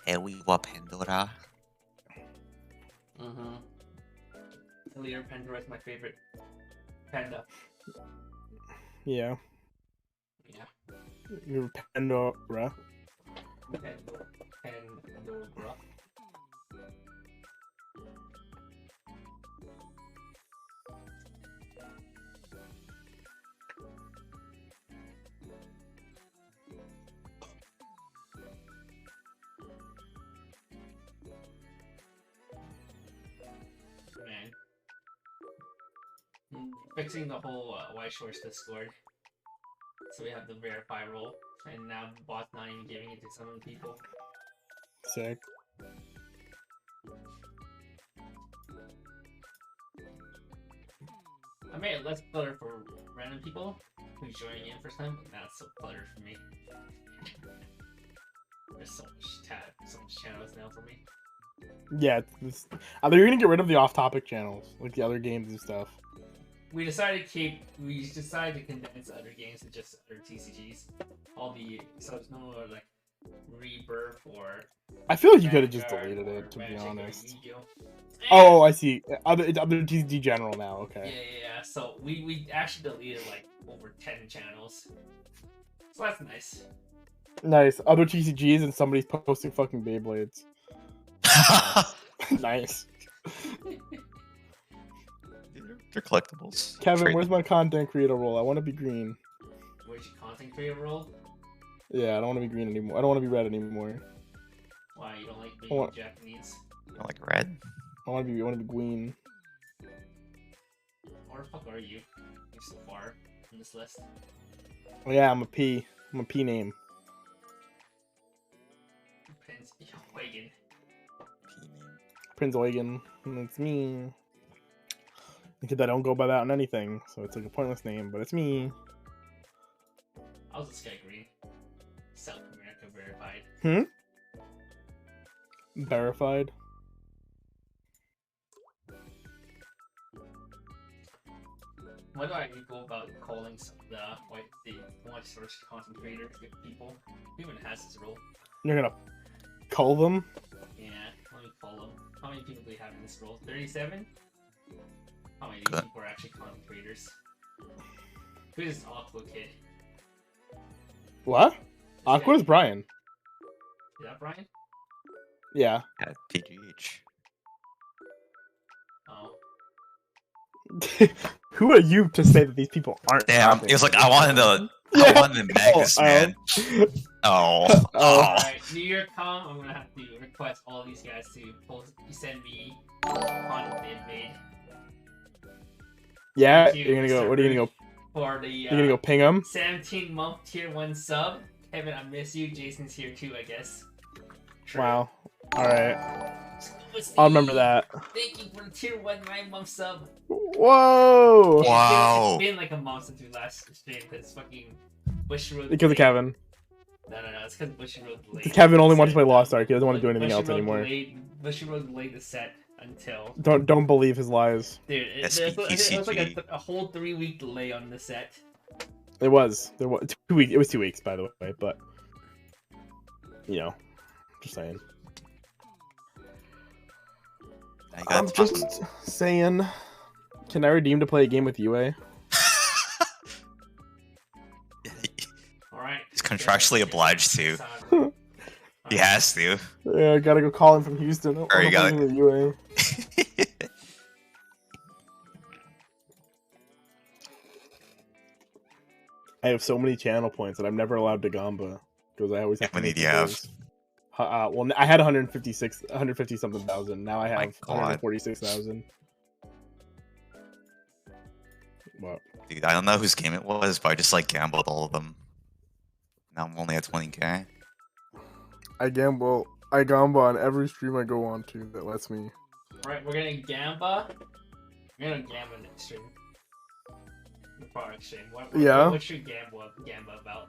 Ewiwa Pandora. Leader Pandora is my favorite panda. Yeah. Yeah. You're Pandora. Pandora. Man. Fixing the whole Weiss Schwarz Discord. So we have the verify role, and now the bot's not even giving it to some of the people. Sick. I made it less clutter for random people who's joining in first time, but now it's so cluttered for me. There's so much channels now for me. Yeah. They're gonna get rid of the off-topic channels, like the other games and stuff. We decided to condense other games to just other TCGs. So there's no more like Rebirth or. I feel like you could have just deleted it, to be honest. Oh, I see. Other TCG general now. Okay. Yeah. So we actually deleted like over 10 channels. So that's nice. Nice. Other TCGs and somebody's posting fucking Beyblades. Nice. They're collectibles. Kevin, where's my content creator role? I want to be green. Where's your content creator role? Yeah, I don't want to be green anymore. I don't want to be red anymore. Why, you don't like being Japanese? You don't like red? I want to be green. Where the fuck are you? You're so far in this list. Oh, yeah, I'm a P. I'm a P name. Prince Eugen. Prince Eugen. It's me. Because I don't go by that on anything, so it's like a pointless name, but it's me. I was this guy green. South America verified. Verified. What do I go about calling some of the Weiss Schwarz content creators, good people? Who even has this role? You're gonna call them? Yeah, let me call them. How many people do we have in this role? 37? How many people are actually content creators? Who is this Aqua kid? What? Aqua is Brian. Is that Brian? Yeah. Yeah, PGH. Oh. Who are you to say that these people aren't? Damn, it was like I wanted to mag this man. Oh. Alright, New Year come, I'm gonna have to request all these guys to send me content they've made. Yeah, you're gonna go. What are you gonna go? For the you're gonna go ping them. 17-month tier 1 sub. Kevin, I miss you. Jason's here too, I guess. True. Wow. All right. I'll remember that. Thank you for the tier 1 9-month sub. Whoa. Wow. It's been like a month since we last streamed because fucking Bushiroad. Because of Kevin. No, it's because Bushiroad delayed. Kevin only wants to play Lost Ark. He doesn't want to do anything else anymore. Bushiroad delayed the set until. Don't believe his lies. Dude, it was like a whole 3-week delay on the set. There was 2 weeks. It was 2 weeks, by the way, but you know, just saying. I'm just saying. Can I redeem to play a game with UA? Alright. He's contractually obliged to. He has to. Yeah, I gotta go call him from Houston. Or you gotta. With UA. I have so many channel points that I'm never allowed to Gamba because I always have. How many do you have? Well, I had 150 something thousand. Now I have 146,000. What? Dude, I don't know whose game it was, but I just like gambled all of them. Now I'm only at 20k. I gamble on every stream I go on to that lets me. Alright, we're gonna Gamba. We're gonna Gamba next stream. The product stream. What's your Gamba about?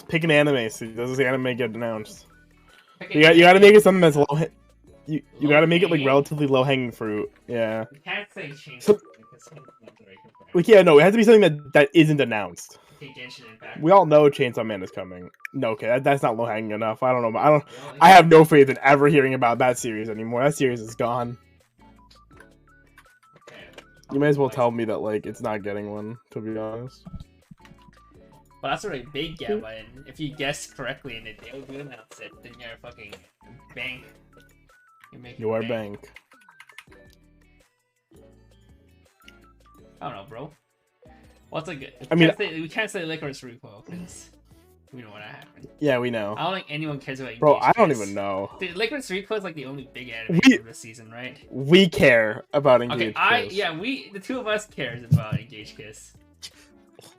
Pick an anime. So does this anime get announced? You gotta make it something that's low. You gotta make it like relatively low hanging fruit. Yeah. You can't say change. No, it has to be something that isn't announced. Okay, Genshin Impact. We all know Chainsaw Man is coming. No, okay, that's not low hanging enough. I don't know. Really? I have no faith in ever hearing about that series anymore. That series is gone. Okay. You may as well tell me that like it's not getting one. To be honest. Well, that's already big, Gamma, and if you guess correctly and they do announce it, then you're fucking bank. You're making You are bank. I don't know, bro. What's a good? I mean, we can't say Licorice Recoil because we know what happened. Yeah, we know. I don't think anyone cares about. Bro, Engage I don't Kiss. even know. Dude, Licorice Recoil is like the only big anime of this season, right? We care about Engage Okay, Kiss. the two of us cares about Engage Kiss.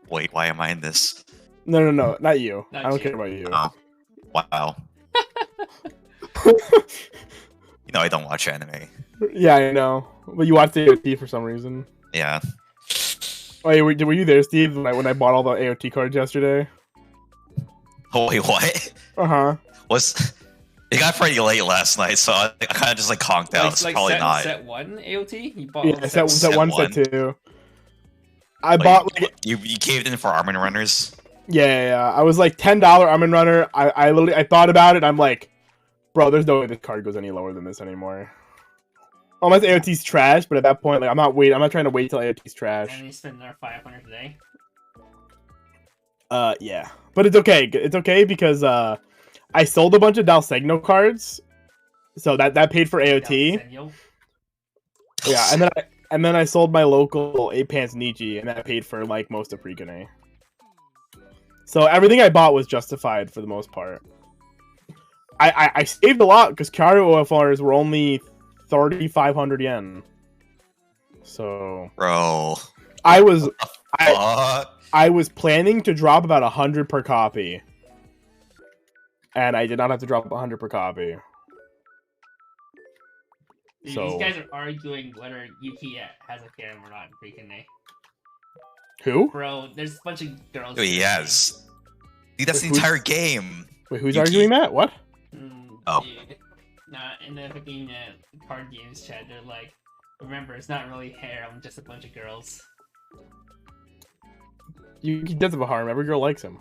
Wait, why am I in this? No, not you. Not I don't you. care about you. Oh, wow. You know I don't watch anime. Yeah, I know. But you watched AOT for some reason. Yeah. Wait, were you there, Steve, when I bought all the AOT cards yesterday? Oh wait, what? Uh-huh. It got pretty late last night, so I kind of just like conked out. It's probably not. Set 1 AOT? You bought Yeah, set one, one. set 2. I bought like you caved in for Armin Runners. yeah. I was like $10 Armin Runner. I literally I thought about it. I'm like, bro, there's no way this card goes any lower than this anymore. Unless AOT's trash, but at that point, like I'm not trying to wait till AOT's trash. And you spend another 500 today. Yeah, but it's okay. It's okay because I sold a bunch of Dalsegno cards, so that paid for AOT. Yeah, and then I sold my local 8-Pants Nietzsche, and that paid for like most of Precone. So everything I bought was justified for the most part. I saved a lot because Kyaru OFRs were only 3,500 yen. So Bro. I was planning to drop about 100 per copy. And I did not have to drop 100 per copy. Dude, So these guys are arguing whether Yuki has a harem or not in Precone. who? Bro, there's a bunch of girls. Dude, he has. Dude, that's Wait, the entire game. Wait, who's Yuki. arguing that? What? Oh. Dude. Nah, in the fucking card games chat, they're like, remember, it's not really harem, just a bunch of girls. He does have a harem. Every girl likes him.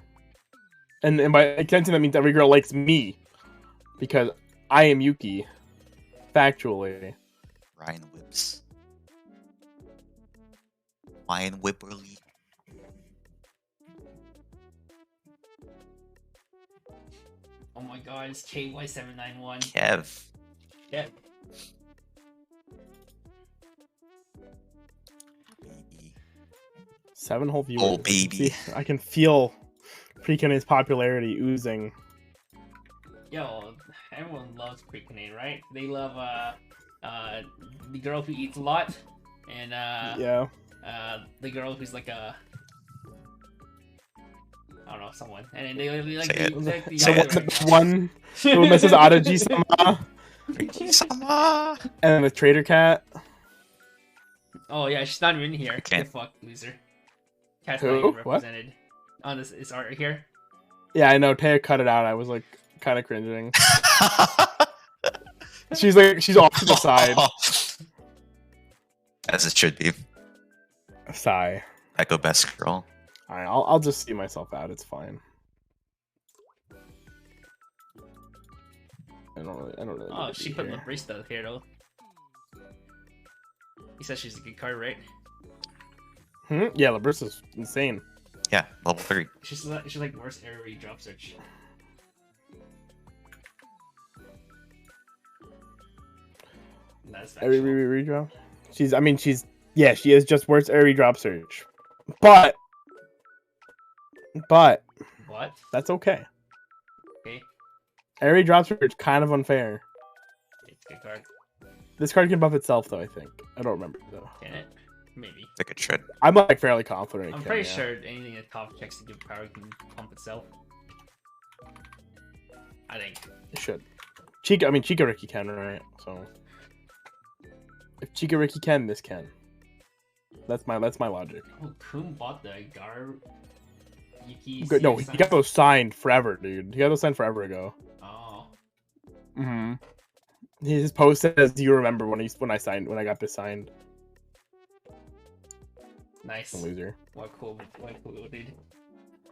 And by extension, that means every girl likes me. Because I am Yuki. Factually. Ryan Whips. Ryan Whipperly. Oh my god, it's KY791. Kev. Yeah. Baby. 7 whole viewers. Oh, baby. See, I can feel Prekone's popularity oozing. Yo, everyone loves Precone, right? They love the girl who eats a lot, and Yeah. the girl who's like a I don't know, someone, and they like Say it. the Say other it. One who misses Adaji-sama. Sama. And the Trader Cat. Oh yeah, she's not even here. Okay. Get fucked, loser. Cat's Who? not even What? represented on this art here. Yeah, I know. Taya cut it out. I was like kind of cringing. She's off to the side. As it should be. Sigh. Echo best girl. Alright, I'll just see myself out. It's fine. I don't really. Oh, need to she be put here. Labrista here though. He says she's a good card, right? Yeah, Labrista's insane. Yeah, level 3. She's like worst area drop search. That's Every factual. redraw. She is just worse every drop search. But What? that's okay. Okay, Every drop search kind of unfair. it's a good card. This card can buff itself though, I think. I don't remember though. Can it? Maybe. I think it should. I'm like fairly confident. it I'm can, pretty yeah. sure anything that top checks to give power can pump itself. I think. It should. Chica Ricky can, right? So if Chica Ricky can, this can. That's my logic. Oh, Kun bought the Gar Yuki. No, he got those signed forever, dude. He got those signed forever ago. Oh. Mm-hmm. His post says, "Do you remember when I got this signed?" Nice. Loser. What cool dude.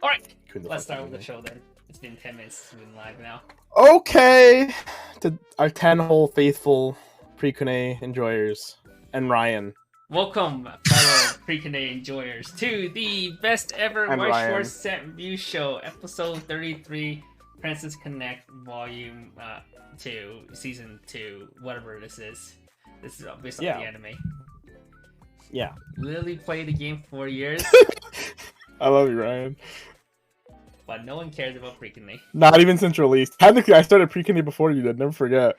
All right, Couldn't let's fucking start with the do show then. It's been 10 minutes since we've been live now. that. Okay, to our 10-hole faithful pre-Kune enjoyers and Ryan Welcome, fellow Pre-Canadian enjoyers, to the best ever And Weiss Ryan. Schwarz set review show, episode 33, Princess Connect, volume 2, season 2, whatever this is. This is based on Yeah. the anime. Yeah. Literally played the game for 4 years, I love you, Ryan. but no one cares about Pre-Kane. Not even since release. Technically, I started pre-Kune before you did. Never forget.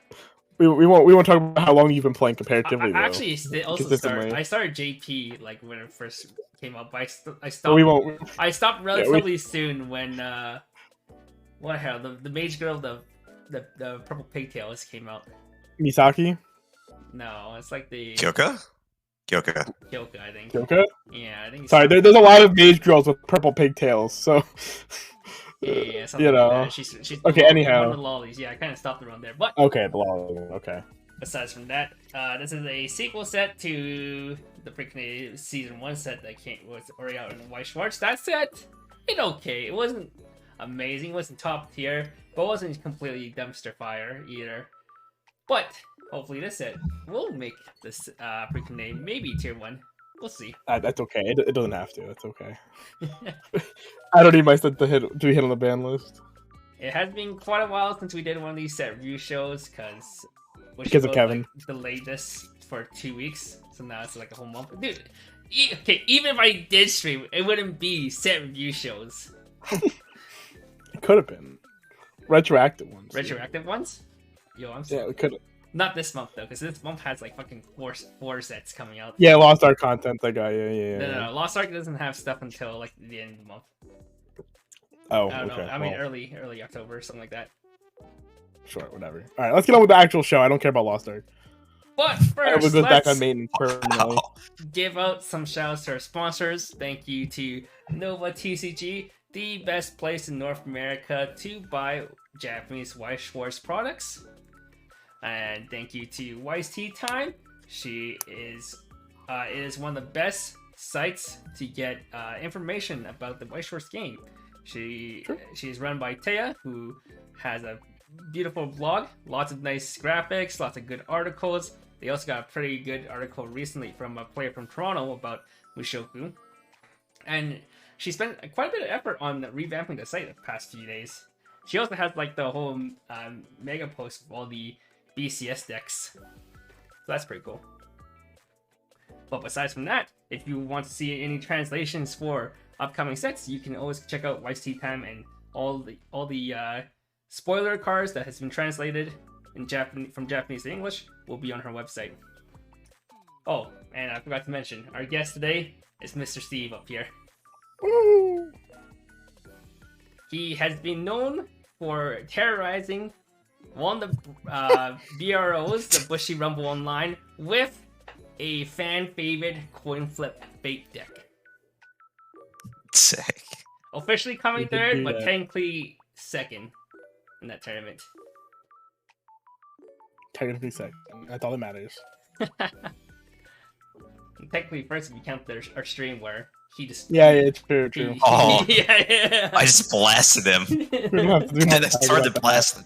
We won't talk about how long you've been playing comparatively. I actually also consistently. I started JP like when it first came up. I But stopped. we won't. I stopped relatively soon when what the hell, the mage girl, the purple pigtails came out. Misaki, No, it's like the Kyoka? Kyoka. Kyoka, I think. Kyoka. Yeah, I think. Sorry, there's a lot of mage girls with purple pigtails, so Yeah, something you know. like that. She's Okay, anyhow. one of the lollies. Yeah, I kind of stopped around there. But Okay, blah. Okay. besides from that, this is a sequel set to the freaking season 1 set that was already out in Weiss Schwarz. That set, it okay. It wasn't amazing. It wasn't top tier, but it wasn't completely dumpster fire either. But hopefully this set will make this freaking maybe tier 1. We'll see. That's okay. It doesn't have to. That's okay. I don't need my set to be hit on the ban list It has been quite a while since we did one of these set review shows because Because of Kevin. like, delayed this for 2 weeks, so now it's like a whole month. Dude, okay, even if I did stream, it wouldn't be set review shows. It could have been retroactive ones. Retroactive ones? Yo, I'm Yeah, sorry. it could. Not this month though, because this month has like fucking four sets coming out. Yeah, Lost Ark content. That guy. Yeah. No. Lost Ark doesn't have stuff until like the end of the month. Oh, I don't okay. know. I mean, well, early October, something like that. sure, whatever. All right, let's get on with the actual show. I don't care about Lost Ark. But It first, goes back let's on maintenance permanently. give out some shoutouts to our sponsors. Thank you to Nova TCG, the best place in North America to buy Japanese Weiss Schwarz products. And thank you to Weiss Tea Time. She is it is one of the best sites to get information about the Weiss Schwarz game. She's run by Taya, who has a beautiful blog, lots of nice graphics, lots of good articles. They also got a pretty good article recently from a player from Toronto about Mushoku. And she spent quite a bit of effort on revamping the site the past few days. She also has like the whole mega post of all the BCS decks. So that's pretty cool. But besides from that, if you want to see any translations for upcoming sets, you can always check out Weiss Tea Time, and all the spoiler cards that has been translated in from Japanese to English will be on her website. Oh, and I forgot to mention, our guest today is Mr. Steve up here. Woo! He has been known for terrorizing one of the BROs, the Bushy Rumble Online, with a fan favorite coin flip bait deck. Sick. Officially coming You did third, do but that. technically second in that tournament. Technically second. That's all that matters. Technically first if you count our stream where he just Yeah, true. Oh. yeah. I just blasted him. We don't have to do And I much started about that. blasting.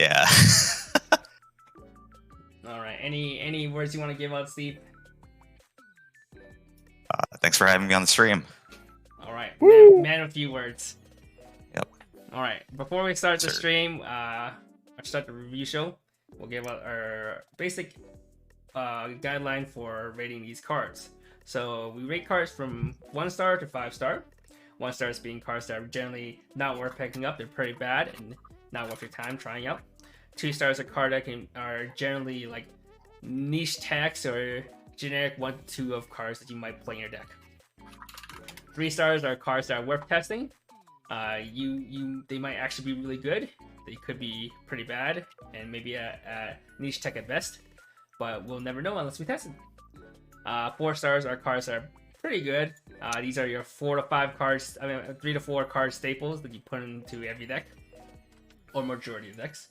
Yeah. All right. Any words you want to give out, Steve? Thanks for having me on the stream. All right. Woo! Man, a few words. Yep. All right. Before we start the Sir. stream, start the review show, we'll give out our basic guideline for rating these cards. So we rate cards from 1 star to 5 star. 1 stars being cards that are generally not worth picking up. They're pretty bad and not worth your time trying out. 2 stars are cards that are generally like niche text or generic 1-2 of cards that you might play in your deck. 3 stars are cards that are worth testing. They might actually be really good. They could be pretty bad and maybe a niche tech at best, but we'll never know unless we test them. 4 stars are cards that are pretty good. These are your 4 to 5 cards, 3 to 4 card staples that you put into every deck, or majority of decks.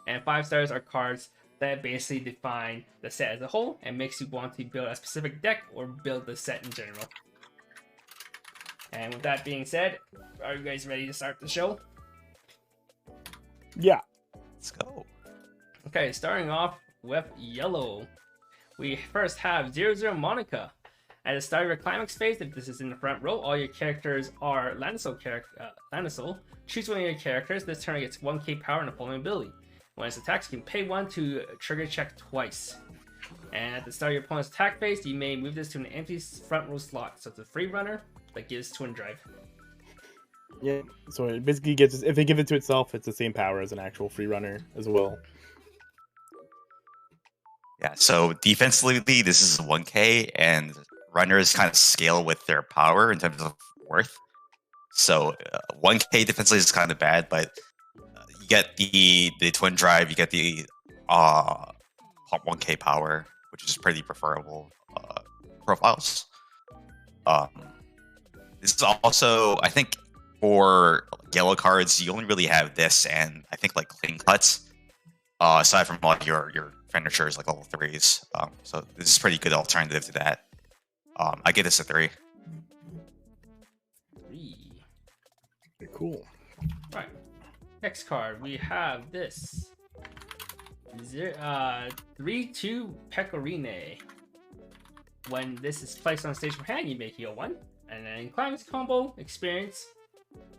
And 5 stars are cards that basically define the set as a whole and makes you want to build a specific deck or build the set in general. And with that being said, are you guys ready to start the show? Yeah. Let's go. Okay, starting off with yellow. We first have 00 Monica. At the start of your climax phase, if this is in the front row, all your characters are Lanisoul. Choose one of your characters. This turn gets 1k power and the following ability. When it's attacked, you can pay 1 to trigger check twice. And at the start of your opponent's attack phase, you may move this to an empty front row slot. So it's a free runner that gives twin drive. Yeah. So it basically gets, if they give it to itself, it's the same power as an actual free runner as well. Yeah, so defensively, this is 1k, and runners kind of scale with their power in terms of worth. So 1k defensively is kind of bad, but you get the twin drive, you get the 1k power, which is pretty preferable profiles. This is also, I think, for yellow cards, you only really have this and I think like clean cuts, aside from like your finishers like level 3s. So this is a pretty good alternative to that. I give this a 3. 3. Okay, cool. Right. Next card, we have this. 3-2 Pecorine. When this is placed on stage from hand, you may heal 1. And then in Climax combo, experience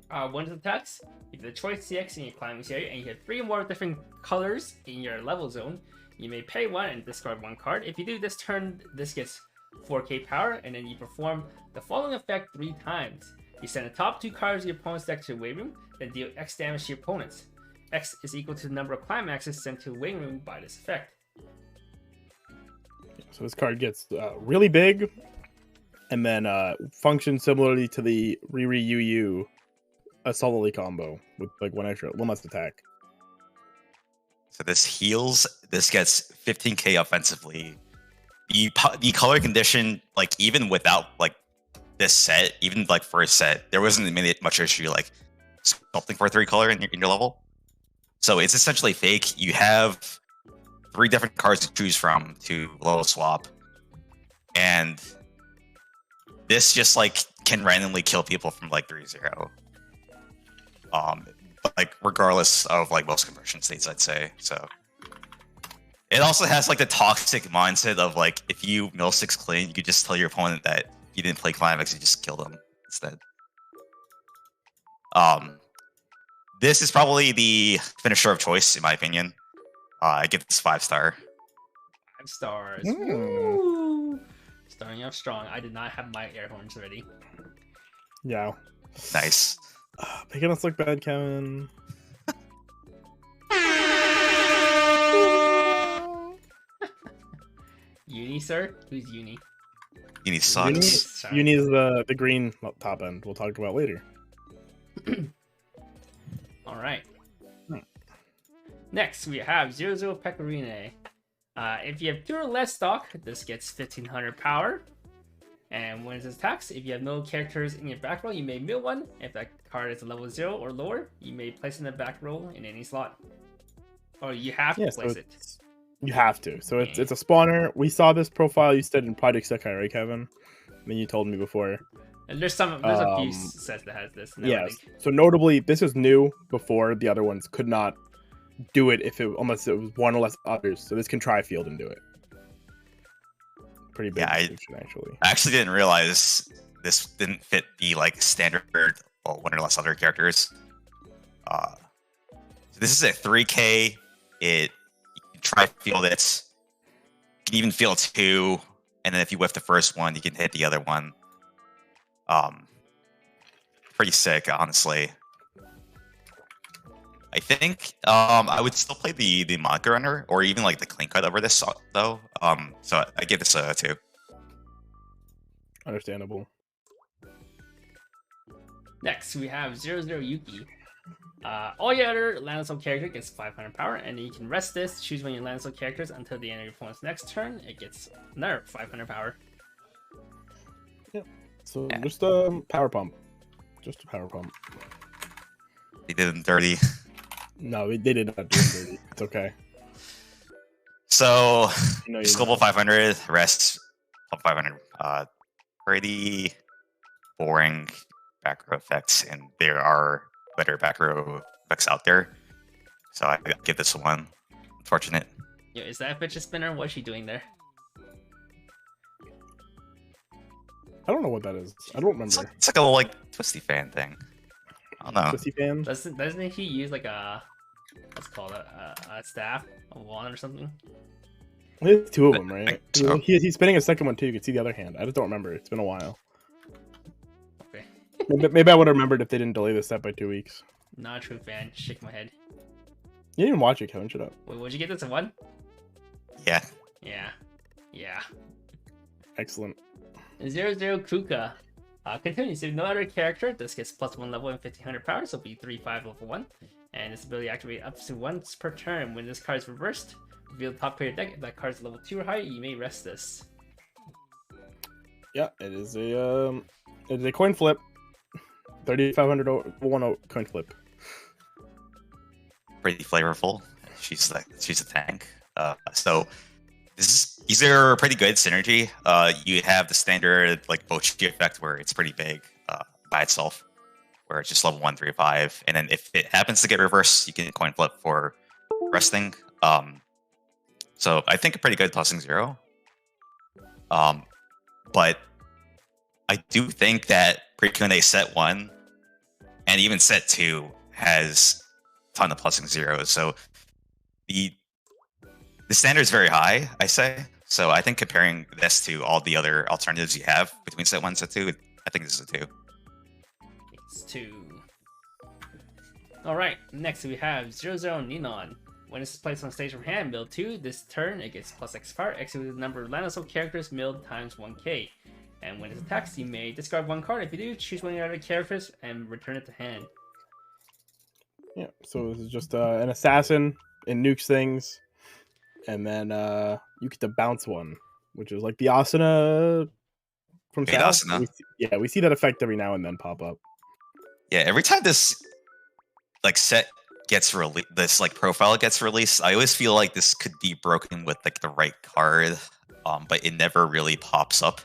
1 attacks. If the choice CX in your Climax area and you have 3 or more different colors in your level zone, you may pay 1 and discard 1 card. If you do this turn, this gets 4k power, and then you perform the following effect 3 times. You send the top 2 cards of your opponent's deck to the waiting room, then deal X damage to your opponents. X is equal to the number of climaxes sent to the waiting room by this effect. So this card gets really big, and then functions similarly to the Riri Yu Assault Lily combo with like one less attack. So this heals. This gets 15k offensively. The color condition, like even without like this set, even like first set, there wasn't much issue like sculpting for 3 color in your level. So it's essentially fake. You have 3 different cards to choose from to level swap, and this just like can randomly kill people from like 3-0. Like regardless of like most conversion states, I'd say. So it also has like the toxic mindset of like if you mill 6 clean, you could just tell your opponent that you didn't play climax, you just kill them instead. This is probably the finisher of choice in my opinion. I give this 5-star. 5 stars. Mm. Woo! Starting off strong. I did not have my air horns ready. Yeah. Nice. Making us look bad, Kevin. Uni, sir? Who's Uni? Uni sucks. Sorry. Uni is the green top end. We'll talk about later. Alright. Hmm. Next, we have 00 Pecorine. If you have 2 or less stock, this gets 1500 power. And when it attacks, if you have no characters in your back row, you may mill 1. If that card is a level 0 or lower, you may place it in the back row in any slot. Or you have to place it. You have to. So it's a spawner. We saw this profile you said in Project Sekai, right, Kevin? I mean, you told me before. And there's a few sets that has this. Yes. So notably, this is new before the other ones could not do it unless it was 1 or less others. So this can try field and do it. Pretty big distinction, actually. I actually didn't realize this didn't fit the like standard 1 or less other characters. So this is a 3k. You can try field it. You can even field 2, and then if you whiff the first one, you can hit the other one. Pretty sick, honestly. I think I would still play the Monica Runner or even like the clean cut over this though. So I give this a 2. Understandable. Next, we have 00 Yuki. All your other Lanisoul character gets 500 power, and you can rest this, choose one of your Lanisoul characters until the end of your opponent's next turn. It gets another 500 power. Yep. So just a power pump. Just a power pump. They did them dirty. No, they did not do it dirty. It's okay. So, You Global 500, rest 500. Pretty boring back row effects, and there are better back row effects out there. So I give this one. Unfortunate. Yo, is that fidget spinner? What's she doing there? I don't know what that is. I don't remember. It's like a little like twisty fan thing. I don't know. Twisty fan. Doesn't he use like a what's it called a staff, a wand or something? There's two of them, right? So. He's spinning a second one too. You can see the other hand. I just don't remember. It's been a while. Okay. Maybe I would have remembered if they didn't delay the set by 2 weeks. Not a true fan. Shake my head. You didn't even watch it, Kevin. Shut up. Wait, would you get this a 1? Yeah. Yeah. Excellent. 0 Kuka. Continues. If no other character, this gets +1 level and 1500 power, so it'll be 3-5 level 1. And this ability activates up to once per turn. When this card is reversed, reveal the top card of your deck. If that card is level 2 or higher, you may rest this. Yeah, it is a coin flip. 3,500 1 coin flip. Pretty flavorful. She's a tank. So these are pretty good synergy. You have the standard like Bochi effect where it's pretty big by itself, where it's just level 1, 3, 5, and then if it happens to get reversed, you can coin flip for resting. So I think a pretty good tossing 0. But I do think that Precune set 1 and even set 2 has a ton of plussing 0s. So the standard is very high, I say. So I think comparing this to all the other alternatives you have between set 1 and set 2, I think this is a 2. It's 2. Alright, next we have 00 Ninon. When this is placed on stage from hand, mill 2. This turn, it gets +X power. Execute the number of Lanoso characters milled times 1k. And when it attacks, you may discard 1 card. If you do, choose one of your other characters and return it to hand. Yeah, so this is just an assassin. It nukes things. And then you get to bounce one, which is like the Asuna from Fate South. Asuna. We see that effect every now and then pop up. Yeah, every time this like set gets released, this like profile gets released, I always feel like this could be broken with like the right card, but it never really pops up.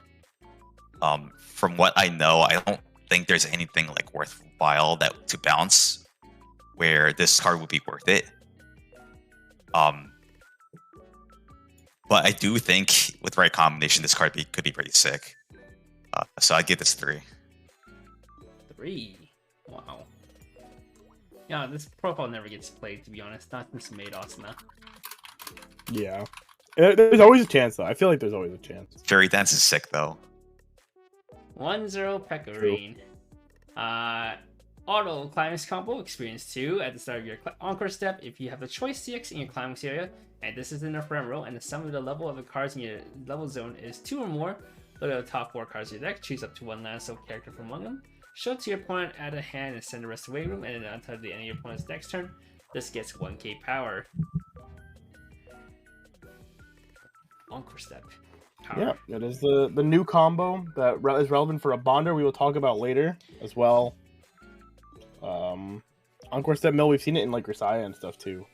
From what I know, I don't think there's anything like worthwhile that to bounce where this card would be worth it. But I do think with the right combination, this card could be pretty sick. So I'd give this 3. 3. Wow. Yeah, this profile never gets played, to be honest. Not since made Asuna. Yeah. There's always a chance, though. I feel like there's always a chance. Fury Dance is sick, though. 1-0 Pecorine. Auto Climax combo, experience 2 at the start of your Encore step. If you have the choice CX in your Climax area, and this is in the front row, and the sum of the level of the cards in your level zone is 2 or more, look at the top 4 cards of your deck, choose up to 1 Lanoso character from among them, show it to your opponent, add a hand, and send the rest away room, and then until the end of your opponent's next turn, this gets 1k power. Encore step. Power. Yeah, it is the new combo that is relevant for a bonder we will talk about later as well. Encore Step Mill, we've seen it in like Grisaya and stuff too.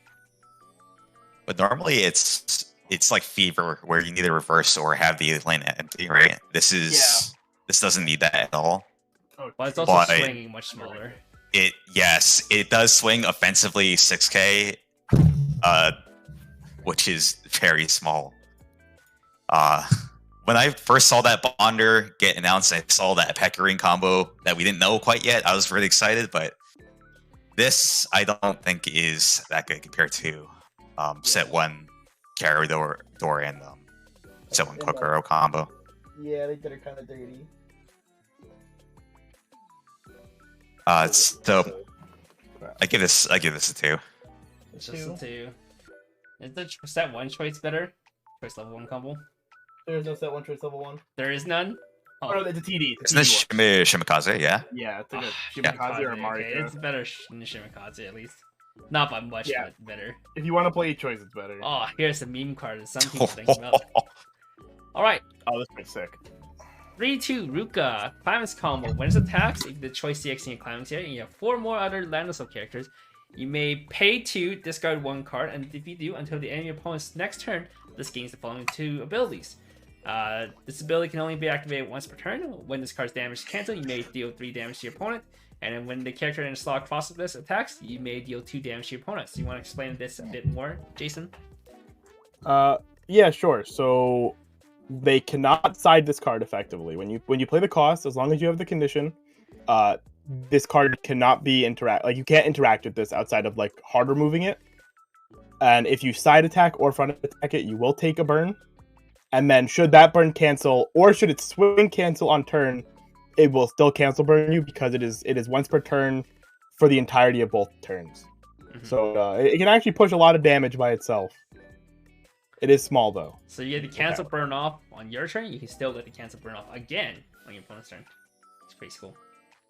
But normally it's like Fever, where you need a reverse or have the lane empty, right? This doesn't need that at all. But it's also swinging much smaller. It does swing offensively 6k, which is very small. When I first saw that bonder get announced, I saw that Pecorine combo that we didn't know quite yet. I was really excited, but this I don't think is that good compared to set 1 Carador and set 1 Kokoro combo. Yeah, they did it kind of dirty. So I give this a 2. It's just a 2. Is the set 1 choice better? Choice level 1 combo? There's no set 1 choice level 1. There is none? Oh, it's a TD. Isn't this Shimikaze? Yeah. Yeah, it's like a Shimikaze Shimikaze or a Marika. Okay, it's better than Shimikaze at least. Not by much, but better. If you want to play a choice, it's better. Oh, here's a meme card that some people think about. Alright. Oh, this is sick. 3-2 Ruka. Climax combo. When it attacks, if the choice CX in your Climax area and you have 4 more other Lanoso characters, you may pay 2, discard 1 card, and if you do, until the end of your opponent's next turn, this gains the following 2 abilities. This ability can only be activated once per turn. When this card's damage is cancelled, you may deal 3 damage to your opponent. And then when the character in the slot crosses this attacks, you may deal 2 damage to your opponent. So you want to explain this a bit more, Jason? Yeah, sure. So they cannot side this card effectively. When you play the cost, as long as you have the condition, this card cannot be you can't interact with this outside of like harder moving it. And if you side attack or front attack it, you will take a burn. And then should that burn cancel, or should it swing cancel on turn, it will still cancel burn you because it is once per turn for the entirety of both turns. Mm-hmm. So it can actually push a lot of damage by itself. It is small though. So you get the cancel burn off on your turn, you can still get the cancel burn off again on your opponent's turn. It's pretty cool.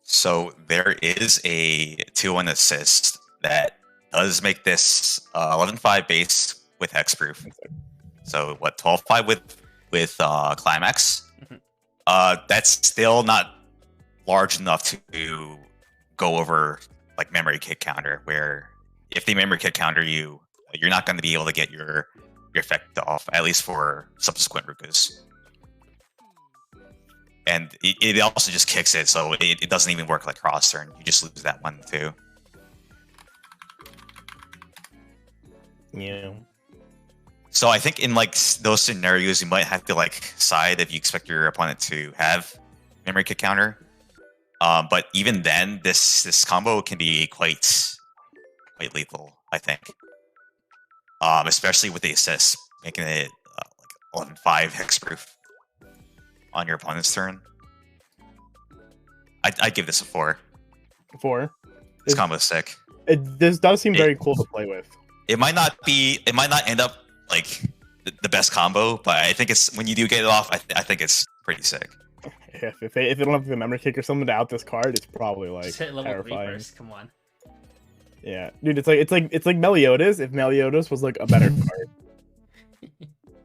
So there is a 2-1 assist that does make this 11-5 base with hexproof. So what, 12-5 with climax? Mm-hmm. That's still not large enough to go over like memory kick counter, where if they memory kick counter you, you're not going to be able to get your effect off, at least for subsequent Rukas. And it also just kicks it, so it doesn't even work like cross turn. You just lose that one too. Yeah. So I think in like those scenarios, you might have to like side if you expect your opponent to have memory kick counter. But even then, this combo can be quite lethal, I think. Especially with the assist, making it like 11-5 hexproof on your opponent's turn. I'd give this a 4. 4. This combo is sick. This does seem very cool to play with. It might not end up like the best combo, but I think it's, when you do get it off, I think it's pretty sick. If they don't have the memory kick or something to out this card, it's probably like just hit level terrifying. 3 first. Come on. Yeah, dude, it's like Meliodas. If Meliodas was like a better card,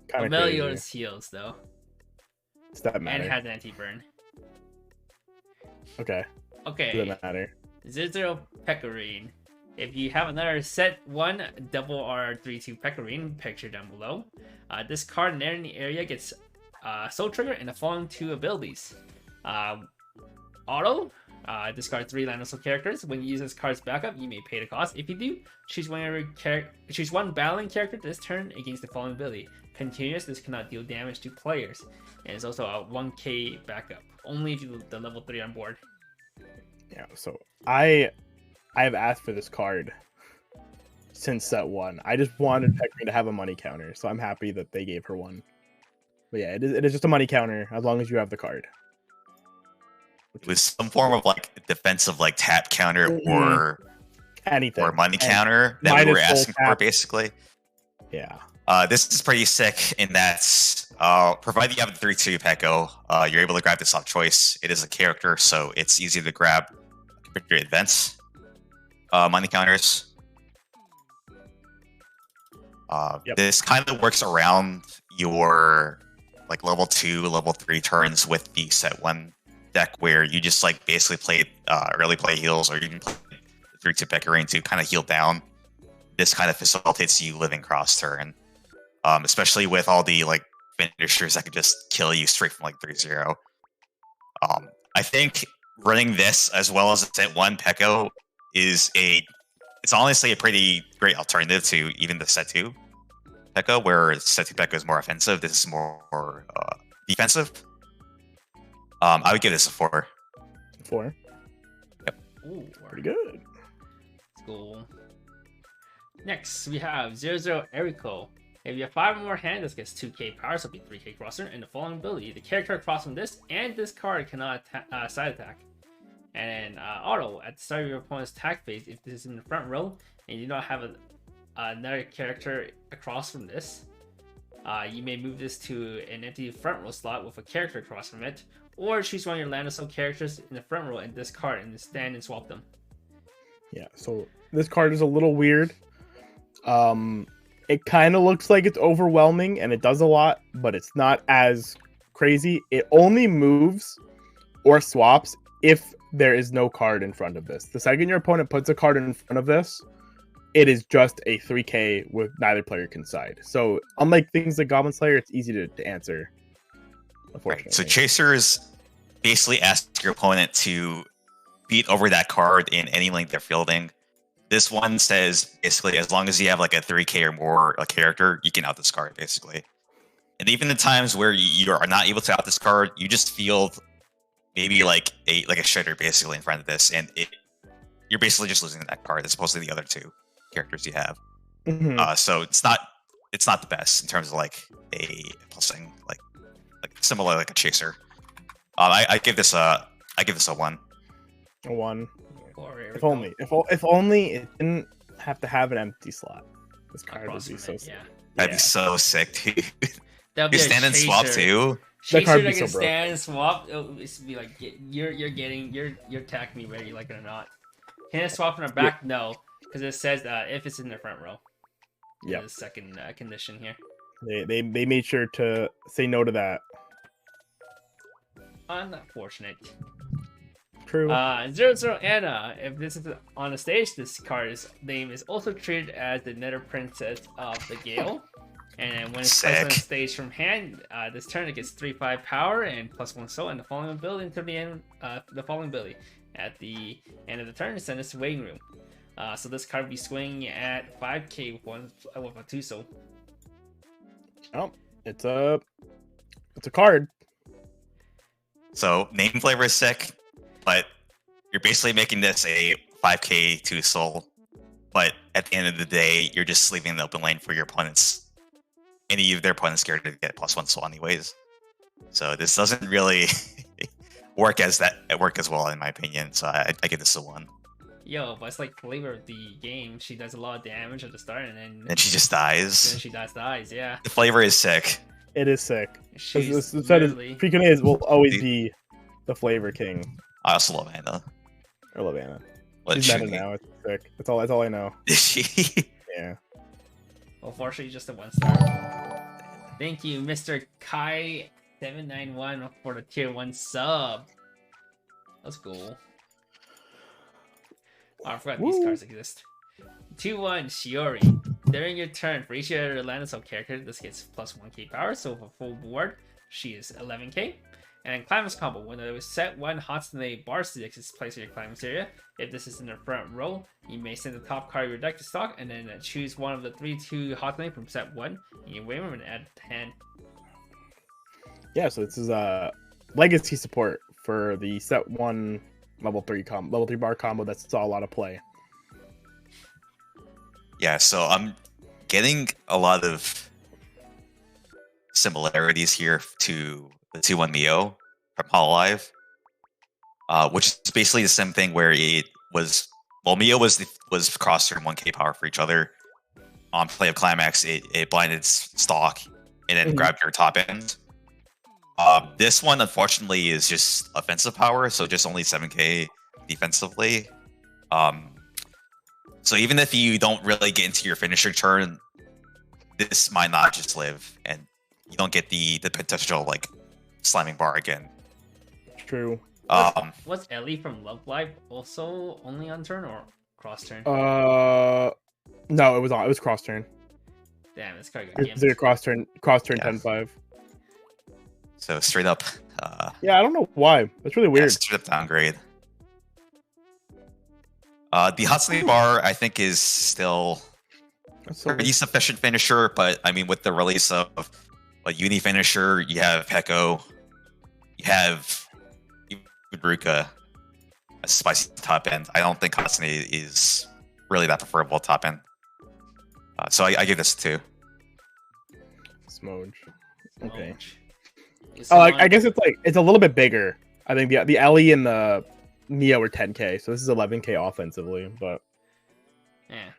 kind of Meliodas heals though, does that matter? and has anti-burn. Okay. Okay. Doesn't matter. 0-0 Pecorine. If you have another set 1 double R3-2 Pecorine, picture down below. This card in any area gets Soul Trigger and the following 2 abilities. Auto. Discard 3 land soul characters. When you use this card's backup, you may pay the cost. If you do, choose one battling character this turn against the following ability. Continuous. This cannot deal damage to players, and it's also a 1k backup. Only if you the level 3 on board. Yeah. So I have asked for this card since set 1. I just wanted Pecorine to have a money counter, so I'm happy that they gave her one. But yeah, it is just a money counter as long as you have the card. With some form of like defensive like tap counter or anything or money counter that we were asking for, basically. Yeah. This is pretty sick in that provided you have the 3-2 Peko, you're able to grab this off choice. It is a character, so it's easy to grab compared to your events. Money counters. This kind of works around your like level 2, level 3 turns with the set 1 deck, where you just like basically play early play heals, or you can play 3-2 Pecorine to kind of heal down. This kind of facilitates you living cross turn, especially with all the like finishers that could just kill you straight from like 3-0. I think running this as well as the set 1 Peko it's honestly a pretty great alternative to even the set 2 Peko, where set 2 Peko is more offensive. This is more defensive. I would give this a 4. 4. Yep. Ooh, Pretty good. Cool. Next, we have 0-0 Eriko. If you have 5 or more hands, this gets 2k power, so it'll be 3k crosser. And the following ability: the character across from this and this card cannot side attack. And then auto, at the start of your opponent's attack phase, if this is in the front row and you do not have another character across from this, you may move this to an empty front row slot with a character across from it, or choose one of your land of soul characters in the front row and discard and stand and swap them. Yeah, so this card is a little weird. It kind of looks like it's overwhelming and it does a lot, but it's not as crazy. It only moves or swaps if there is no card in front of this. The second your opponent puts a card in front of this, it is just a 3k with neither player can side. So unlike things like Goblin Slayer, it's easy to answer. Unfortunately. Right. So chasers basically ask your opponent to beat over that card in any length they're fielding. This one says basically as long as you have like a 3K or more a character, you can out this card basically. And even in times where you are not able to out this card, you just field maybe like a shredder basically in front of this, and you're basically just losing that card as opposed to the other two characters you have. So it's not the best in terms of like a pulsing like similar like a chaser. I give this a 1. A 1. Oh, here we If go. only. If only it didn't have to have an empty slot. This card would Across be from so it, sick. yeah. That'd be so sick, dude. That'll be You a stand and swap chaser. too. That card Chaser be that can so broke. stand and swap. It'll just be like you're attacking me whether you like it or not. Can it swap in our back? No, because it says if it's in the front row. Yeah. The second condition here. They made sure to say no to that. Unfortunate. True. 00 Anna. If this is on the stage, this card's name is also treated as the Nether Princess of the Gale. And then when it's placed on the Sick. stage from hand, this turn it gets 3/5 power and +1 soul, and the following ability until the end. The following ability at the end of the turn, send this to waiting room. So this card will be swinging at 5k with a 2 soul. Oh, it's a card. So name flavor is sick, but you're basically making this a 5k 2 soul. But at the end of the day, you're just leaving the open lane for your opponents. Any of their opponents scared to get +1 soul anyways. So this doesn't really work as well in my opinion. So I give this a 1. Yo, but it's like flavor of the game. She does a lot of damage at the start, and then And she just then dies. she dies. Yeah, The flavor is sick. It is sick. she's This literally. Precon will always be the flavor king. I also love Anna. I love Anna. What She's should meta we- now. It's sick. That's all I know. Is she? Yeah. Unfortunately, just a 1-star. Thank you, Mr. Kai791 for the tier 1 sub. That's cool. Oh, I forgot these Woo. cards exist. 2-1 Shiori. During your turn, for each other Landisol character, this gets +1k power, so for full board, she is 11k. And then Climax combo, when it was set 1 Hatsune Bar Sticks is placed in your Climax area. If this is in the front row, you may send the top card of your deck to stock, and then choose one of the 3/2 Hatsune from set 1 in your wave room and add it to hand. Yeah. So this is legacy support for the set 1 level 3 bar combo that saw a lot of play. Yeah, so I'm getting a lot of similarities here to the 2-1 Mio from Hololive, which is basically the same thing where it was. Well, Mio was cross-turn 1k power for each other. On play of Climax, it blinded stock and then Mhm. grabbed your top end. This one, unfortunately, is just offensive power, so just only 7k defensively. So even if you don't really get into your finisher turn, this might not just live, and you don't get the potential like slamming bar again. True. Was Ellie from Love Live also only on turn or cross turn? No, it was cross turn. Damn, this card got It's a gimped. cross turn Yeah. 10-5. So straight up, Yeah, I don't know why. That's really yeah, weird. straight up downgrade. The Hatsune bar, I think, is still That's so pretty sufficient finisher, but I mean, with the release of a uni finisher, you have Peko, you have Ibruka, a spicy top end. I don't think Hatsune is really that preferable top end. So I give this a 2. Smooge. Okay. It's Oh, on- I guess it's a little bit bigger. I think the Ellie and the Mia were 10k, so this is 11k offensively, but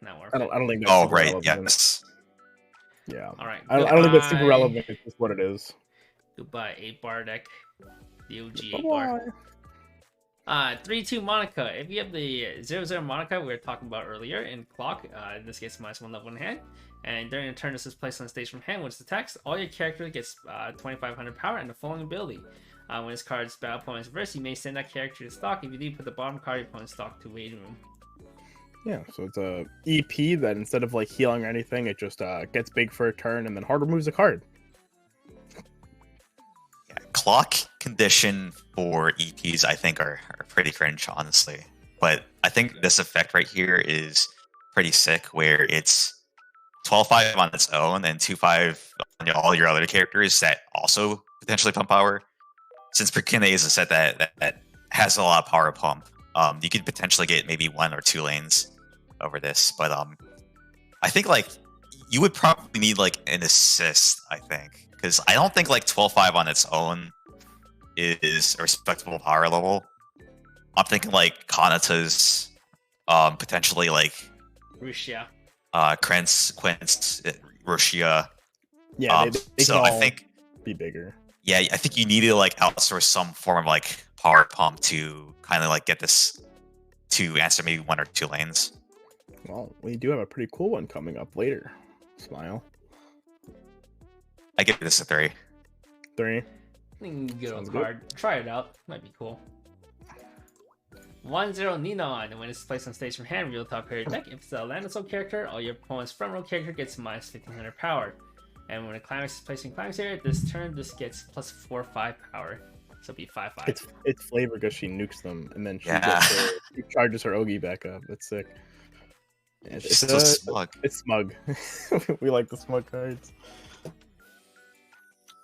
not worth I it. don't think that's Oh, super right, relevant. yes. Yeah. All right. I don't think that's super goodbye. relevant. It's just what it is. Goodbye, 8-bar deck. The OG 8-bar. Bye-bye. 3-2 Monica. If you have the 0-0 Monica we were talking about earlier in clock, this gets -1 level in hand. And during a turn, this is placed on the stage from hand. When it's attacked, all your character gets 2500 power and the following ability. When this card's battle opponent's reversed, you may send that character to stock. If you do, put the bottom card of your opponent's stock to waiting room. Yeah, so it's a EP that instead of like healing or anything, it just gets big for a turn and then hard removes a card. Yeah, clock condition for EPs, I think, are pretty cringe, honestly. But I think this effect right here is pretty sick, where it's 12-5 on its own and 2-5 on all your other characters that also potentially pump power. Since Precune is a set that has a lot of power pump, you could potentially get maybe 1 or 2 lanes over this. But I think like you would probably need like an assist, I think, because I don't think like 12-5 on its own is a respectable power level. I'm thinking like Kanata's, potentially like Rushia. Quince, Rushia. Yeah, they so can I all think be bigger. yeah, I think you need to like outsource some form of like power pump to kind of like get this to answer maybe 1 or 2 lanes. Well, we do have a pretty cool one coming up later. Smile. I give this a 3. 3. I think good old Sounds good. card. Try it out. Might be cool. 1-0 Ninon. When it's placed on stage from hand, reveal top pair deck. If it's a land soul character, all your opponent's front row character gets minus 1500 power. And when a climax is placed in climax area, this turn this gets plus 4/5 power. So it'll be 5/5. It's flavor because she nukes them and then Yeah. she charges her Ogi back up. That's sick. It's so smug. It's smug. We like the smug cards.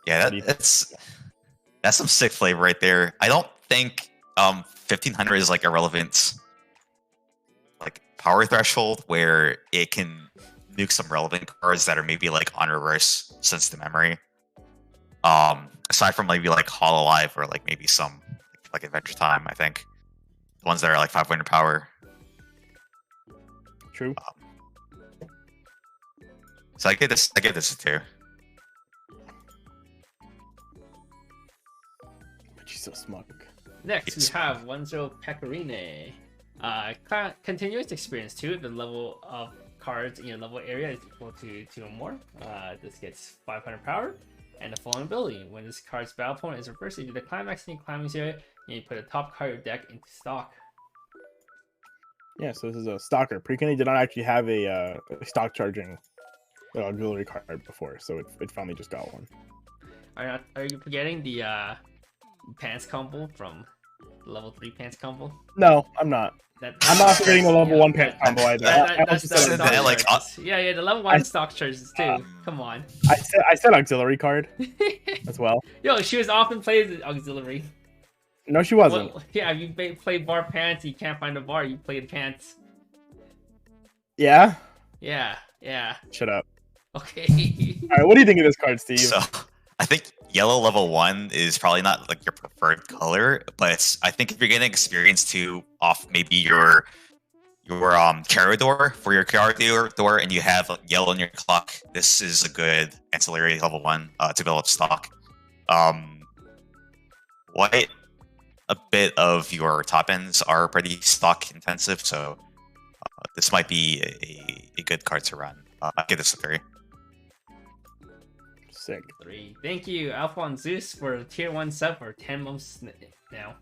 Yeah, that's some sick flavor right there. I don't think 1500 is like a relevant like power threshold where it can nuke some relevant cards that are maybe like on reverse since the memory. Aside from maybe like Hololive or like maybe some like Adventure Time, I think the ones that are like 500 power. True. So I give this a 2. But she's so smug. Next, we have 1-0 Pecorine. Continuous experience 2. The level of cards in your level area is equal to 2 or more. This gets 500 power. And the following ability: when this card's battle point is reversed, you do the climax in your climax area, and you put a top card of your deck into stock. Yeah, so this is a stalker. Precane did not actually have a stock charging auxiliary card before, so it finally just got one. Are you forgetting the pants combo from the level 3 pants combo? No, I'm not. I'm not forgetting the level 1 pants combo either. That's said stock that, like, charges. Yeah, the level 1 stock charges too. Come on. I said auxiliary card as well. Yo, she was often played as auxiliary. No, she wasn't. Well, yeah, if you play bar pants, you can't find a bar, you play the pants. Yeah? Yeah. Shut up. Okay. Alright, what do you think of this card, Steve? So I think yellow level 1 is probably not like your preferred color, but I think if you're getting experience 2 off maybe your Carador for your Carador and you have yellow in your clock, this is a good ancillary level 1 to build up stock. White, a bit of your top ends are pretty stock intensive, so this might be a good card to run. I give this a 3. Sick. 3. Thank you, Alphonse Zeus, for tier 1 sub for 10 months now.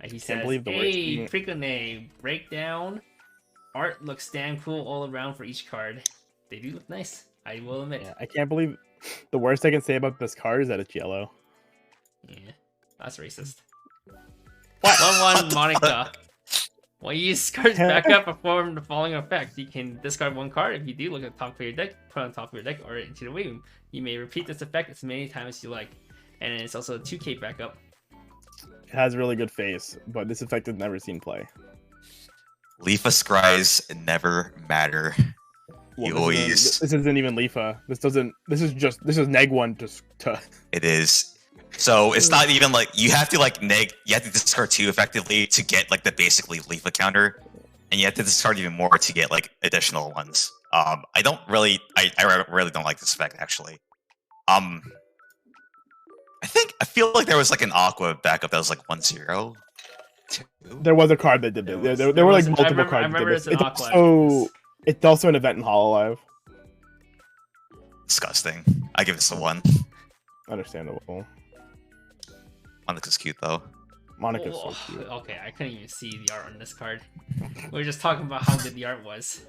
He says, believe the worst hey, thing- Precone, breakdown. Art looks damn cool all around for each card. They do look nice, I will admit. Yeah, I can't believe the worst I can say about this card is that it's yellow. Yeah, that's racist. 1-1 Monica. When you use cards back up, perform the following effect. You can discard 1 card. If you do, look at the top of your deck, put it on top of your deck, or into the wave. You may repeat this effect as many times as you like. And it's also a 2k backup. It has a really good face, but this effect has never seen play. Leafa scries never matter. Well, You always. this isn't even Leafa. This is neg 1 to It is. So it's not even like you have to like you have to discard 2 effectively to get like the basically Leafa counter, and you have to discard even more to get like additional ones. I really don't like this effect actually. I feel like there was like an Aqua backup that was like 1-0. 2. There was a card that did this. There were like multiple cards. I remember that did it's this. an Aqua. It's also an event in Hololive. Disgusting. I give this a 1. Understandable. Monica's cute though. Monica's so cute. Okay, I couldn't even see the art on this card. We were just talking about how good the art was.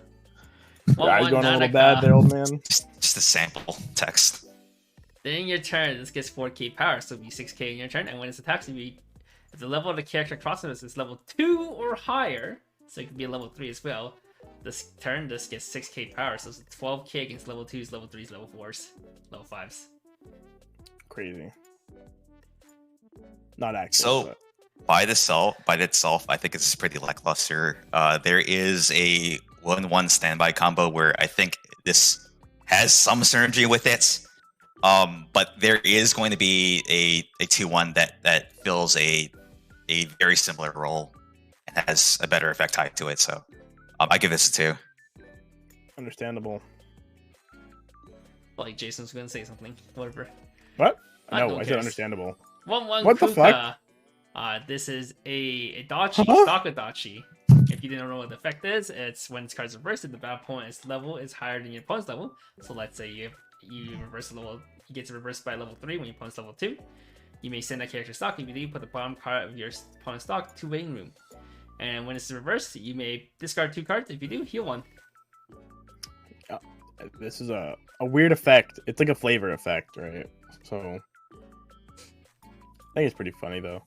Your eyes going a little bad there, old man. Just a sample text. Then your turn, this gets 4k power, so it'll be 6k in your turn, and when it attacks, if the level of the character crosses is level 2 or higher, so it could be a level 3 as well, this turn, this gets 6k power, so it's 12k against level 2s, level 3s, level 4s, level 5s. Crazy. Not accurate. So, but... by itself, I think it's pretty lackluster. There is a 1-1 standby combo where I think this has some synergy with it. But there is going to be a 2-1 that fills a very similar role and has a better effect tied to it. So I give this a 2. Understandable. Like Jason's gonna say something. Whatever. What? No No, one I said cares. understandable. 1-1 What the Kuka. This is a Adachi, Huh? stock Adachi. If you didn't know what the effect is, it's when this card's reversed, if the battle opponent's level is higher than your opponent's level. So let's say you reverse the level, he gets reversed by level 3 when your opponent's level 2. You may send that character stock. If you do, put the bottom card of your opponent's stock to waiting room. And when it's reversed, you may discard 2 cards. If you do, heal 1. This is a weird effect. It's like a flavor effect, right? So I think it's pretty funny though.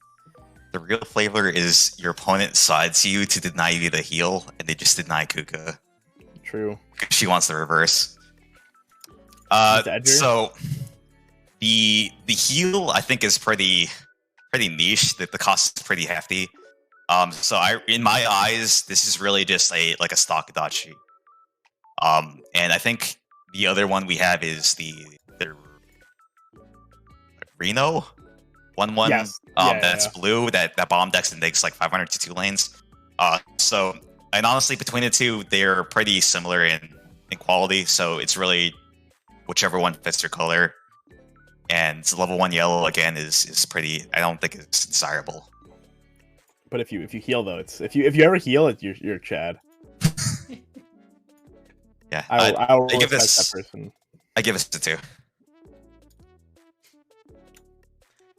The real flavor is your opponent sides you to deny you the heal, and they just deny Kuka. True. She wants the reverse. Edgar? So the heal I think is pretty niche. The cost is pretty hefty. So in my eyes, this is really just a stock Adachi. And I think the other one we have is the Reno 1-1. Yes. That's blue. That bomb decks and takes like 500 to 2 lanes. So and honestly, between the two, they're pretty similar in quality. So it's really whichever one fits your color. And level 1 yellow again is pretty. I don't think it's desirable. But if you heal though, it's if you ever heal it, you're Chad. Yeah, I'll I give respect this. that person. I give this a 2.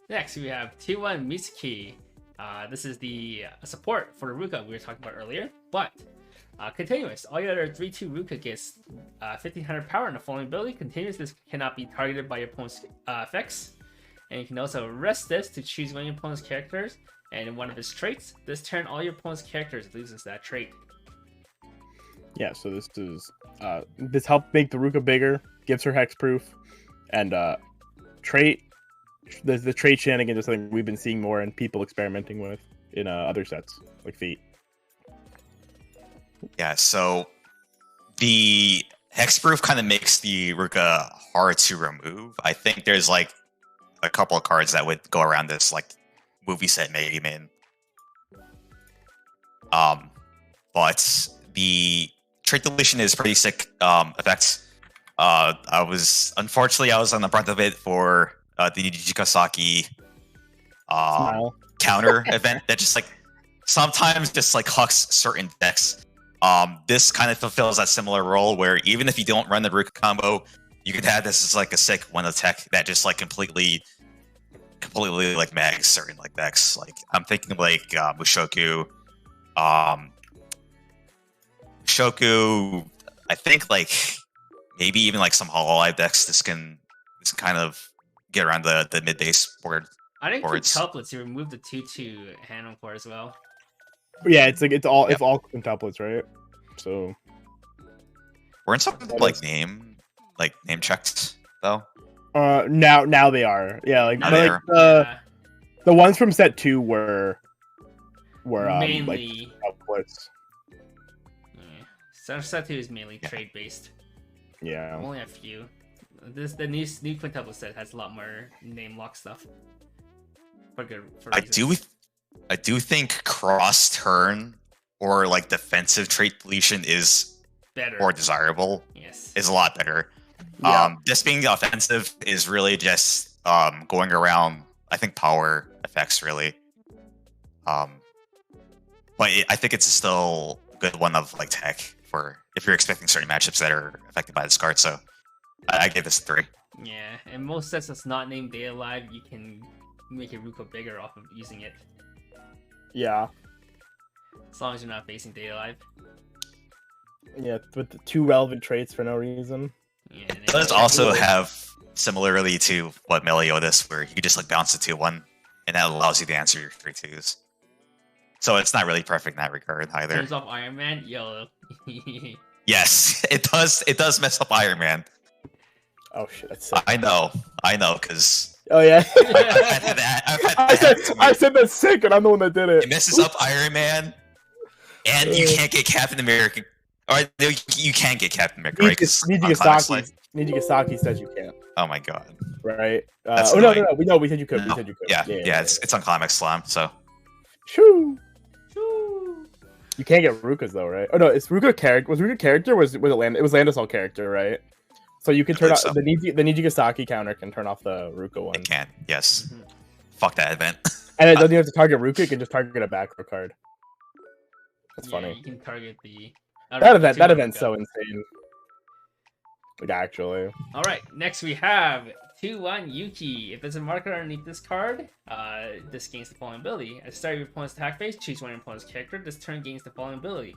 Next, we have T1 Mitsuki. This is the support for the Ruka we were talking about earlier, but continuous. All your other 3-2 Ruka gets 1500 power and the following ability. Continuous, this cannot be targeted by your opponent's effects. And you can also rest this to choose one of your opponent's characters and one of his traits. This turn, all your opponent's characters loses that trait. Yeah, so this helped make the Ruka bigger, gives her hexproof, and trait. The trait shenanigans is something we've been seeing more and people experimenting with in other sets like Fate. Yeah, so the hexproof kind of makes the Ruka hard to remove. I think there's like a couple of cards that would go around this, like movie set Mega Man. But the trait deletion is pretty sick effect. I was on the brunt of it for the Nijikasaki counter event that just like sometimes just like hucks certain decks. This kind of fulfills that similar role where even if you don't run the Ruka combo, you could have this as like a sick one attack that just like completely like mags certain like decks. Like I'm thinking like Mushoku, I think like maybe even like some Hololive decks. This can kind of get around the mid base board. I think boards. quintuplets, you remove the 2-2 hand core as well. Yeah, it's all Yep. it's all quintuplets, right? So We're in some like name checked though. now they are. Yeah, like, Now but, they like are. the ones from set 2 were mainly. like quintuplets. Yeah. Set 2 is mainly Yeah. trade based. Yeah. Only a few. The new quintuplet set has a lot more name lock stuff. For reasons. I do think cross turn or like defensive trait deletion is Better. more desirable. Yes. Is a lot better. Yeah. This being offensive is really just going around, I think, power effects really. But I think it's still a good one of like tech for if you're expecting certain matchups that are affected by this card. So I give this a 3. Yeah, and most sets that's not named Day Alive, you can make your Ruka bigger off of using it. Yeah. As long as you're not facing Day Alive. Yeah, with the 2 relevant traits for no reason. Yeah, and It does also have similarly to what Meliodas, where you can just like bounce it to one, and that allows you to answer your 3-2s. So it's not really perfect in that regard either. Turns off Iron Man, yellow. Yes, it does. It does mess up Iron Man. Oh shit, that's sick. I know, because Oh yeah. I've had that. I said that's sick, and I'm the one that did it. It messes up Iron Man, and you can't get Captain America. Or no, you can get Captain America, right? 'Cause on Climax Life- Nijigasaki says you can't. Oh my god. Right? That's Oh no, annoying. we said you could. We No. said you could. Yeah, it's on Climax Slam, so Shoo. You can't get Ruka's though, right? Oh no, it's Ruka character. Was Ruka character? Was it Land? It was Landisol character, right? So you can turn believe off so. the Nijigasaki counter can turn off the Ruka one, it can. Yes. Mhm. Fuck that event. and it doesn't even have to target Ruka. It can just target a back row card. That's Yeah, funny. you can target the That event's so insane. Like actually, All right, next we have 2-1 Yuki. If there's a marker underneath this card, this gains the following ability. At the start of your opponent's attack phase, choose one of your opponent's character. This turn gains the following ability.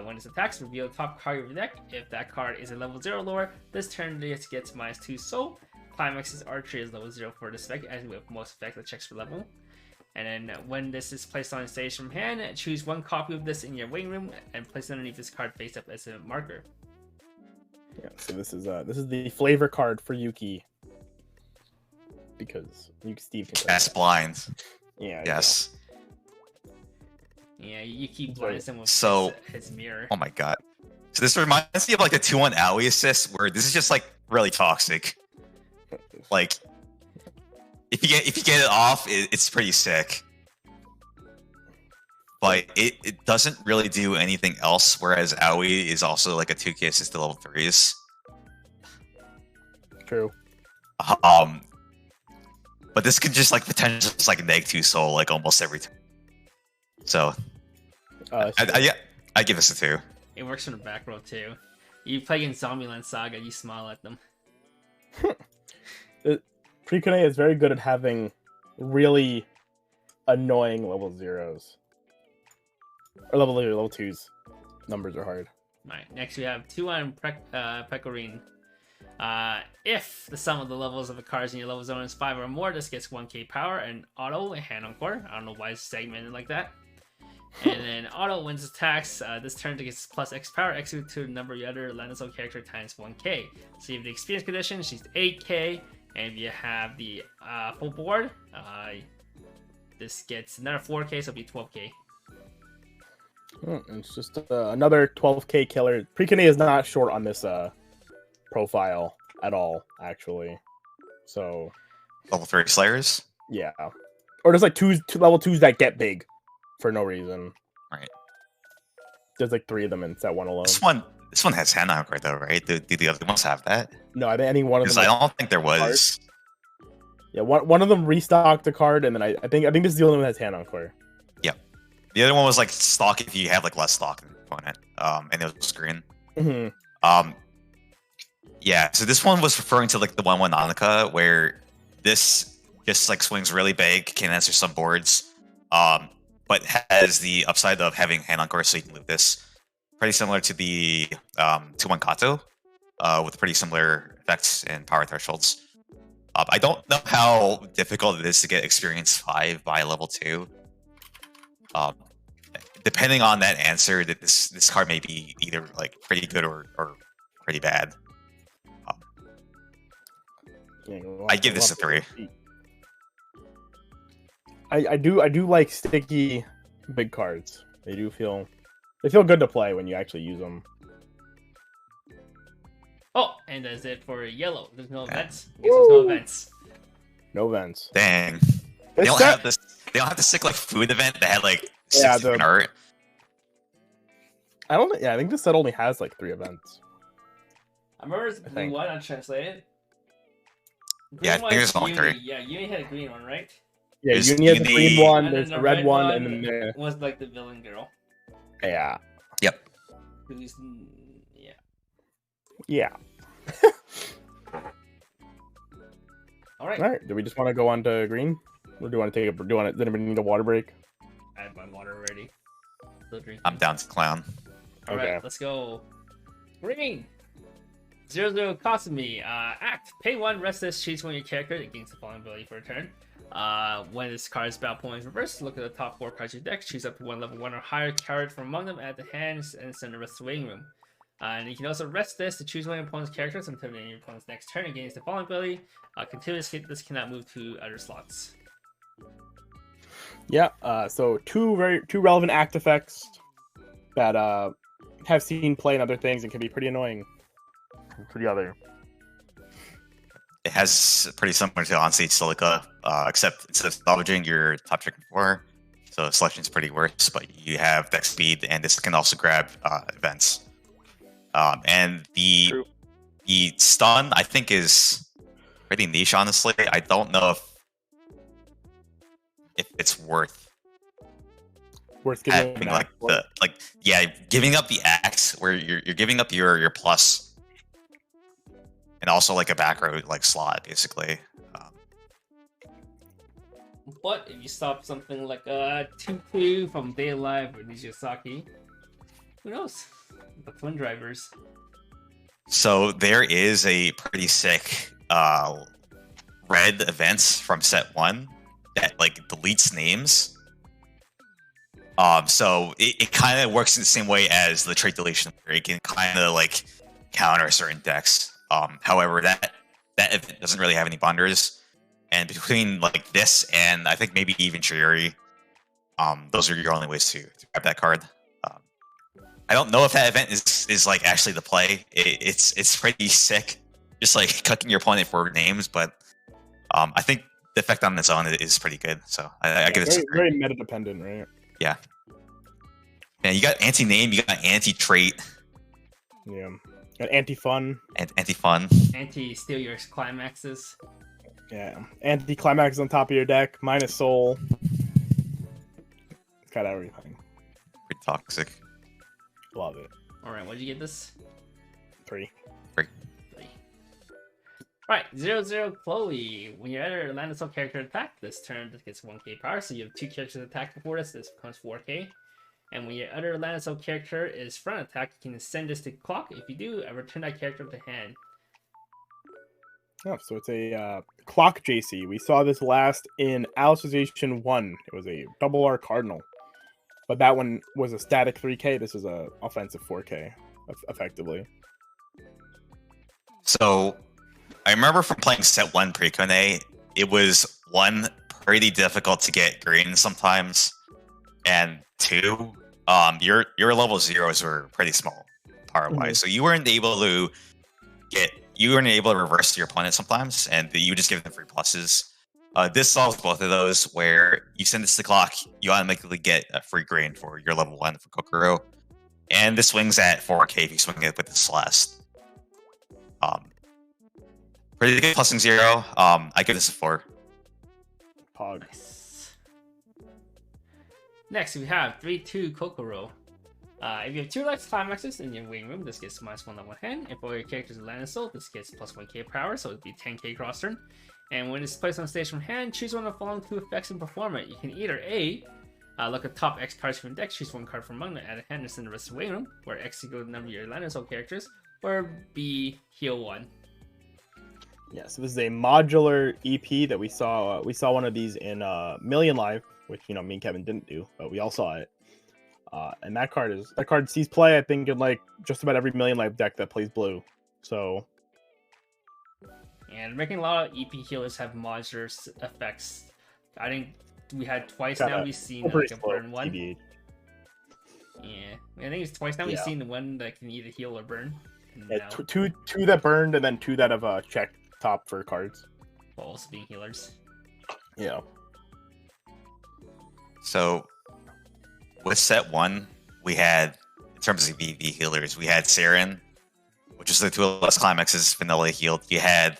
When it attacks, reveal the top card of your deck. If that card is a level 0 lower, this turn this gets -2 soul. Climax's archery is level 0 for this effect, as with most effects that checks for level. And then when this is placed on stage from hand, choose one copy of this in your waiting room and place it underneath this card face up as a marker. yeah. So this is the flavor card for Yuki because Steve can. That's blind. Yeah. Yes. Yeah, Yuki blinds him with So- his mirror. Oh my god. So this reminds me of like the 2-1 Owie assist, where this is just like really toxic. Like, if you get it off, it's pretty sick. But it doesn't really do anything else. Whereas Owie is also like a 2K assist to level 3s. True. But this could just like potentially just like -2 soul like almost every time. So I give this a 2. It works from the back row too. You play against Zombieland Saga, you smile at them. Precone is very good at having really annoying level 0s. Or level 2s. Numbers are hard. Right, next we have 2-1 Pecorine. If the sum of the levels of the cards in your level zone is 5 or more, this gets 1k power and auto and hand encore. I don't know why it's segmented like that. And then auto wins attacks. This turn gets plus X power, execute to the number of your other Landisol character times 1k. So you have the experience condition, she's 8k. And if you have the full board, this gets another 4k, so it'll be 12k. It's just another 12k killer. Precone is not short on this profile at all, actually. So Level 3 Slayers. yeah, or there's like two level 2s that get big for no reason. Right. There's like 3 of them in set 1 alone. This one has hand encore though, right? Do the other ones have that? No, I think any one of Because them. I don't think there was. Yeah, one of them restocked the card, and then I think this is the only one that has hand encore. The other one was like stock if you have like less stock in the opponent. And it was green. Mm-hmm. Yeah, so this one was referring to like the 1-1 Nanika, where this just like swings really big, can answer some boards, but has the upside of having hand encore, so you can loop this. Pretty similar to the 2-1 Kato, with pretty similar effects and power thresholds. I don't know how difficult it is to get experience 5 by level 2. Depending on that answer, that this card may be either like pretty good or pretty bad. I give this a 3. I do like sticky big cards. They feel good to play when you actually use them. Oh, and that's it for yellow. There's no events. I guess Woo! there's no events. No vents. Dang. They don't have this. They don't have the sick like food event that had like 6 different art. I think this set only has like 3 events. I remember it's blue one untranslated. Yeah, I think there's only 3. Yeah, Uni had a green one, right? Yeah, There's Uni has the Uni- green one, And there's then the red one, and then the was like the villain girl. yeah. Who's yeah. Yeah. All right. All right. Do we just want to go on to green, or do you want to take a? Does anybody need a water break? I have my water ready. Still drinking. I'm down to clown. All right, Okay. let's go. Green. 0-0 Kasumi. Act. Pay 1, rest this, choose one of your character that gains the following ability for a turn. When this card's battle point is reversed, look at the top 4 cards of your deck, choose up to one level 1 or higher card from among them, add the hands, and send the rest to the waiting room. And you can also rest this to choose one of your opponent's characters until the end of your opponent's next turn and gains the following ability. Continuously, this cannot move to other slots. Yeah. So two relevant act effects that have seen play in other things and can be pretty annoying for the other. It has pretty similar to On-Stage Silica, except instead of salvaging your top chicken 4, so selection is pretty worse, but you have deck speed, and this can also grab events. And the stun, I think, is pretty niche, honestly. I don't know if it's worth giving having giving up the axe where you're giving up your plus, and also like a back row like slot basically. But if you stop something like a 2-2 from Day Alive or Nijisaki, who knows? The twin drivers. So there is a pretty sick red events from set 1 that like deletes names. So it kind of works in the same way as the trait deletion, where it can kind of like counter certain decks. However, that event doesn't really have any bonders, and between like this and I think maybe even Shiori, those are your only ways to grab that card. I don't know if that event is like actually the play. It's pretty sick, just like cooking your opponent for names, but I think the effect on its own is pretty good. So I give it very meta dependent, right? Yeah. And you got anti-name, you got anti-trait. Yeah. Got anti-fun. Anti-fun. Anti-steal your climaxes. Yeah. Anti-climax on top of your deck, minus soul. Got everything. Pretty toxic. Love it. Alright, what'd you get this? 3. Alright, 0-0 Chloe. When your other landed soul character attack this turn, this gets 1k power, so you have 2 characters attack before this becomes 4k. And when your other landed soul character is front attack, you can send this to clock. If you do, return that character to hand. Oh, so it's a clock JC. We saw this last in Alicization 1. It was a double R Cardinal. But that one was a static 3k. This is a offensive 4k, effectively. So I remember from playing set 1 pre-Kone, it was 1, pretty difficult to get green sometimes, and 2, your level 0s were pretty small power-wise, so you weren't able to reverse your opponent sometimes, and you would just give them free pluses. This solves both of those, where you send this to the clock, you automatically get a free green for your level 1 for Kokoro, and this swings at 4k if you swing it with the Celeste. Pretty good plusing 0. I give this a 4. Pog. Nice. Next, we have 3-2 Kokoro. If you have 2 life climaxes in your waiting room, this gets -1 on one hand. If all your characters are landed soul, this gets +1k power, so it'd be 10k cross turn. And when it's placed on stage from hand, choose one of the following 2 effects and perform it. You can either A, look at top X cards from your deck, choose 1 card from among them, add a hand, and send the rest to the waiting room, where X equals the number of your landed soul characters, or B, heal 1. Yeah, so this is a modular EP that we saw. We saw one of these in Million Live, which me and Kevin didn't do, but we all saw it. And that card sees play, I think, in like just about every Million Live deck that plays blue. So, and making a lot of EP healers have modular effects. I think we had twice now. We've seen like a burn one. TBH. Yeah, I think it's twice now. We've seen the one that can either heal or burn. Yeah, two that burned, and then 2 that have checked top for cards. While also being healers. Yeah. So with set 1, we had, in terms of VV healers, we had Saren, which is the 2 less climaxes vanilla healed. You had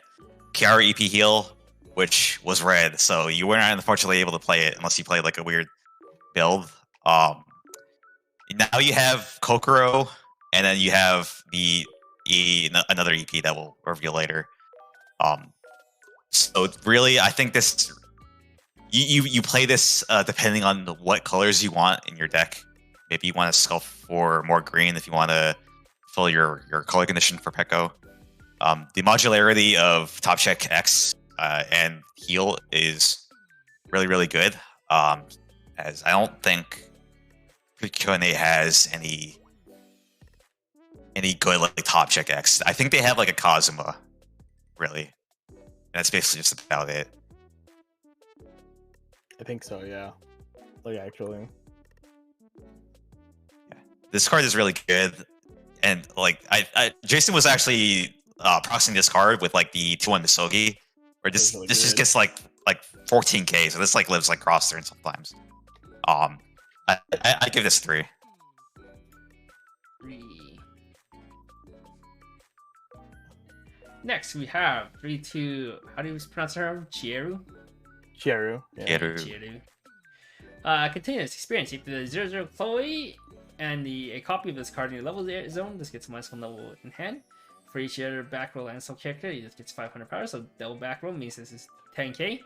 Kiara EP heal, which was red, so you weren't unfortunately able to play it unless you played like a weird build. Now you have Kokoro, and then you have another EP that we'll reveal later. So really, I think this you play this depending on what colors you want in your deck. Maybe you want to sculpt for more green if you want to fill your color condition for Pekko. The modularity of Top Check X and Heal is really, really good. As I don't think Kone has any good like Top Check X. I think they have like a Kazuma, really. That's basically just about it. I think so, yeah. Like, actually. This card is really good, and like Jason was actually proxying this card with like the 2-1 Misogi, where this really this just good. gets like 14k, so this like lives like cross turn sometimes. I give this 3. 3. Next, we have 3-2. How do you pronounce her? Chieru? Chieru. Yeah. Chieru. Chieru. Continuous experience. If the 0-0 Chloe and a copy of this card in your level zone, this gets -1 level in hand. For each other back row and soul character, you just gets 500 power, so double back row means this is 10k.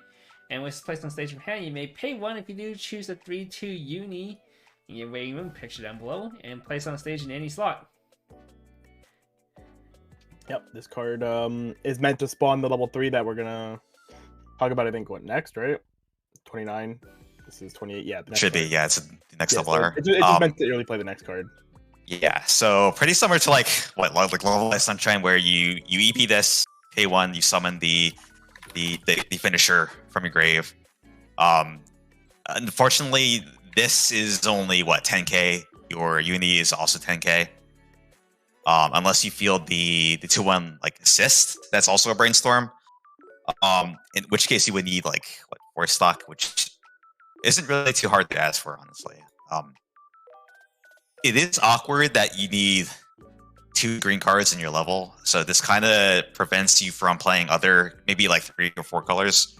And when it's placed on stage from hand, you may pay 1 if you do choose a 3-2 uni in your waiting room, picture down below, and place on stage in any slot. Yep, this card is meant to spawn the level 3 that we're gonna talk about, I think, what, next, right? 29. This is 28, yeah. The next Should card. be, yeah. It's the next Yeah, level so R. it's just meant to early play the next card. Yeah, so pretty similar to like level Light Sunshine, where you EP this, pay 1, you summon the finisher from your grave. Unfortunately, this is only what 10k. Your uni is also 10k. Unless you feel the 2-1 like assist, that's also a brainstorm. In which case you would need like 4 stock, which isn't really too hard to ask for, honestly. It is awkward that you need 2 green cards in your level, so this kind of prevents you from playing other, maybe like 3 or 4 colors.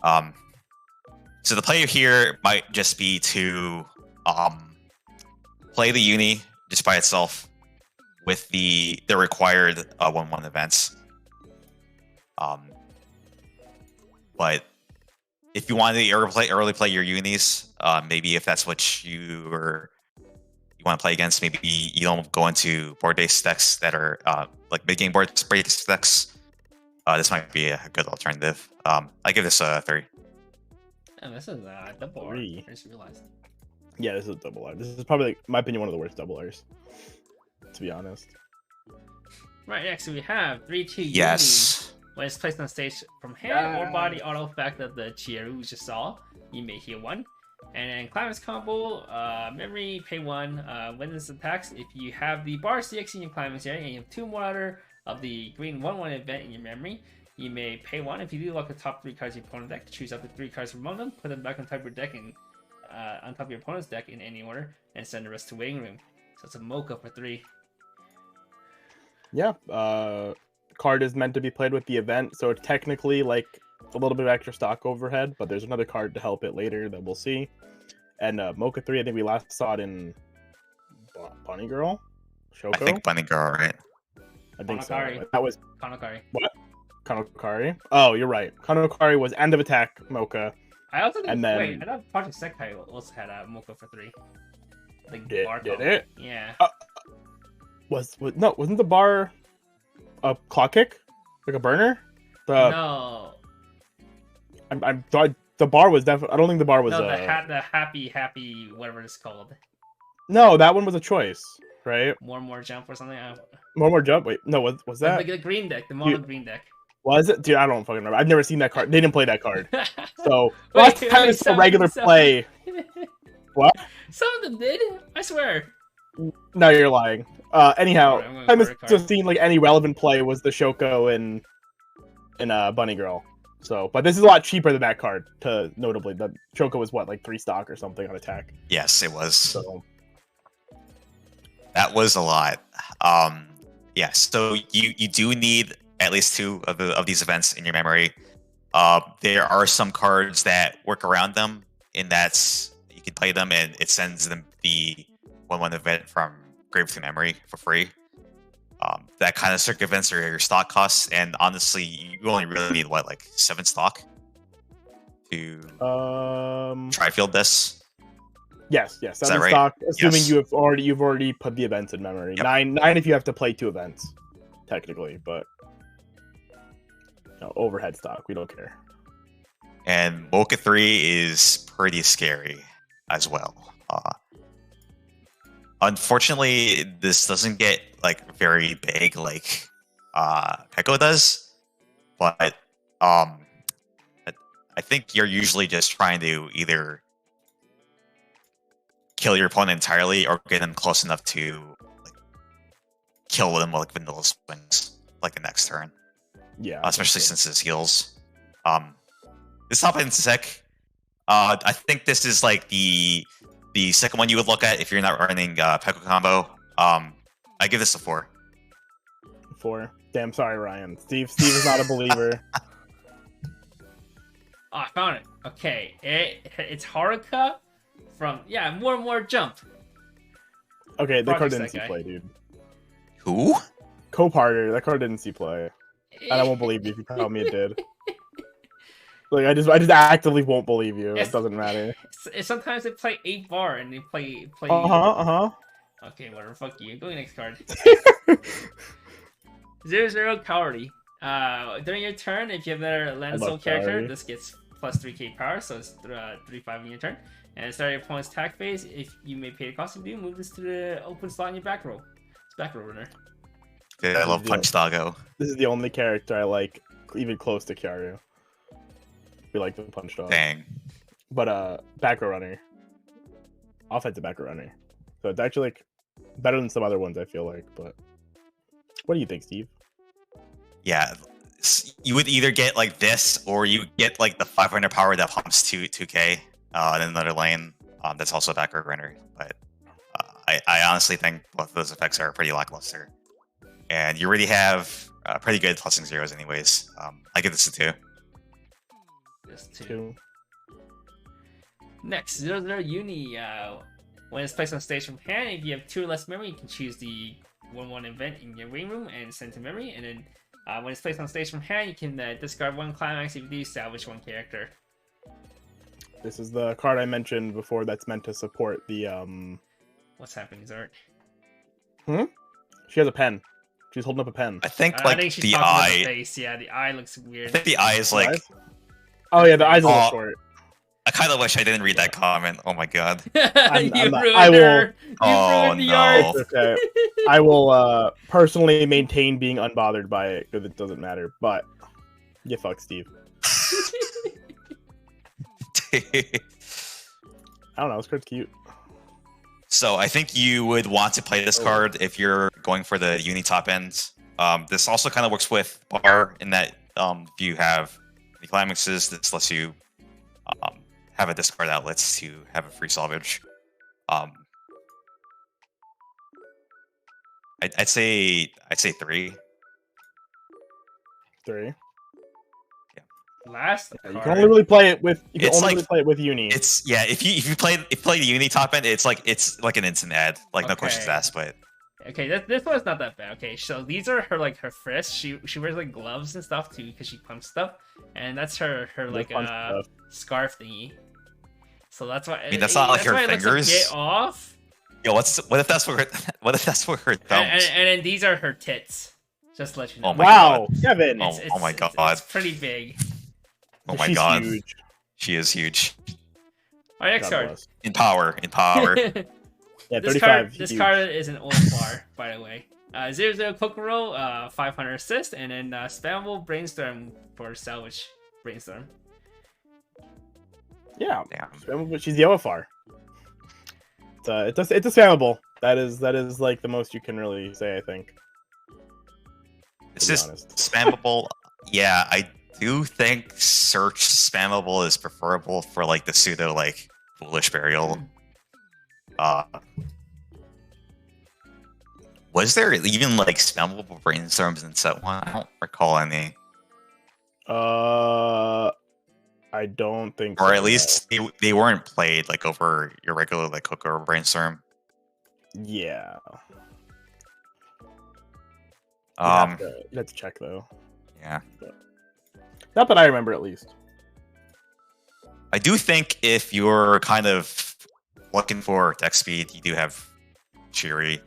So the play here might just be to play the uni just by itself with the required 1-1 events. But if you want to early play your unis, maybe if that's what you want to play against, maybe you don't go into board-based decks that are like mid-game board-based decks. This might be a good alternative. I give this a 3. And this is double R. 3. I just realized. Yeah, this is a double R. This is probably, like, in my opinion, one of the worst double Rs, to be honest. Right, next we have 3-2 Yes. Uni. When it's placed on stage from hand or body, auto effect of the Chieru we just saw, you may heal 1. And then Climax combo, memory, pay 1. When this attacks, if you have the bar CX in your Climax area and you have 2 more other of the green 1-1 event in your memory, you may pay 1. If you do lock the top 3 cards of your opponent's deck, choose up to 3 cards from among them, put them back on top of your deck and on top of your opponent's deck in any order, and send the rest to waiting room. So it's a mocha for 3. Yeah, card is meant to be played with the event, so it's technically like a little bit of extra stock overhead, but there's another card to help it later that we'll see. And Mocha 3, I think we last saw it in Bunny Girl? Shoko? I think Bunny Girl, right? I think so. Konokari. That was Konokari. what? Konokari? Oh, you're right. Konokari was end of attack Mocha. I also think, And then- wait, I thought Project Sekai also had a mocha for 3. Like Did Barco. it? Yeah. No, wasn't the bar a clock kick? Like a burner? No. I thought the bar was definitely. I don't think the bar was. No, the happy whatever it's called. No, that one was a choice, right? More jump or something. More jump. Wait, no, was that? The green deck, the mono green deck. Was it? Dude, I don't fucking remember. I've never seen that card. They didn't play that card. So Wait, last time it's a some- regular some- play. What? Some of them did. I swear. No, you're lying. Anyhow, Alright, I'm gonna time card a it's card. just seen like any relevant play was the Shoko and Bunny Girl. So, but this is a lot cheaper than that card. Notably, the Shoko was what, like 3 stock or something on attack. Yes, it was. So That was a lot. Yes, so you do need at least 2 of these events in your memory. There are some cards that work around them, in that you can play them and it sends them the 1-1 event from grave to memory for free. That kind of circumvents your stock costs, and honestly, you only really need what, like 7 stock to try field this. yes, that 7 right? stock. Assuming Yes. you've already put the events in memory. Yep. 9 if you have to play 2 events. technically, but overhead stock. We don't care. And Mocha 3 is pretty scary as well. Unfortunately, this doesn't get like very big like Peko does, but I think you're usually just trying to either kill your opponent entirely or get them close enough to like, kill them with like vanilla swings like the next turn. Yeah, Especially since this heals. This top end sec, I think this is like the second one you would look at if you're not running Peko combo. I give this a 4. 4. Damn, sorry, Ryan. Steve is not a believer. Oh, I found it. Okay, it's Haruka from more jump. Okay, that card Project's didn't that see guy. play, dude. Who? Coparter, that card didn't see play. And I won't believe you if you tell me it did. Like I just actively won't believe you. It doesn't matter. Sometimes they play 8 bar and they play. Okay, whatever. Fuck you. Go to the next card. 0/0 Cowardly. During your turn, if you have another land soul character, Cowardly. this gets plus 3k power, so it's 3/5 in your turn. And start your opponent's attack phase. If you may pay the cost of do, move this to the open slot in your back row. It's back row runner. Dude, I love Punch Doggo. This is the only character I like, even close to Kyaru. We like the punch dog. Dang. But back row runner, offensive back row runner. So it's actually like better than some other ones. I feel like. But what do you think, Steve? Yeah, you would either get like this or you get like the 500 power that pumps 2k in another lane. That's also a back row runner. But I honestly think both of those effects are pretty lackluster. And you already have pretty good plusing zeros anyways. I give this a 2. Just 2. Next, 0/0 Uni. When it's placed on stage from hand, if you have 2 or less memory, you can choose the 1/1 event in your wing room and send to memory. And then when it's placed on stage from hand, you can discard 1 climax. If you do, salvage 1 character. This is the card I mentioned before that's meant to support the What's happening, Zart? She has a pen. She's holding up a pen. I think I like think she's the talking about the eye. face. Yeah, the eye looks I weird. think the eye is like. Eyes? Oh yeah, the eyes are a little Oh, short. I kind of wish I didn't read that comment. Oh my god. You I'm not- ruined I will- her. You Oh, ruined the no. art. It's okay. I will personally maintain being unbothered by it because it doesn't matter. But you fuck Steve. I don't know. This card's cute. So I think you would want to play this card if you're going for the uni top end. This also kind of works with bar in that if you have the climaxes, this lets you have a discard outlets to have a free salvage. I'd say 3. 3. Last You card. can only really play it with. You can It's only like- really play it with uni. It's if you play the uni top end, it's like an instant ad, like no questions Okay. asked. But Okay, this one's not that bad. Okay, so these are her like her fists. She wears like gloves and stuff too because she pumps stuff, and that's her like punch stuff. scarf thingy. So that's why. I mean, that's not like her why it looks fingers. Get off. yo, what if that's what her thumbs? And then these are her tits. Just to let you know. Oh my Wow, Kevin. Oh my God. It's pretty big. Oh my She's god, huge. she is huge All right, next God card. bless. in power. Yeah, This 35. card, this huge. card is an old bar, by the way. 0/0 Kokoro, 500 assist, and then spammable brainstorm for salvage brainstorm. Yeah, Damn. spammable, she's the OFR. It's a spammable. That is like the most you can really say. I think. It's To be just honest. spammable. Yeah, I do think search spammable is preferable for like the pseudo like foolish burial. Was there even like spammable brainstorms in set 1? I don't recall any. I don't think. Or so, at no. least they weren't played like over your regular like Coco or brainstorm. Yeah. Um, you'd have to check though. yeah. Not that I remember, at least. I do think if you're kind of looking for deck speed, you do have Shiri.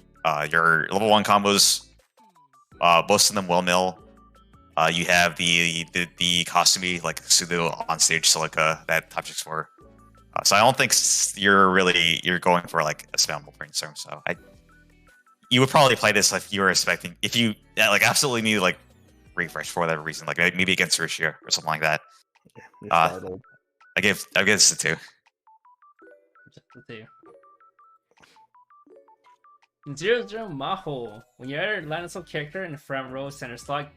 Your level 1 combos Most of them will mill. You have the Kasumi, like pseudo on stage silica that Top 4. So I don't think you're going for like a spammable brainstorm. So you would probably play this if you were expecting, if you like absolutely need like refresh for whatever reason, like maybe against Russia or something like that. You're startled. I give this a 2. Just the 2. 0-0 Maho. When you're a Lanasoul character in the front row center slot,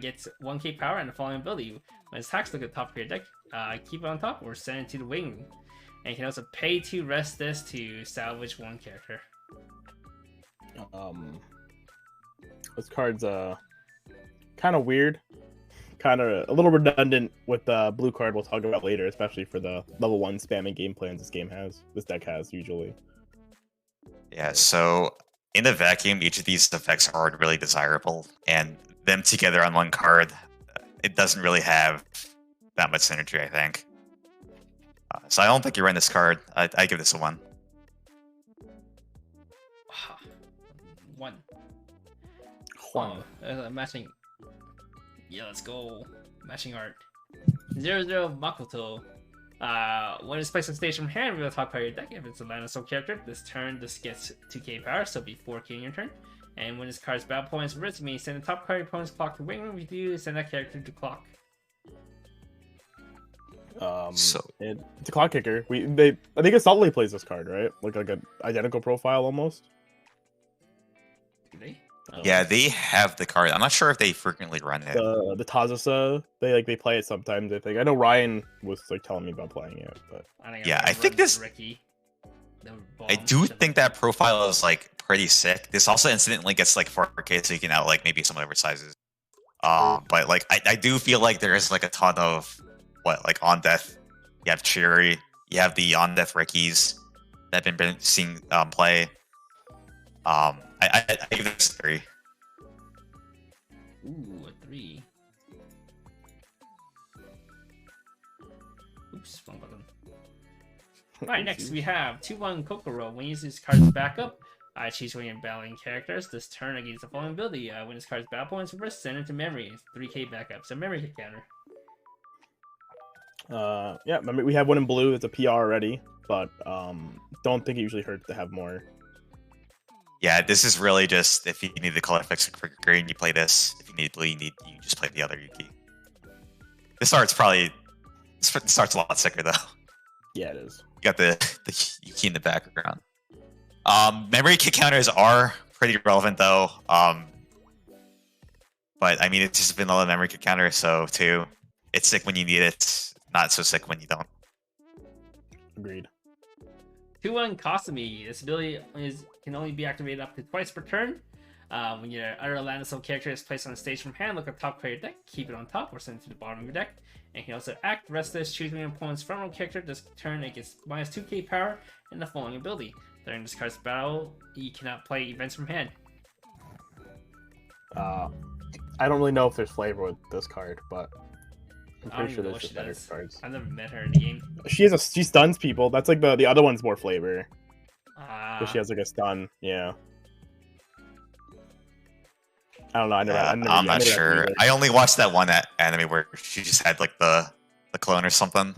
gets 1k power and the following ability. When its attacks look at the top of your deck, keep it on top or send it to the wing. And you can also pay to rest this to salvage 1 character. This card's kind of weird, kind of a little redundant with the blue card we'll talk about later, especially for the level 1 spamming game plans this deck has usually. Yeah, so in the vacuum, each of these effects aren't really desirable, and them together on 1 card, it doesn't really have that much synergy, I think. So I don't think you run this card. I give this a 1. 1. One. Matching. Yeah, let's go. Matching art. 0-0 Makoto. When it's placed on stage from hand, reveal top card of your deck. If it's a Lanasoul character, this turn this gets 2k power, so it'll be 4k in your turn. And when this card's battle points risk me, send the top card of your opponent's clock to wing room. If you do, send that character to clock. It's a clock kicker. I think Assaultly plays this card, right? Like an identical profile almost. Do they? Yeah, they have the card. I'm not sure if they frequently run it. The Tazusa, they play it sometimes. I think I know Ryan was like telling me about playing it, but I think this. Ricky. I do think that profile is like pretty sick. This also incidentally gets like 4K, so you can out like maybe some other sizes. But like I do feel like there is like a ton of like on death. You have Cherry, you have the on death Rickies that have been seeing play. I give this a 3. Ooh, a 3. Oops, wrong button. Alright, next we have 2-1 Kokoro. When you use this card's backup, choose one of your battling characters. This turn against the following ability. When this card's battle points reverse, send it to memory. It's 3k backup. So memory hit counter. Yeah, I mean, we have one in blue. It's a PR already, but don't think it usually hurts to have more. Yeah, this is really just if you need the color fix for green, you play this. If you need blue, you just play the other Yuki. This art's a lot sicker though. Yeah, it is. You got the Yuki in the background. Memory kick counters are pretty relevant though. But I mean, it's just vanilla memory kick counter, so too, it's sick when you need it, not so sick when you don't. Agreed. 2-1 Kasumi. This ability can only be activated up to twice per turn. When your other Lanasoul character is placed on the stage from hand, look at the top card of your deck, keep it on top, or send it to the bottom of your deck. And you can also act restless, choose your opponent's front row character. This turn it gets minus 2k power and the following ability. During this card's battle, you cannot play events from hand. I don't really know if there's flavor with this card, but I'm I don't pretty sure even know there's what just she better does. cards. I've never met her in the game. She stuns people. That's like the other one's more flavor. But she has like a stun. Yeah. I don't know. I'm not sure. I only watched that one anime where she just had like the clone or something.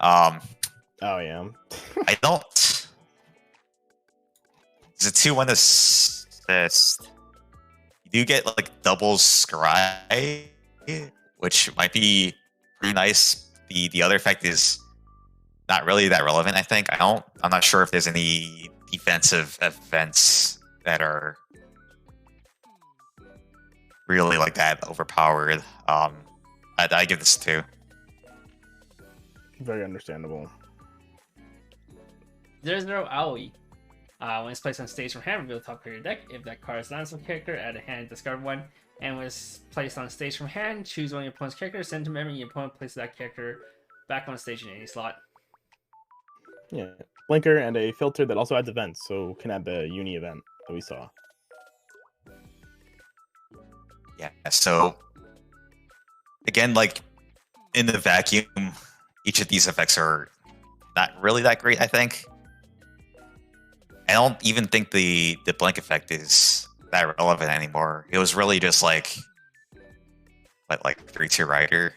Oh yeah. I don't. Is it 2-1 assist? You do get like double scry, which might be pretty nice. The other effect is not really that relevant. I think I'm not sure if there's any defensive events that are really like that overpowered. I give this a 2. Very understandable. There's no Aoi. When it's placed on stage from hand, reveal the top card of your deck. If that card is a Lanasoul character, add a hand, discard one. And when it's placed on stage from hand, choose one of your opponent's characters, send to memory, your opponent places that character back on stage in any slot. Yeah. Blinker and a filter that also adds events, so can add the uni event that we saw. Yeah, so again, like in the vacuum, each of these effects are not really that great, I think. I don't even think the blink effect is that relevant anymore. It was really just like 3-tier rider.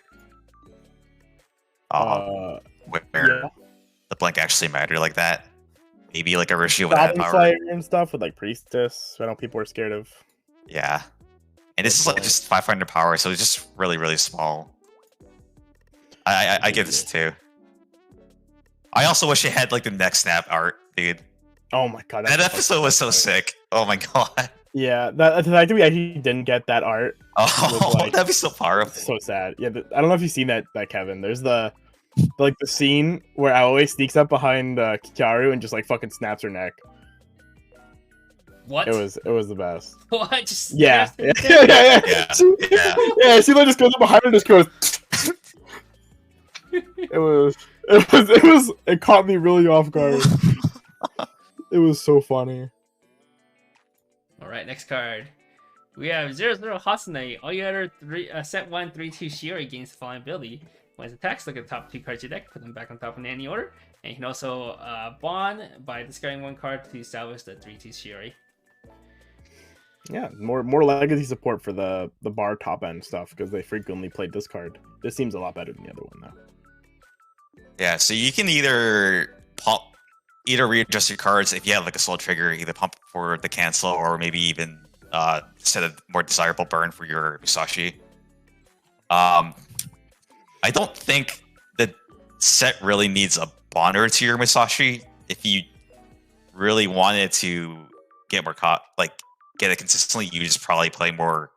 Where Yeah. the blink actually mattered like that. Maybe like a Rishio with that Goblin power. Slayer and stuff with like Priestess. I know people are scared of. Yeah. And this is like just 500 power, so it's just really, really small. I give this a 2. I also wish it had like the next snap art, dude. Oh my god, That episode was so sick. Oh my god. Yeah, the fact that we actually didn't get that art Oh, like- that'd be so powerful. so sad. Yeah, I don't know if you've seen that Kevin. There's the scene where Aoi sneaks up behind Kikaru and just like fucking snaps her neck. What? It was the best. What? Just Yeah. yeah. Yeah. Yeah. Yeah, she like just goes up behind her and just goes. It caught me really off guard. It was so funny. All right, next card. We have 0-0 Hasune. All your other set 1, 3, 2 Shiori gains the following ability. When it attacks, look at the top 2 cards of your deck, put them back on top in any order. And you can also bond by discarding 1 card to salvage the 3-2 Shiori. Yeah, more legacy support for the bar top end stuff because they frequently played this card. This seems a lot better than the other one though. Yeah, so you can either readjust your cards if you have like a soul trigger, either pump for the cancel or maybe even set a more desirable burn for your Musashi. I don't think the set really needs a bonder to your Musashi. If you really wanted to get more get it consistently, you just probably play more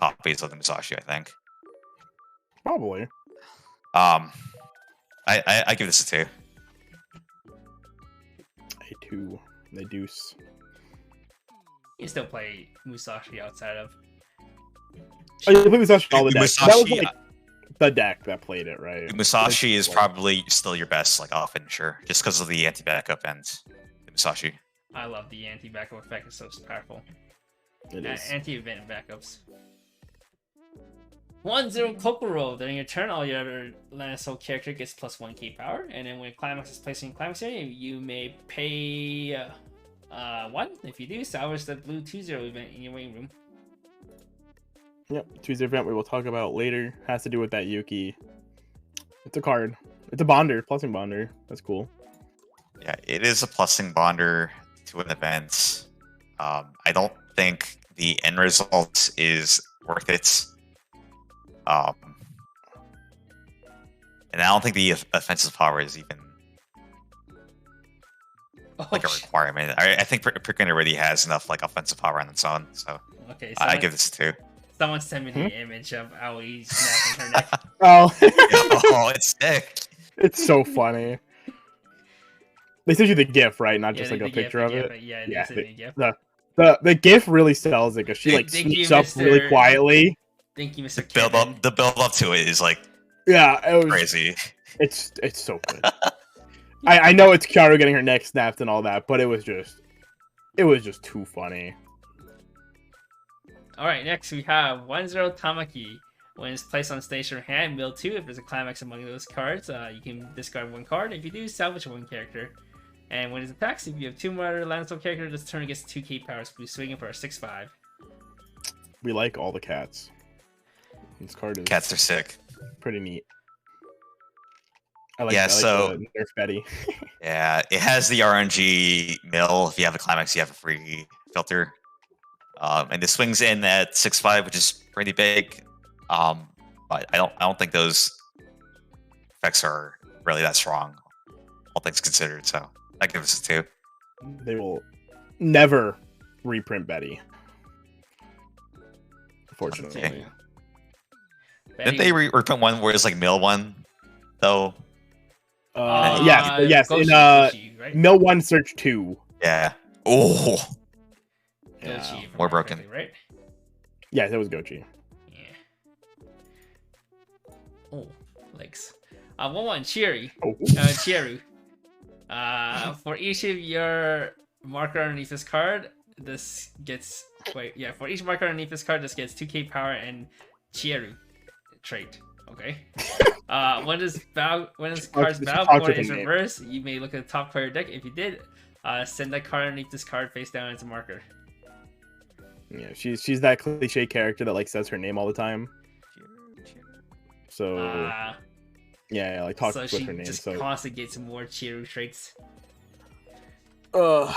copies of the Musashi, I think. Probably. I give this a 2. A 2. The deuce. You can still play Musashi outside of. Oh, you play Musashi all the deck. That was Musashi- like the deck that played it, right? Musashi is Like- probably still your best off finisher, just because of the anti-backup and Musashi. I love the anti-backup effect. It's so powerful. It is. Anti-event backups. 1-0 Kokoro. During your turn, all your other Land Soul character gets +1 key power, and then when Climax is placed in Climax area, you may pay 1. If you do, salvage the blue 2-0 event in your waiting room. Yep. Tuesday event we will talk about later has to do with that Yuki. It's a card. It's a bonder, plussing bonder. That's cool. Yeah, it is a plussing bonder to an event. I don't think the end result is worth it. And I don't think the offensive power is even like a requirement. I think Prickman already has enough like offensive power on its own, so Okay, I give this a 2. someone sent me the image of Aoi snapping her neck. Oh, Oh, it's sick. it's so funny. They sent you the GIF, right? Not Yeah, just like the a picture GIF, of the it. GIF, Yeah, Yeah, sent me a GIF. The GIF really sells it because she like Thank you, sneaks up really Mr. quietly. Thank you, Mr. Build Kevin. up, the build up to it is like Yeah, it was. crazy. It's so good. I know it's Kiaru getting her neck snapped and all that, but it was just too funny. Alright, next we have 1-0 Tamaki. When it's placed on stage or hand, mill 2. If there's a climax among those cards, you can discard 1 card. If you do, salvage 1 character. And when it attacks, if you have 2 more Landstorm characters, this turn gets 2 key powers, blue swinging for a 6/5. We like all the cats. This card is Cats are sick. pretty neat. I like, Yeah, I like so- the Nerf Betty. Yeah, it has the RNG mill. If you have a climax, you have a free filter. And it swings in at 6/5, which is pretty big. But I don't think those effects are really that strong, all things considered. So I give this a 2. They will never reprint Betty. Unfortunately. Okay. Betty- Didn't they reprint one where it's like mill 1 though? Yes. In Goshi, right? Mill 1 Search 2. Yeah. Oh, Yeah. Goshi, if I more remember broken. correctly, right? Yes, it was Gochi. Yeah. Oh, legs. 1-1 Chiri. Oh. Chiaru. For each of your marker underneath this card, this gets for each marker underneath this card, this gets 2k power and Chiaru trait. Okay. When this card's this is battle Talk point to is the name. reversed, you may look at the top card of your deck. If you did, send that card underneath this card face down as a marker. Yeah, she's that cliche character that like says her name all the time. So yeah, like talks so with she her name. just So constantly gets more Chiru traits. but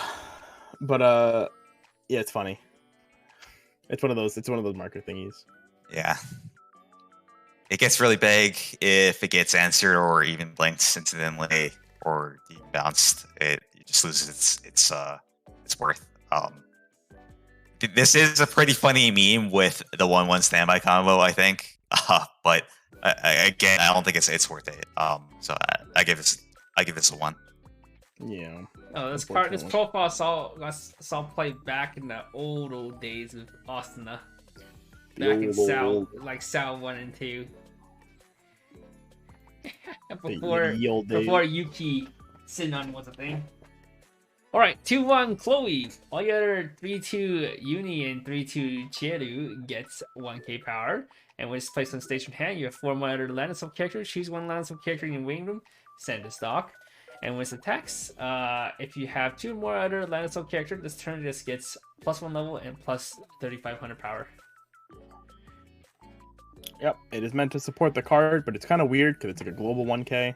yeah, it's funny. It's one of those marker thingies. Yeah. It gets really big if it gets answered or even blinked incidentally or bounced. It just loses its worth. This is a pretty funny meme with the 1-1 standby combo, I think. But again, I don't think it's worth it. So I give this a 1. Oh, Yeah. this Unfortunately. profile saw play back in the old days with Asuna. Back in Sal 1 and 2. before Yuki Sinon was a thing. Alright, 2-1 Chloe. All the other 3-2 Uni and 3-2 Chieru gets 1k power. And when it's placed on stage from hand, you have 4 more other Landisol characters. Choose one Landisol character in your waiting room, send to stock. And when it attacks, if you have 2 more other Landisol characters, this turn just gets +1 level and plus 3500 power. Yep, it is meant to support the card, but it's kind of weird because it's like a global 1k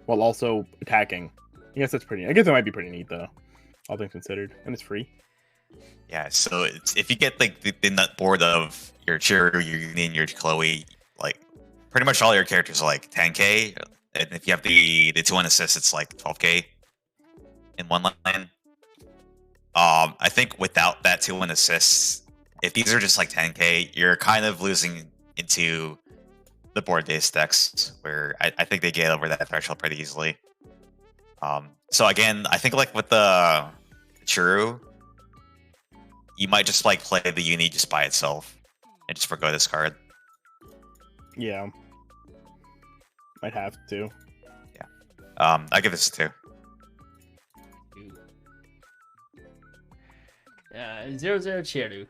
while also attacking. I guess it might be pretty neat though, all things considered, and it's free. Yeah, so if you get like the nut board of your Chiru, your Uni, and your Chloe, like pretty much all your characters are like 10k, and if you have the 2-1 assist, it's like 12k in one line. I think without that 2-1 assist, if these are just like 10k, you're kind of losing into the board-based decks, where I think they get over that threshold pretty easily. So again, I think like with the Chiru, you might just like play the Uni just by itself and just forgo this card. Yeah, might have to. I give this a 2. 0-0 Chiru.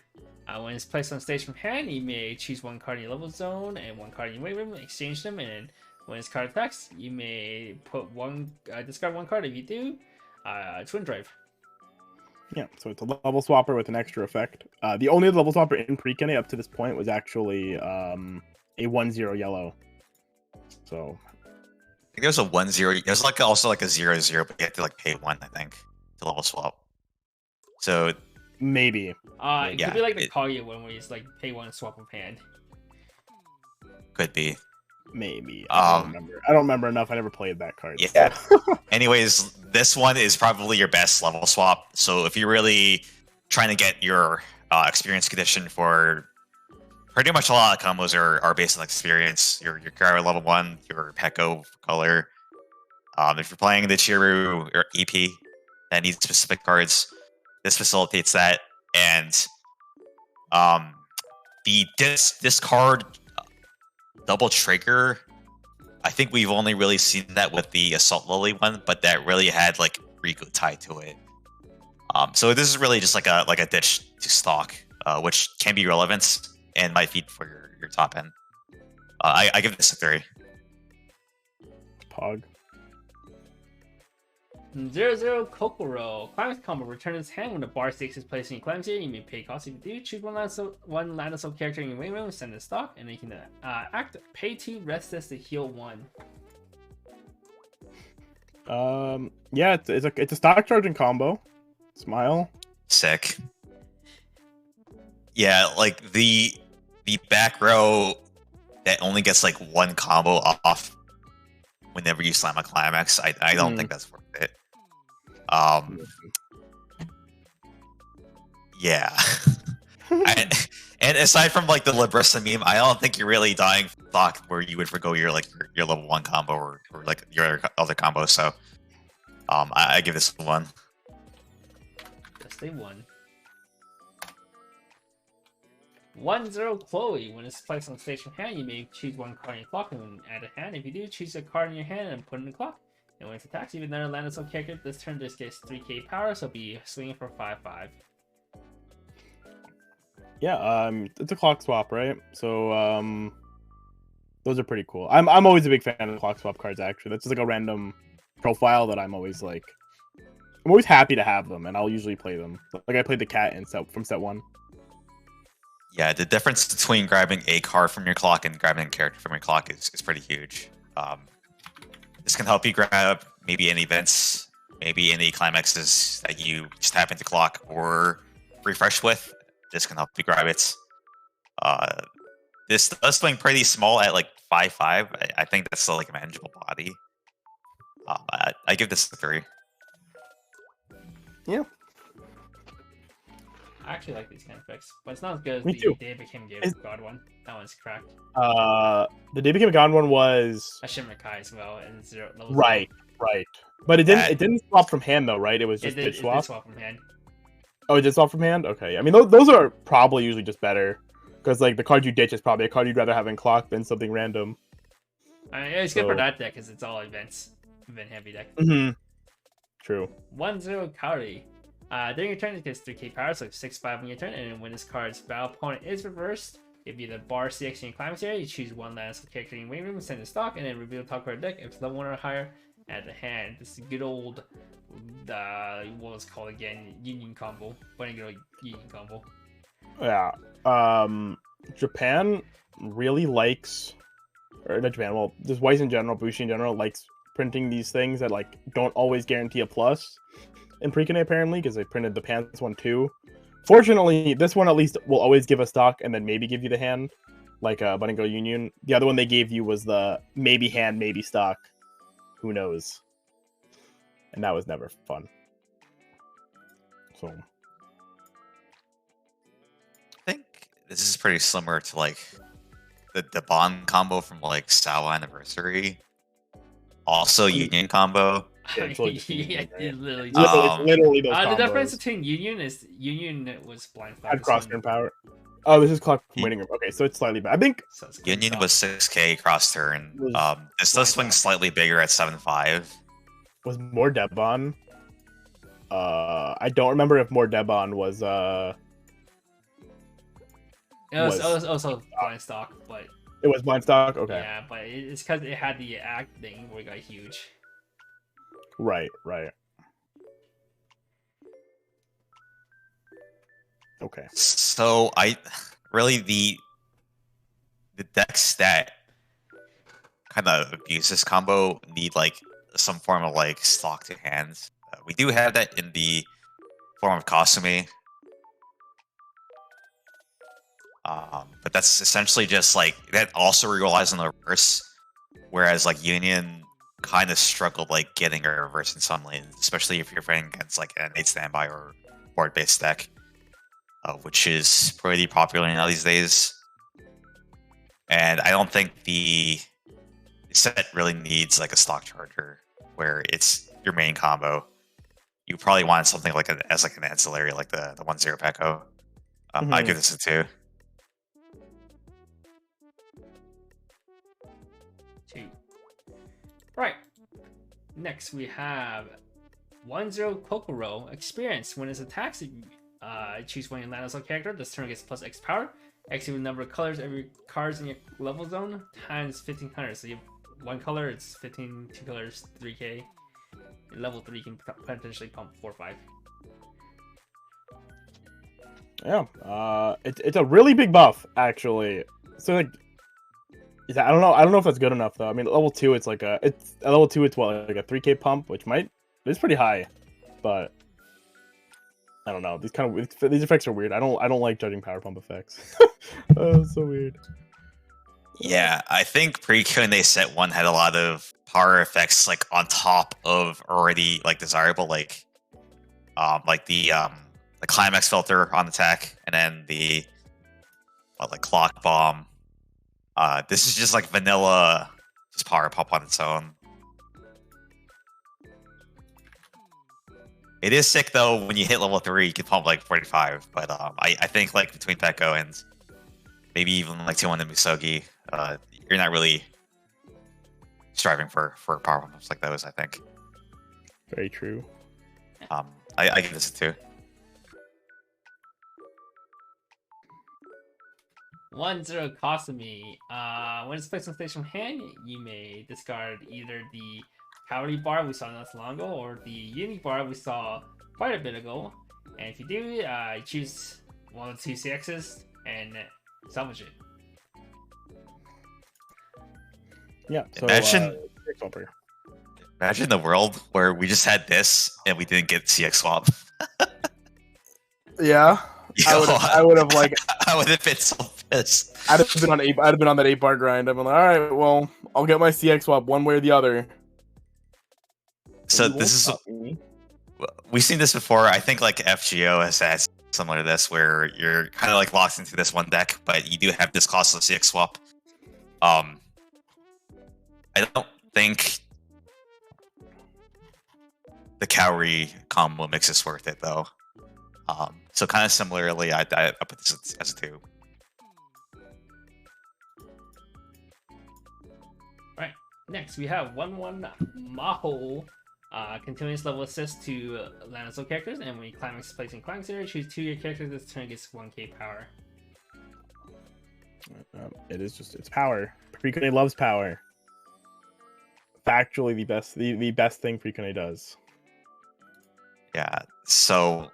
When it's placed on stage from hand, you may choose 1 card in your level zone and 1 card in your wait room, exchange them, and when its card attacks, you may put discard 1 card. If you do, Twin Drive. Yeah, so it's a level swapper with an extra effect. The only level swapper in Precon up to this point was actually a 1-0 yellow. So I think there's a 1-0. There's like also like a 0-0, but you have to like pay 1, I think, to level swap. So maybe. It Yeah, could be like the Kaguya one where you just like pay 1 and swap of hand. could be. Maybe. I don't remember enough. I never played that card. Yeah. So. Anyways, this one is probably your best level swap. So if you're really trying to get your experience condition for pretty much a lot of combos are based on experience. Your Gyro level 1, your Pekko color. If you're playing the Chiru or EP that needs specific cards, this facilitates that. And this card double trigger, I think we've only really seen that with the Assault Lily one, but that really had like Riku tied to it. So this is really just like a ditch to stock, which can be relevant and might feed for your top end. I give this a 3. Pog. 0-0 Kokoro. Climax combo. Return its hand when the bar 6 is placed in your Climax area. You may pay cost. If you do, choose one Landisol character in your wing room, send to stock, and then you can act pay 2 Restless to heal 1. Yeah, it's a stock charging combo. Smile. Sick. Yeah, like the back row that only gets like 1 combo off whenever you slam a climax. I don't think that's worth it. Yeah. And aside from like the Librissa meme, I don't think you're really dying from stock where you would forgo your level 1 combo or like your other combo. So I give this a 1. Just a 1. 1-0 Chloe. When it's placed on stage from hand, you may choose 1 card in your clock and add a hand. If you do, choose a card in your hand and put it in the clock. And when it attacks, even another Landisol character, this turn just gets 3k power, so be swinging for 5-5. Yeah, it's a clock swap, right? So those are pretty cool. I'm always a big fan of clock swap cards. Actually, that's just like a random profile that I'm always happy to have them, and I'll usually play them. Like I played the cat from set 1. Yeah, the difference between grabbing a card from your clock and grabbing a character from your clock is pretty huge. This can help you grab maybe any events, maybe any climaxes that you just happen to clock or refresh with. This can help you grab it. This does swing pretty small at like 5/5. I think that's still like a manageable body. I give this a 3. Yeah. I actually like these kind of effects, but it's not as good as Me the too. Day Became God one. That one's cracked. The Day Became a God one was A Shimmer Kai as well, and zero level right. But it didn't swap from hand though, right? It was Zero. just It pitch did swap. swap from hand. Oh, it did swap from hand. Okay, I mean those are probably usually just better because like the card you ditch is probably a card you'd rather have in clock than something random. I mean, it's good for So- that deck because it's all event heavy deck. Mm-hmm. True. 1-0 Kaori. During your turn, it gets 3k power, so 6/5 on your turn, and when this card's battle opponent is reversed, if you the bar CX in your climax area, you choose one last character in your waiting room, send to stock, and then reveal the top card of the deck. If it's level 1 or higher, add the hand. This is a good old, what was it called again? Union combo. What a good old Union combo. Yeah. Japan really likes, or not Japan. Well, just Weiss in general, Bushi in general likes printing these things that like don't always guarantee a plus in Precon apparently because they printed the pants one too. Fortunately, this one at least will always give a stock and then maybe give you the hand, like Bunny Girl Union. The other one they gave you was the maybe hand, maybe stock. Who knows? And that was never fun. So I think this is pretty similar to like the Bond combo from like Sawa Anniversary. Also Union combo. Yeah, it's like just yeah, Union, right? it literally. literally those The combos. difference between Union is Union was blind stock. Had cross turn power. Oh, this is clock from waiting room. Okay, so it's slightly better. I think So it's Union stock. was 6k cross turn. Was This does swing slightly bigger at 7/5. was more Debon. I don't remember if more Debon was It was was- also blind stock, but it was blind stock. Okay, yeah, but it's because it had the act thing where it got huge. right. Okay, So I really the decks that kind of abuse this combo need like some form of like stock to hands. We do have that in the form of Kasumi. But that's essentially just like that also relies on the reverse, whereas like Union kind of struggled like getting a reverse in some lanes, especially if you're playing against like an 8 standby or board based deck, which is pretty popular now these days. And I don't think the set really needs like a stock charger where it's your main combo. You probably want something like as like an ancillary, like the 1-0 Pekko. I Mhm. give this a 2. 2. Right. Next we have 1-0 Kokoro. Experience. When it attacks, choose one of your land assault character. This turn gets plus X power. X equals the number of colors every cards in your level zone times 1500. So you have one color, it's 15, 2 colors, 3k. Level 3 can potentially pump 4-5. yeah. It's a really big buff actually. So like, I don't know if that's good enough though. I mean, level 2, it's like at level 2, it's what, like a 3k pump, which it's pretty high, but I don't know. These effects are weird. I don't like judging power pump effects. Oh, it's so weird. Yeah, I think pre-Kun they set one had a lot of power effects like on top of already like desirable like the climax filter on attack and then the like clock bomb. This is just like vanilla, just power pump on its own. It is sick though when you hit level 3, you can pump like 45. But I think like between Pekko and maybe even like 2-1 and Musogi, you're not really striving for power pumps like those. I think. Very true. I give this a 2. 1-0 Kasumi. When it's placed on stage from hand, you may discard either the Cowardly bar we saw not so long ago or the Unique bar we saw quite a bit ago. And if you do, choose one of the 2 CXs and salvage it. Yeah. So, Imagine- CX swapper. Imagine the world where we just had this and we didn't get CX swap. Yeah. I would have like I would have been so pissed. I'd have been on that 8-bar grind. I've been like, all right, well, I'll get my CX swap one way or the other. So You won't this is stop me. we've seen this before. I think like FGO has had similar to this, where you're kind of like locked into this one deck, but you do have this costless CX swap. I don't think the Cowrie combo mix is worth it though. So kind of similarly, I put this as a 2. Right. Next, we have 1/1 Maho. Continuous level assist to land soul characters, and when you climax placing climax area, choose 2 of your characters this turn gets 1k power. It is just it's power. Precone loves power. Factually, the best thing Precone does. Yeah. So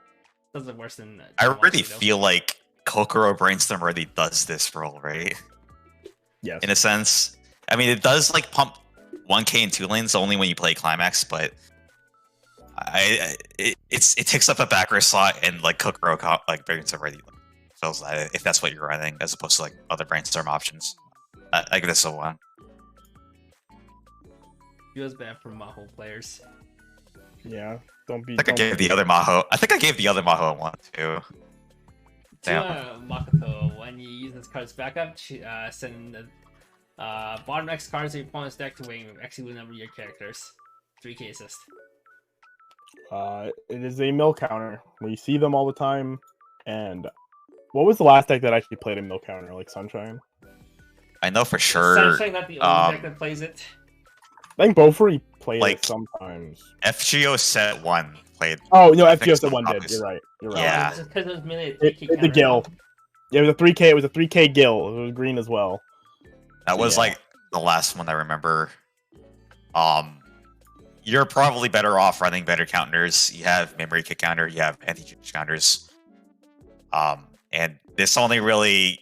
Does it worse than I really though. feel like Kokoro Brainstorm already does this role, right? Yes. In a sense. I mean, it does like pump 1k in 2 lanes only when you play Climax, but it takes up a backer slot, and like Kokoro like Brainstorm already fills that if that's what you're running, as opposed to like other Brainstorm options. I give this a 1. Feels bad for Maho players. Yeah. Don't be. I think I don't gave be- the other Maho. I think I gave the other Maho a 1 too. Damn. Makoto, when you use this card's backup, send the bottom X cards of your opponent's deck to weighing execute number of your characters. 3k assist. It is a mill counter. We see them all the time. And what was the last deck that actually played a mill counter? Like Sunshine? I know for sure. Sunshine, not the only deck that plays it. I think Beaufort played Like- it sometimes. FGO set 1 played. Oh no, I think FGO so, one did. obviously. You're right. You're right. Yeah. Just because it was minute The Gill. Yeah, it was a 3K. It was a 3K Gill. It was green as well. That was Yeah. like the last one I remember. You're probably better off running better counters. You have memory kick counter, you have anti-change counters. And this only really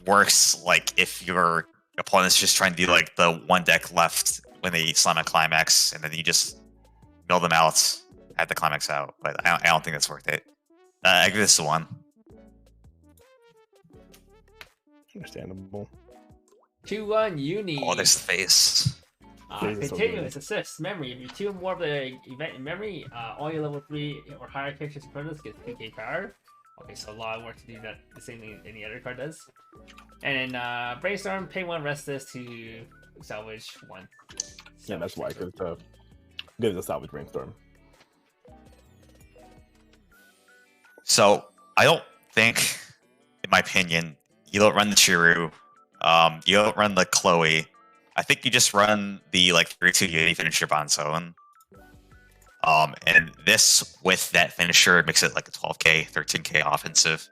works like if your opponent's just trying to do like the one deck left when they slam a climax, and then you just mill them out at the climax out. But I don't think that's worth it. I give this a 1. Understandable. 2/1 Uni. Oh, there's the face. Jesus, so Continuous assist memory. If you 2 or more of the event in memory, all your level 3 or higher characters in front of us get 2k power. Okay, so a lot of work to do that. The same thing any other card does. And then Brainstorm, pay 1, rest this to salvage 1. Yeah, that's why. Because it's good as a salvage brainstorm. So I don't think, in my opinion, you don't run the Chiru. You don't run the Chloe. I think you just run the like 3-2 Unity finisher Bonzone. And this with that finisher makes it like a 12k, 13k offensive.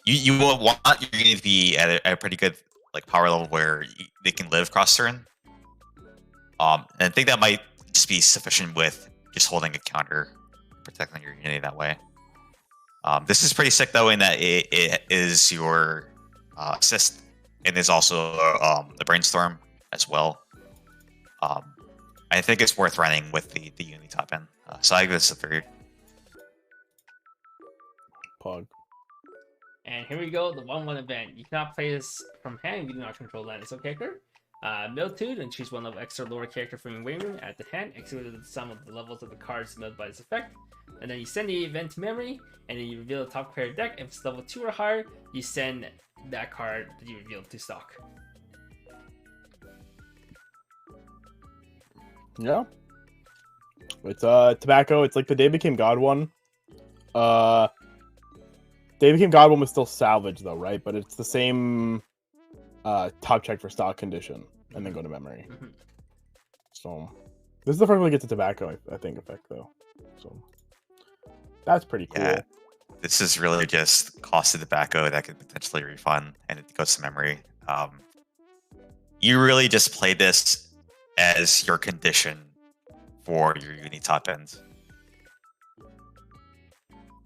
You will want your Unity to be at a pretty good like power level where they can live cross turn. And I think that might just be sufficient with just holding a counter, protecting your Unity that way. This is pretty sick though, in that it is your assist, and is also the brainstorm as well. I think it's worth running with the Uni top end. So I give this a 3. Pog. And here we go, the 1/1 event. You cannot play this from hand if you do not control that as a character. Milltude, and choose one level extra lower character from your wing room at the hand, execute the sum of the levels of the cards milled by this effect. And then you send the event to memory, and then you reveal the top card deck. If it's level 2 or higher, you send that card that you revealed to stock. Yeah. It's tobacco. It's like the Day Became God one. Day Became God one was still salvage though, right? But it's the same top check for stock condition, and then go to memory. Mhm. So this is the first one we get to tobacco, I think, effect though. So that's pretty cool. Yeah. This is really just cost of tobacco that could potentially refund, and it goes to memory. You really just play this as your condition for your Uni top end.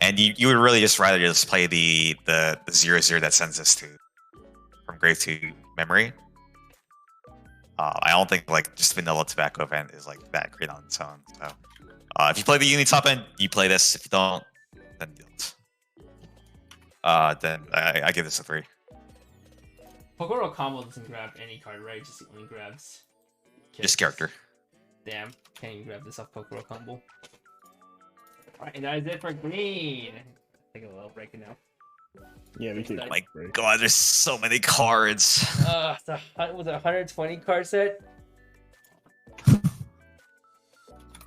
And you would really just rather just play the 0-0 that sends us to from grave to memory. I don't think like just vanilla tobacco event is like that great on its own. So if you play the uni top end, you play this. If you don't, then you don't. Then I give this a 3. Pokoro combo doesn't grab any card, right? Just only grabs. Just character. Damn, can't even grab this off Pokoro combo. Alright, and that is it for green. Take a little break now. Yeah, we can. Oh my god, there's so many cards. Was it a 120 card set?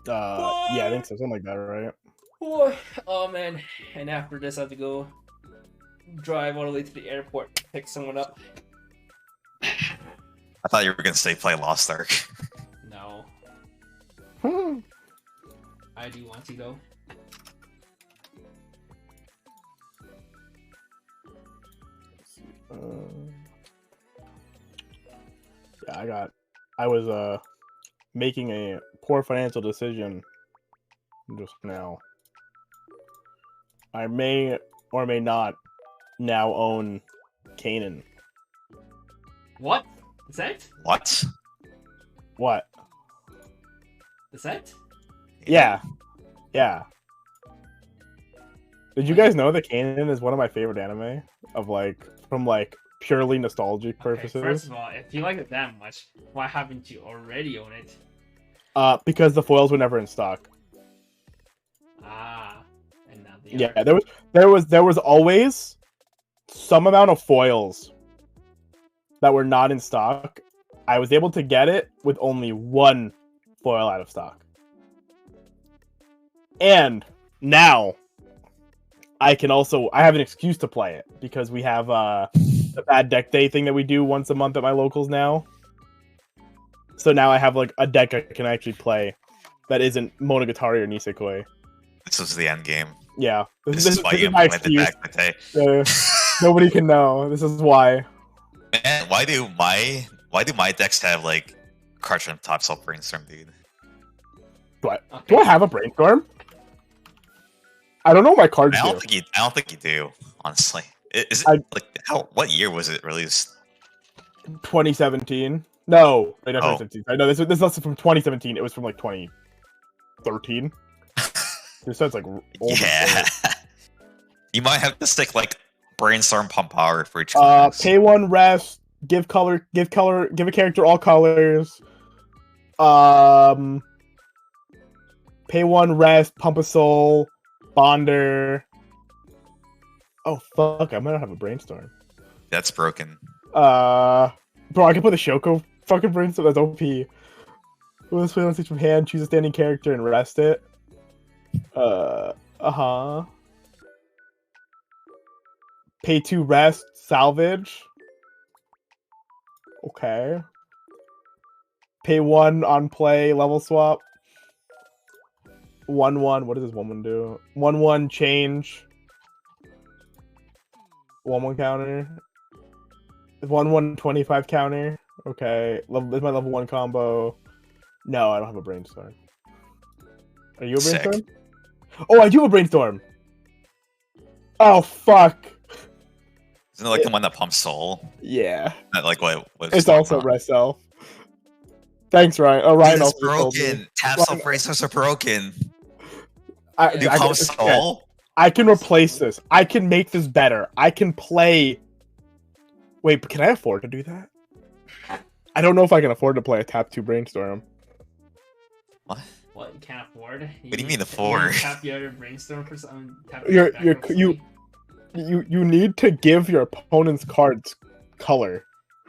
Yeah, I think so. Something like that, right? Oh man, and after this I have to go drive all the way to the airport to pick someone up. I thought you were gonna say play Lost Ark. No. I do want to though. Yeah, I was making a poor financial decision just now. I may or may not now own Kanan. What? The set? What? What? The set? Yeah. Yeah. Did you guys know that Kanan is one of my favorite anime? Of like, from like purely nostalgic purposes? Okay, first of all, if you like it that much, why haven't you already owned it? Because the foils were never in stock. Ah, and now they Yeah, are. there was always some amount of foils that were not in stock. I was able to get it with only one foil out of stock. And now I have an excuse to play it because we have the bad deck day thing that we do once a month at my locals now. So now I have like a deck I can actually play that isn't Monogatari or Nisekoi. This was the end game. Yeah, This is why you is my implemented excuse. back in the day. Nobody can know. This is why. Man, why do my decks have like crush on top self brainstorm, dude? Do I have a brainstorm? I don't know what my cards I do. don't think you do, honestly. Is it like what year was it released? 2017. No, wait, not Oh. 2017. I know this is also from 2017. It was from like 2013. This sounds like old. Yeah. You might have to stick like brainstorm pump power for each class. Pay one rest. Give a character all colors. Pay one rest. Pump a soul. Bonder. Oh fuck! I might not have a brainstorm. That's broken. Bro, I can put the Shoko fucking brainstorm. That's OP. Will this play on stage from hand? Choose a standing character and rest it. Pay 2 rest. Salvage. Okay. Pay 1 on play. Level swap. 1/1. What does this 1/1 do? 1/1 change. 1/1 counter. 1/1 25 counter. Okay. This is my level 1 combo. No, I don't have a brainstorm. Are you a Sick. brainstorm? Oh, I do have a brainstorm. Oh fuck. Isn't it like the one that pumps soul? Yeah. That like what was It's also rest self. Thanks, Ryan. Oh, Ryan It's also told me. broken. Tap Ryan- self brainstorms are broken. I Do I pump can- soul? I can replace this. I can make this better. I can play. Wait, but can I afford to do that? I don't know if I can afford to play a tap 2 brainstorm. What? What, you can't afford? What do you mean need- afford? Tap your other brainstorm for something. You're- You need to give your opponent's cards color.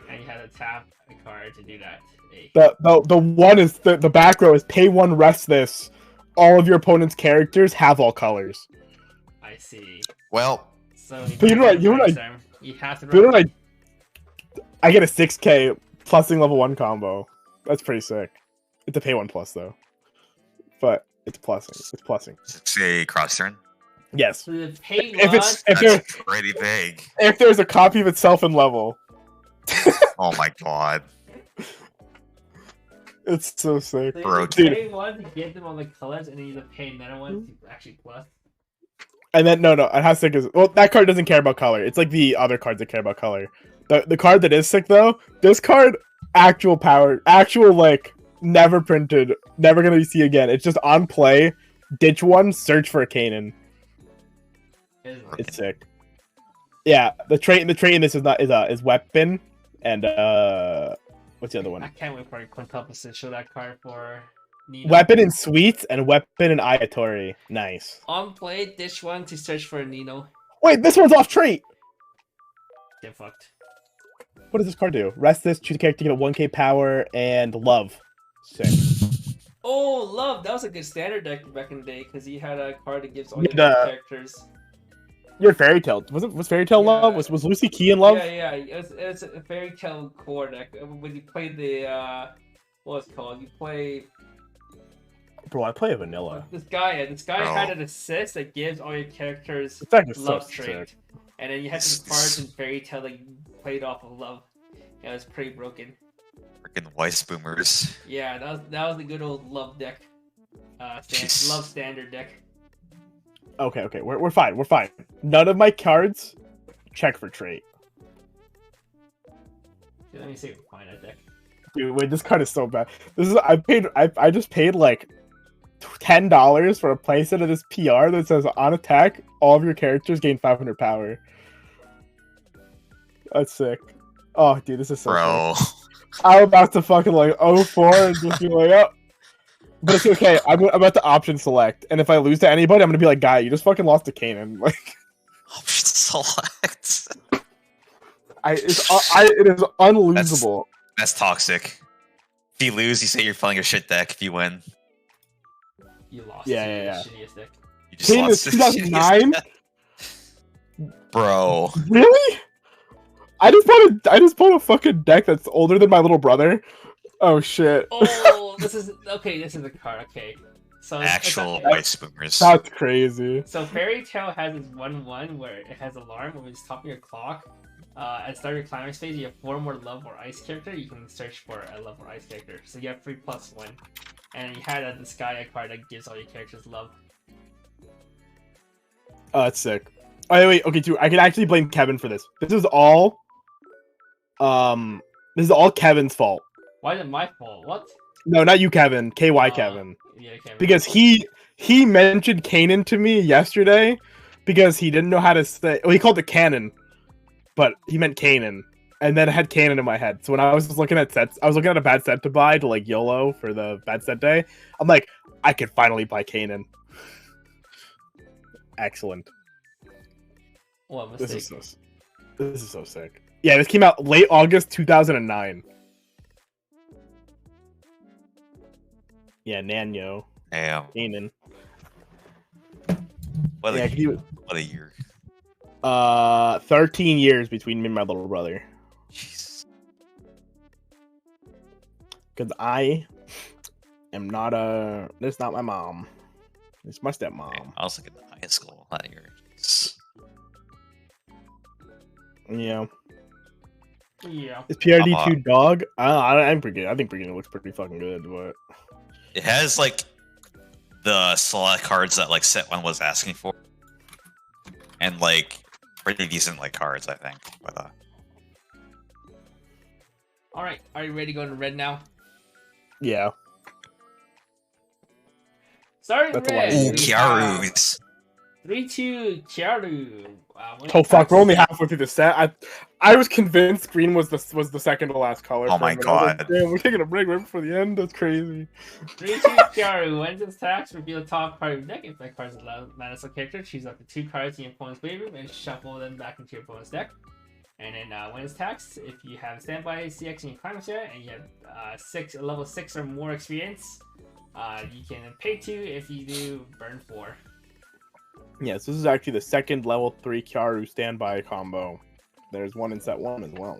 And you have to tap a card to do that. Hey. The one is the back row is pay 1 rest this. All of your opponent's characters have all colors. I see. Well, So But you know what- you have to You know what I get a 6k plusing level 1 combo. That's pretty sick. It's a pay 1 plus though. But it's plussing. It's plussing. say cross turn. Yes. So the pay If it's if there, That's pretty big. if there's a copy of itself in level, Oh my god. it's so sick. so you Broken. pay one to give them all the colors, and then you have to pay another one to actually plus. And then no, how sick is well that card doesn't care about color. It's like the other cards that care about color. The card that is sick though, this card actual power, actual like never printed, never gonna see again. It's just on play, ditch one, search for a Kanan. It's sick. Yeah, the trait in this is weapon and what's the other one? I can't wait for Quintuplets to show that card for Nino. Weapon and Sweets and weapon and Ayatori. Nice. On play, dish one to search for a Nino. Wait, this one's off trait. Get fucked. What does this card do? Rest this, choose a character to get a 1k power and love. Sick. Oh, love! That was a good standard deck back in the day because he had a card that gives all Yeah, your characters. Your Fairy Tale was Fairy Tale Yeah. love? Was Lucy Key in love? Yeah. It was a Fairy Tale core deck. When you play the what was it called? You play Bro, I play a vanilla. this guy. This guy Bro. had an assist that gives all your characters This deck is so love trait, sick. and then you had some cards in Fairy Tale that you played off of love. Yeah, it was pretty broken. Freaking Weiss boomers. Yeah, that was the good old love deck. Jeez. Love standard deck. Okay, we're fine. We're fine. None of my cards check for trait. Dude, let me see if I can find that deck. Dude, wait, this card is so bad. This is I just paid like $10 for a playset of this PR that says on attack, all of your characters gain 500 power. That's sick. Oh, dude, this is so Bro. sick. I'm about to fucking like 0-4 and just be like, oh. But it's okay. I'm about to option select, and if I lose to anybody, I'm gonna be like, guy, you just fucking lost to Kanan. Like, Option select. it is unlosable. That's toxic. If you lose, you say you're playing a shit deck. If you win, You lost. Yeah, to yeah, yeah. The shittiest deck. you just Kanan lost. is to the shittiest 2009. deck. Bro. Really? I just bought a fucking deck that's older than my little brother. Oh shit. Oh, this is okay. This is a card. Okay, so Actual it's Weiss boomers. That's crazy. so Fairy Tale has this 1/1 where it has alarm when it's top of your clock. At the start of your climax phase, you have 4 more love or ice character. You can search for a love or ice character. So you have 3+1, and you had a Disgaea card that gives all your characters love. Oh, that's sick. Oh wait, okay, too. I can actually blame Kevin for this. This is all Kevin's fault. Why is it my fault? What? No, not you, Kevin. KY Kevin. Yeah, okay. Because he mentioned Kanan to me yesterday because he didn't know how to say. Well, he called it Canon, but he meant Kanan, and then I had Kanan in my head. So when I was just looking at sets, I was looking at a bad set to buy to like YOLO for the bad set day. I'm like, I could finally buy Kanan. Excellent. What This mistake? is so sick. Yeah, this came out late August 2009. Yeah, Nanyo, Damn. Kanan. What a, Yeah, he was, what a year. 13 years between me and my little brother. Jeez. Because I am not a. That's not my mom. It's my stepmom. Damn, I was like in high school that year. Jeez. Yeah. Yeah. Is PRD2 dog? I'm pretty good. I think it looks pretty fucking good, but. It has like the select cards that like set one was asking for, and like pretty decent like cards, I think. But All right. Are you ready to go to red now? Yeah. Starting That's a lot. red. ooh, we have Kiaru's. 3-2 Chiaru. Oh fuck, we're only halfway through the set. I was convinced green was the second to last color. Oh for a my minute. I was like, God. damn, we're taking a break right before the end. That's crazy. 3-2 Chiaru. When it attacks, reveal the top card of your deck. If that card is a mana character, choose up to 2 cards in your opponent's graveyard and shuffle them back into your opponent's deck. And then when it attacks, if you have standby CX in your climax area and you have level 6 or more experience, you can pay 2. If you do, burn 4. Yes, this is actually the second level 3 Kiaru standby combo. There's one in set 1 as well.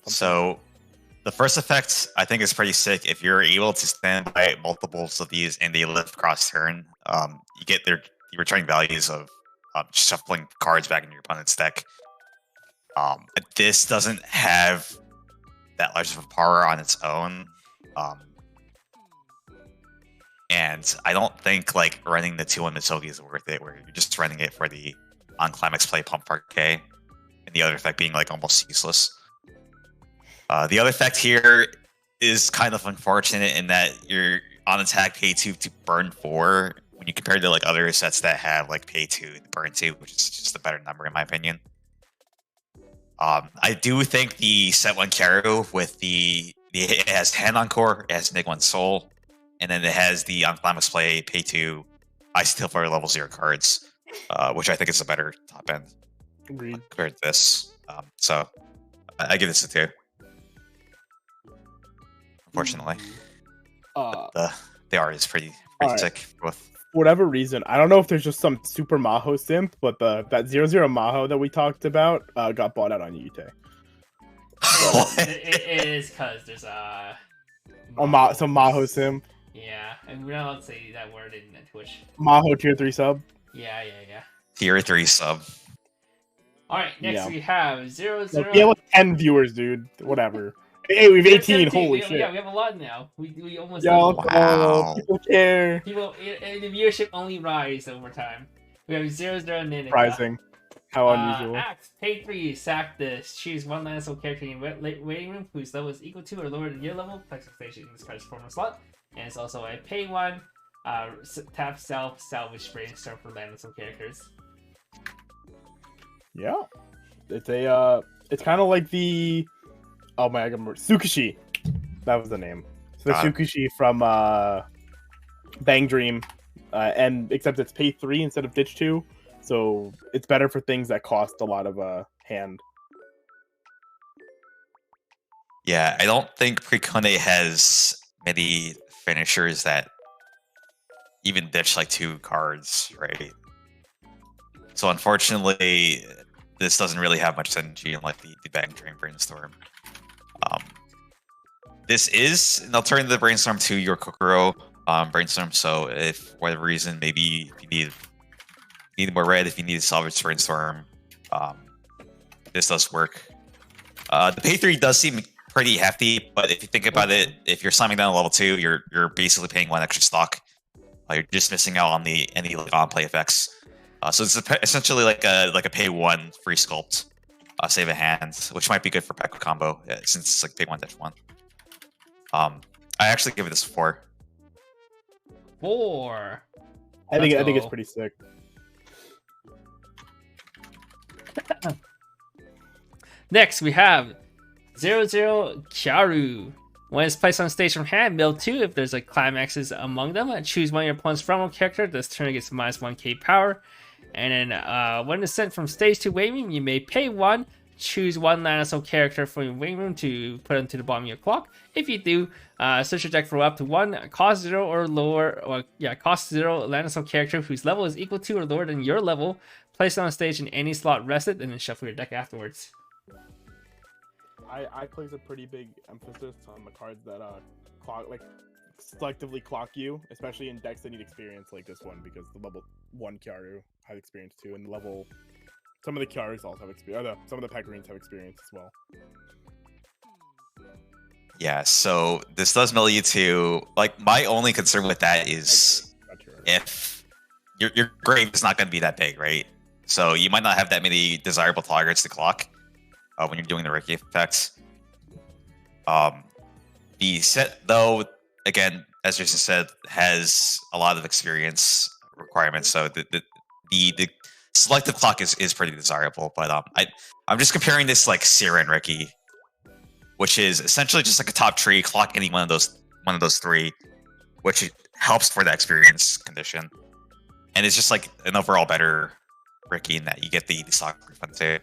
So the first effect I think is pretty sick. If you're able to stand by multiples of these and they live cross turn, you get their returning values of shuffling cards back into your opponent's deck. This doesn't have that large of a power on its own. and I don't think like running the 2-1 Mitsugi is worth it. Where you're just running it for the on climax play pump parquet, and the other effect being like almost useless. The other effect here is kind of unfortunate in that you're on attack pay 2 to burn 4 when you compare to like other sets that have like pay 2 to burn 2, which is just a better number in my opinion. I do think the set 1 Kyaru with it has hand on core, it has Nig 1 soul, and then it has the on climax play pay 2 ice tail for level 0 cards, which I think is a better top end. Agreed. Compared to this. So I give this a 2. Unfortunately. The art is pretty Alright. sick. Both. For whatever reason, I don't know if there's just some super Maho simp, but that 0-0 Maho that we talked about got bought out on Yute. It is because there's Some Maho simp. Yeah, and we're not allowed to say that word in Twitch. Maho tier 3 sub. Yeah. Tier 3 sub. Alright, next Yeah. we have 0-0. Like, we have like 10 viewers, dude. Whatever. Hey, we have 18. Holy shit. Yeah, we have a lot now. We almost Yo, Wow. people care. people and the viewership only rise over time. We have 0-0 Ninika. Surprising. How unusual. Act, pay 3, sack this. Choose one Lanasoul character in waiting room whose level is equal to or lower than your level. Place a station in this card's performance slot. And it's also a pay 1, tap salvage brainstorm for Lanasoul characters. Yeah. It's kind of like the... Oh my god, Tsukushi. That was the name. So the Tsukushi from Bang Dream, and except it's pay 3 instead of ditch 2, so it's better for things that cost a lot of hand. Yeah, I don't think Precone has many finishers that even ditch like 2 cards, right? So unfortunately, this doesn't really have much synergy in like the Bang Dream Brainstorm. This is an alternative brainstorm to your Kokoro brainstorm. So if for whatever reason, maybe if you need more red, if you need a salvage brainstorm, this does work. The pay 3 does seem pretty hefty, but if you think about it, if you're slamming down a level 2, you're basically paying 1 extra stock. You're just missing out on any like, on play effects. So it's essentially like a pay 1 free sculpt, save a hand, which might be good for Pekka combo since it's like pay 1-1. I actually give it this 4. 4. I think it's go. pretty sick. Next, we have 0-0 Kyaru. When it's placed on stage from hand, mill 2 if there's like climaxes among them. Choose one of your opponent's frontal character. This turn gets -1k power. And then when it's sent from stage to waiting room, you may pay 1. Choose one Lanasoul character from your waiting room to put into the bottom of your clock. If you do, search your deck for up to 1 cost 0 or lower, cost 0 Lanasoul character whose level is equal to or lower than your level. Place it on stage in any slot rested, and then shuffle your deck afterwards. I place a pretty big emphasis on the cards that selectively clock you, especially in decks that need experience like this one, because the level 1 Kyaru has experience too, and some of the Kyarus also have experience. Some of the Pecorines have experience as well. Yeah, so this does mill you to like my only concern with that is if your grave is not going to be that big, right? So you might not have that many desirable targets to clock when you're doing the Ricky effects. The set, though, again, as Jason said, has a lot of experience requirements, so the selective clock is pretty desirable. But I'm just comparing this like Sierra and Ricky, which is essentially just like a top tree, clock any one of those 3, which helps for the experience condition, and it's just like an overall better Ricky in that you get the stock refund too.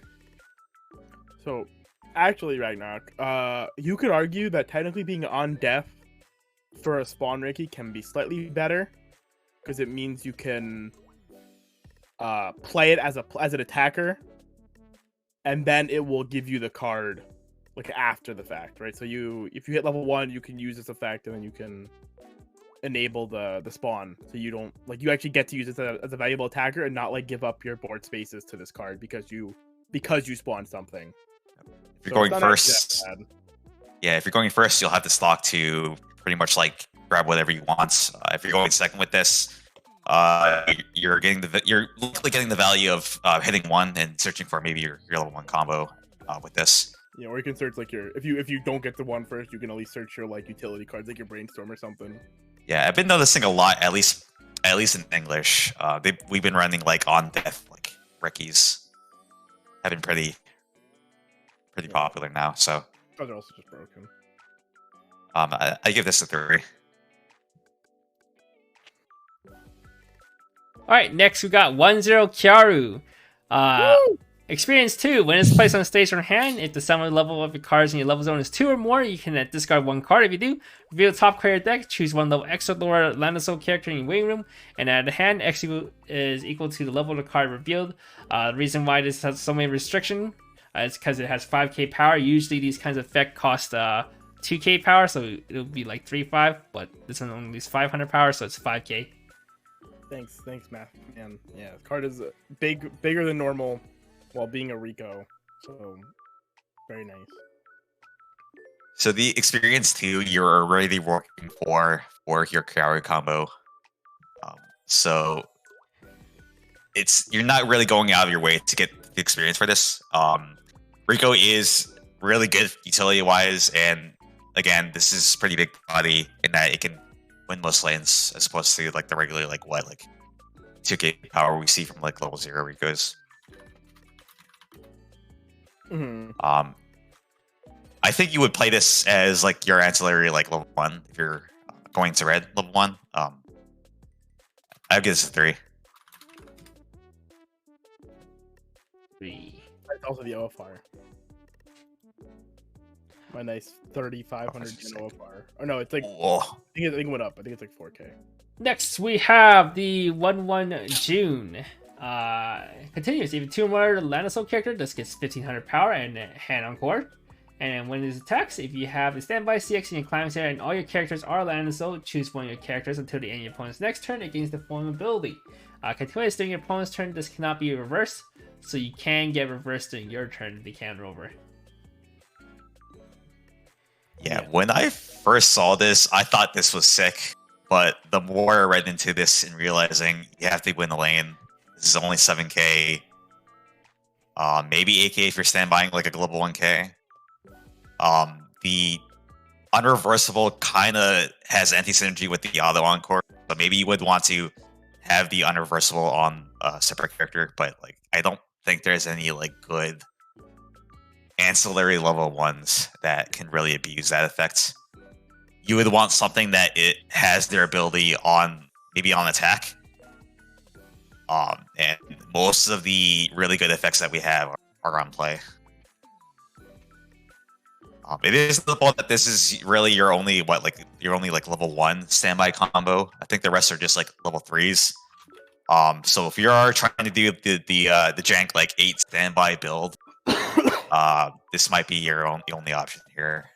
So, actually, Ragnarok, you could argue that technically being on def for a spawn Ricky can be slightly better, because it means you can play it as an attacker, and then it will give you the card like after the fact, right? So if you hit level 1, you can use this effect, and then you can enable the spawn, so you don't you actually get to use it as a valuable attacker and not like give up your board spaces to this card because you spawn something. If you're going first, if you're going first, you'll have the stock to pretty much like grab whatever you want. If you're going second with this, you're likely getting the value of hitting 1 and searching for maybe your level 1 combo with this. Yeah, or you can search like if you don't get the 1 first, you can at least search your like utility cards, like your brainstorm or something. Yeah, I've been noticing a lot, at least in English. We've been running like on death, like Ricky's have been pretty popular now. So Cards are also just broken. I give this a 3. All right, next we got 1-0 Kyaru. Experience 2. When it's placed on stage or hand, if the sum of the level of your cards in your level zone is 2 or more, you can discard 1 card. If you do, reveal the top card of your deck, choose 1 level extra lower Landisol character in your waiting room, and add a hand X is equal to the level of the card revealed. The reason why this has so many restrictions is because it has 5k power. Usually these kinds of effects cost 2k power, so it'll be like 3-5, but this one only is 500 power, so it's 5k. Thanks, math man. Yeah, the card is bigger than normal, while being a Rico, so very nice. So the experience 2, you're already working for your Kyaru combo. So you're not really going out of your way to get the experience for this. Rico is really good utility wise, and again, this is pretty big body in that it can win most lanes as opposed to like the regular like 2k power we see from like level 0 Ricos. I think you would play this as like your ancillary like level 1 if you're going to red level 1. I'd give this a 3. 3. It's also the OFR. My nice 3,500 OFR. Oh no, it's like I think it went up. I think it's like 4k. Next we have the 1-1 June. Continues. Even 2 or more Landisol character, this gets 1500 power and hand on core. And when it attacks, if you have a standby CX in your climbing area and all your characters are Landisol, choose one of your characters until the end of your opponent's next turn against the form ability. Continuous during your opponent's turn, this cannot be reversed, so you can get reversed during your turn if they can't over. Yeah, when I first saw this, I thought this was sick. But the more I read into this and realizing you have to win the lane, this is only 7k. Maybe 8k if you're standbying like a global 1k. The unreversible kind of has anti-synergy with the auto encore, so maybe you would want to have the unreversible on a separate character, but like I don't think there's any like good ancillary level 1s that can really abuse that effect. You would want something that it has their ability on maybe on attack. And most of the really good effects that we have are on play. It is the fault that this is really your only level 1 standby combo. I think the rest are just like level 3s. So if you are trying to do the jank like 8 standby build, this might be your only option here.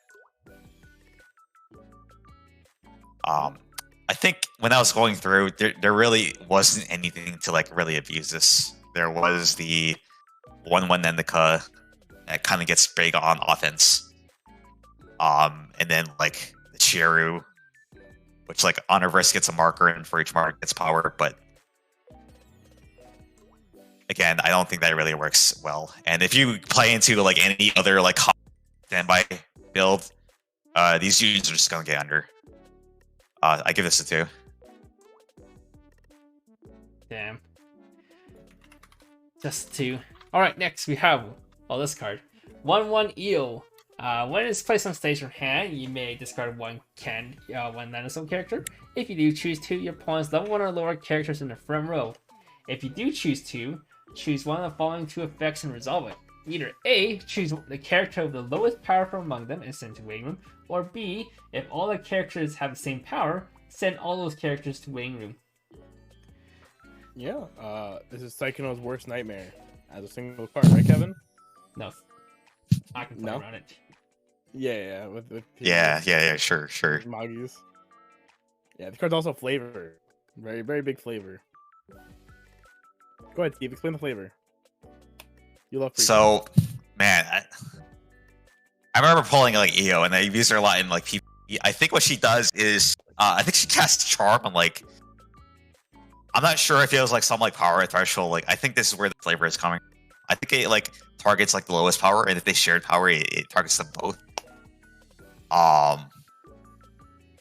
I think when I was going through, there really wasn't anything to like really abuse this. There was the 1-1 Nendika that kind of gets big on offense. And then like the Chiaru, which like on reverse gets a marker and for each marker gets power, but again, I don't think that really works well. And if you play into like any other like standby build, these units are just gonna get under. I give this a 2. Damn. Just 2. Alright, next we have this card. 1-1 Eel. When it's placed on stage or hand, you may discard one Landisol character. If you do, choose 2 of your opponent's level 1 or lower characters in the front row. If you do choose 2, choose one of the following 2 effects and resolve it. Either A, choose the character of the lowest power from among them and send to waiting room, or B, if all the characters have the same power, send all those characters to waiting room. Yeah, this is Psychono's worst nightmare as a single card, right, Kevin? No, I can play around it. Yeah, with yeah, sure. Moggies. Yeah, the card's also flavor. Very, very big flavor. Go ahead, Steve. Explain the flavor. You love. So, man, I remember pulling like EO, and I've used her a lot in like PvP. I think what she does is I think she casts Charm on like. I'm not sure if it was like some like power threshold. Like I think this is where the flavor is coming. I think it like targets like the lowest power, and if they shared power, it targets them both.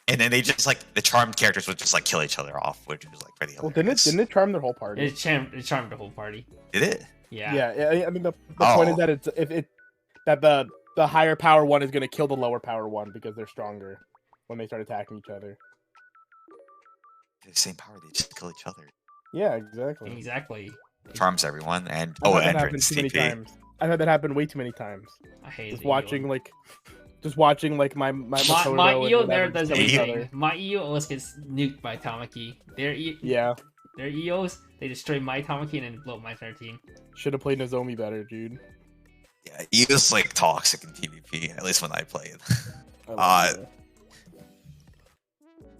And then they just like the charmed characters would just like kill each other off, which was like pretty. Well, hilarious. didn't it charm their whole party? It charmed the whole party. Did it? Yeah. Yeah, I mean the point is that it's that the higher power one is going to kill the lower power one because they're stronger when they start attacking each other. The same power, they just kill each other. Yeah, exactly. Exactly. Charms everyone, and I've had that entrance happen too many TP. times. I've had that happen way too many times. I hate Just the watching eel. like my My Makoto eel and never whatever does kill each anything. other. My eel always gets nuked by Tamaki. Yeah, Their eels, they destroy my Tamaki and then blow up my 13. should have played Nozomi better, dude. Yeah, he was like toxic in PvP, at least when I played. I love it.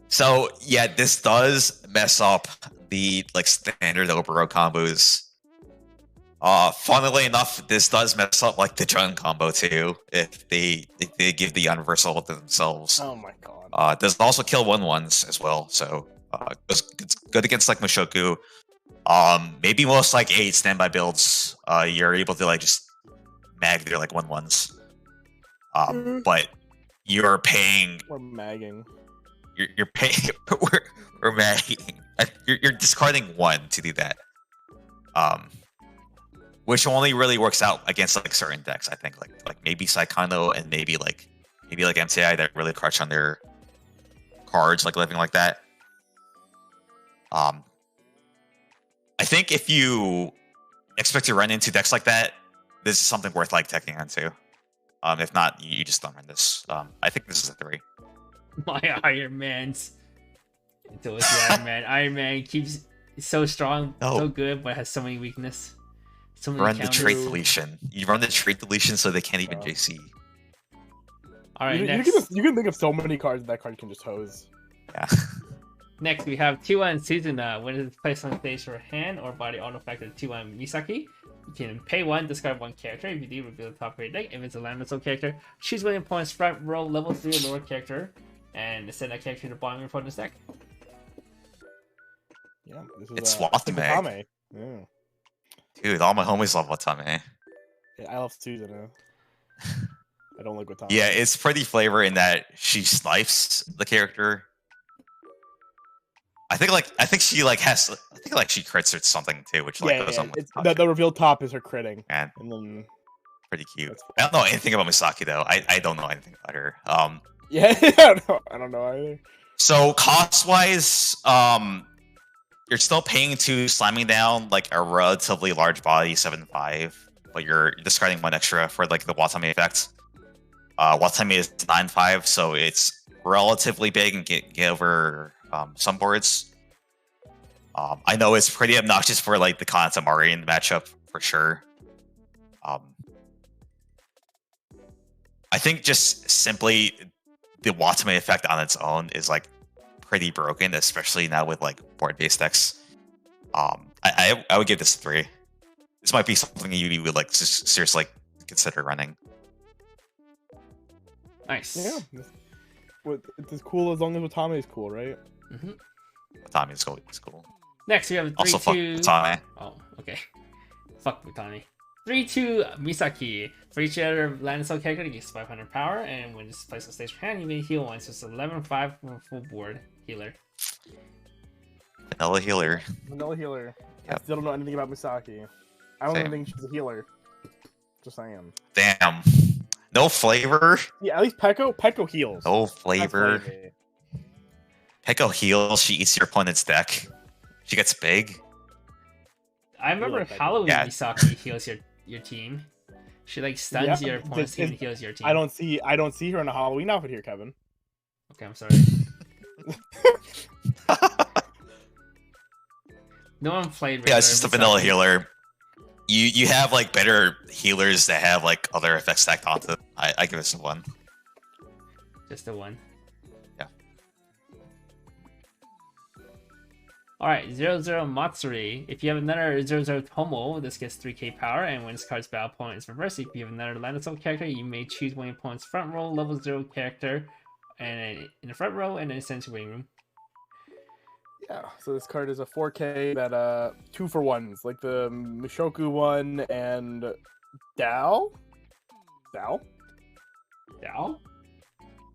So yeah, this does mess up the like standard Obero combos. Funnily enough, this does mess up like the Jun combo too. If they give the universal to themselves. Oh my god. Does also kill 1/1s as well. So it's good against like Mushoku. Maybe most like 8 standby builds, you're able to like just mag their like 1/1s. But you're paying. We're magging. You're paying. we're magging. You're discarding 1 to do that. Which only really works out against like certain decks. I think like maybe Saikano and maybe like MTI that really crush on their cards like living like that. I think if you expect to run into decks like that, this is something worth like teching onto. If not, you just don't run this. I think this is a 3. My Iron Man's. It's always the Iron Man. Iron Man keeps so strong, so good, but has so many weakness. So many Run the counters. trait deletion. You run the trait deletion so they can't even JC. All right, You next. can think of so many cards that card can just hose. Yeah. Next, we have 2-1 Suzuna. When it is placed on stage for hand or body auto effective 2-1 Misaki, you can pay 1, discard 1 character. If you do, reveal the top 8 deck. If it's a land missile character, choose 1 opponent's front row level 3 lower character, and send that character to the bottom of your opponent's deck. Yeah, this It's is Watame. Watame. Yeah. Dude, all my homies love Watame. Yeah, I love Suzuna. I don't like Watame. Yeah, it's pretty flavor in that she snipes the character. I think she like has she crits or something too, which like goes on with the reveal top is her critting. and And then pretty cute. That's I don't know anything about Misaki though. I don't know anything about her. yeah, I don't know either. So cost wise, you're still paying 2, slamming down like a relatively large body 7/5, but you're discarding 1 extra for like the Watame effect. Watame is 9/5, so it's relatively big and get over some boards. I know it's pretty obnoxious for like the Kanata in the matchup for sure. I think just simply the Watame effect on its own is like pretty broken, especially now with like board-based decks. I would give this a 3. This might be something you would like seriously like, consider running. Nice. Yeah, it's as cool as long as Watame is cool, right? Mm-hmm. Watame is cool. It's cool. Next, we have 3-2. Also, fuck Watame. Oh, okay. Fuck Watame. 3-2 Misaki. For each other land cell character, it gets 500 power, and when it's placed on stage for hand, you may heal once. So it's 11/5 from a full board healer. Vanilla healer. Vanilla healer. I Yep. still don't know anything about Misaki. I don't Same. even think she's a healer. Just saying. Damn. No flavor. Yeah, at least Pekko heals. No That's flavor. flavor. Pekko heals. She eats your opponent's deck. She gets big. I remember like that. Halloween Yeah. Misaki heals your team. She like stuns Yeah, your opponent's this team is- and heals your team. I don't see her in a Halloween outfit here, Kevin. Okay, I'm sorry. No one played. Yeah, it's regular just a vanilla Misaki. healer. You have like better healers that have like other effects stacked onto them. I give this a 1. Just the one. Yeah. Alright, 0-0 Matsuri. If you have another 0-0 Tomo, this gets 3k power, and when this card's battle point is reversed, if you have another Landasol character, you may choose one of your opponent's front row level 0 character and then in the front row, and then center waiting room. Yeah, so this card is a 4K that 2-for-1s, like the Mushoku one and Dao? Dao?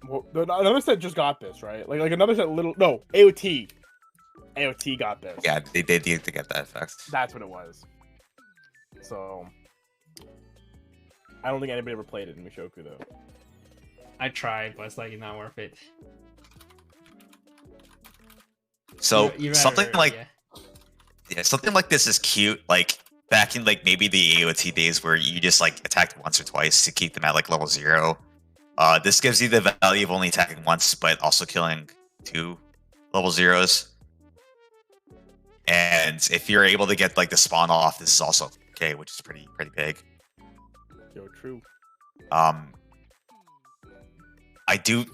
Well, another set just got this, right? Like another set AOT. AOT got this. Yeah, they did get that effect. That's what it was. So I don't think anybody ever played it in Mushoku though. I tried, but it's like not worth it. So You'd something rather- like yeah. something like this is cute. Like back in like maybe the AOT days where you just like attacked once or twice to keep them at like level 0. This gives you the value of only attacking once, but also killing 2 level 0s. And if you're able to get like the spawn off, this is also okay, which is pretty big. Yo, true. I do.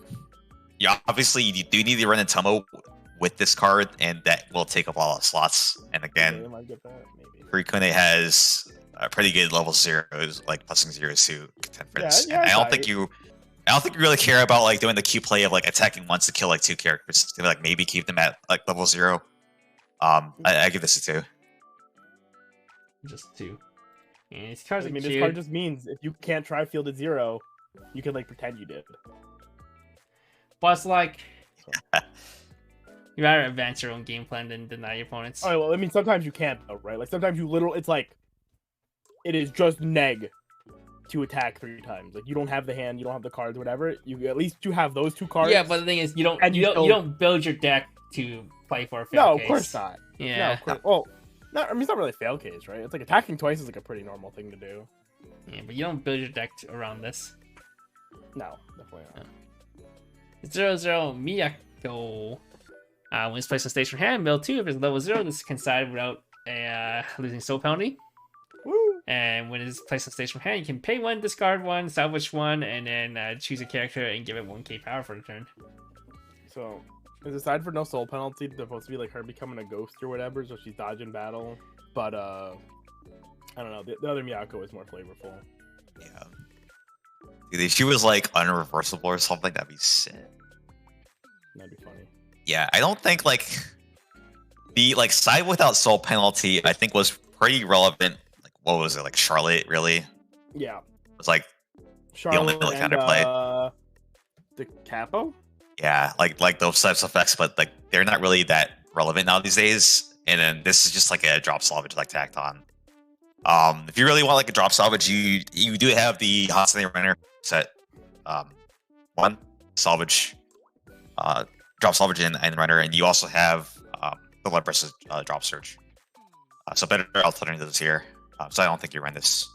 Yeah, obviously you do need to run a Tomo with this card, and that will take up a lot of slots. And Yeah, again, they might get that, maybe. Furikune has a pretty good level 0s, like plusing 0s to contend for this. Yeah, And I don't I- think you really care about like doing the Q play of like attacking once to kill like 2 characters to like maybe keep them at like level 0. I give this a 2. Just 2. And these cards I are mean, cute. this card just means if you can't try field at 0, you can like pretend you did. But it's like you rather advance your own game plan than deny your opponents. Oh well, I mean, sometimes you can't though, right? Like sometimes you it's like it is just neg to attack 3 times. Like you don't have the hand, you don't have the cards, whatever. You at least you have those 2 cards. Yeah, but the thing is, you don't And you you don't still- you don't build your deck to play for a fail no, case. of course not. No, Yeah, of course. Well, I mean, it's not really a fail case, right? It's like attacking twice is like a pretty normal thing to do. yeah, but you don't build your deck around this. No, definitely not. 0-0 Miyako. When it's placed on stage for hand, mill 2. If it's level 0, this can side without losing soul penalty. Woo! And when it's placed on stage from hand, you can pay 1, discard 1, salvage 1, and then choose a character and give it 1k power for the turn. So, is aside for no soul penalty, supposed to be like her becoming a ghost or whatever, so she's dodging battle. But I don't know. The other Miyako is more flavorful. Yeah. Dude, if she was like unreversible or something, that'd be sick. That'd be funny. Yeah, I don't think like the like side without soul penalty I think was pretty relevant. Like what was it, like Charlotte really? Yeah. It was like Charlotte only and counterplay. The Capo. yeah, like those types of effects, but like they're not really that relevant now these days. And then this is just like a drop salvage like tacked on. If you really want like a drop salvage, you do have the Hatsune Runner set 1 salvage drop salvage and runner, and you also have the Blood versus drop surge. So better alternatives here. So I don't think you run this.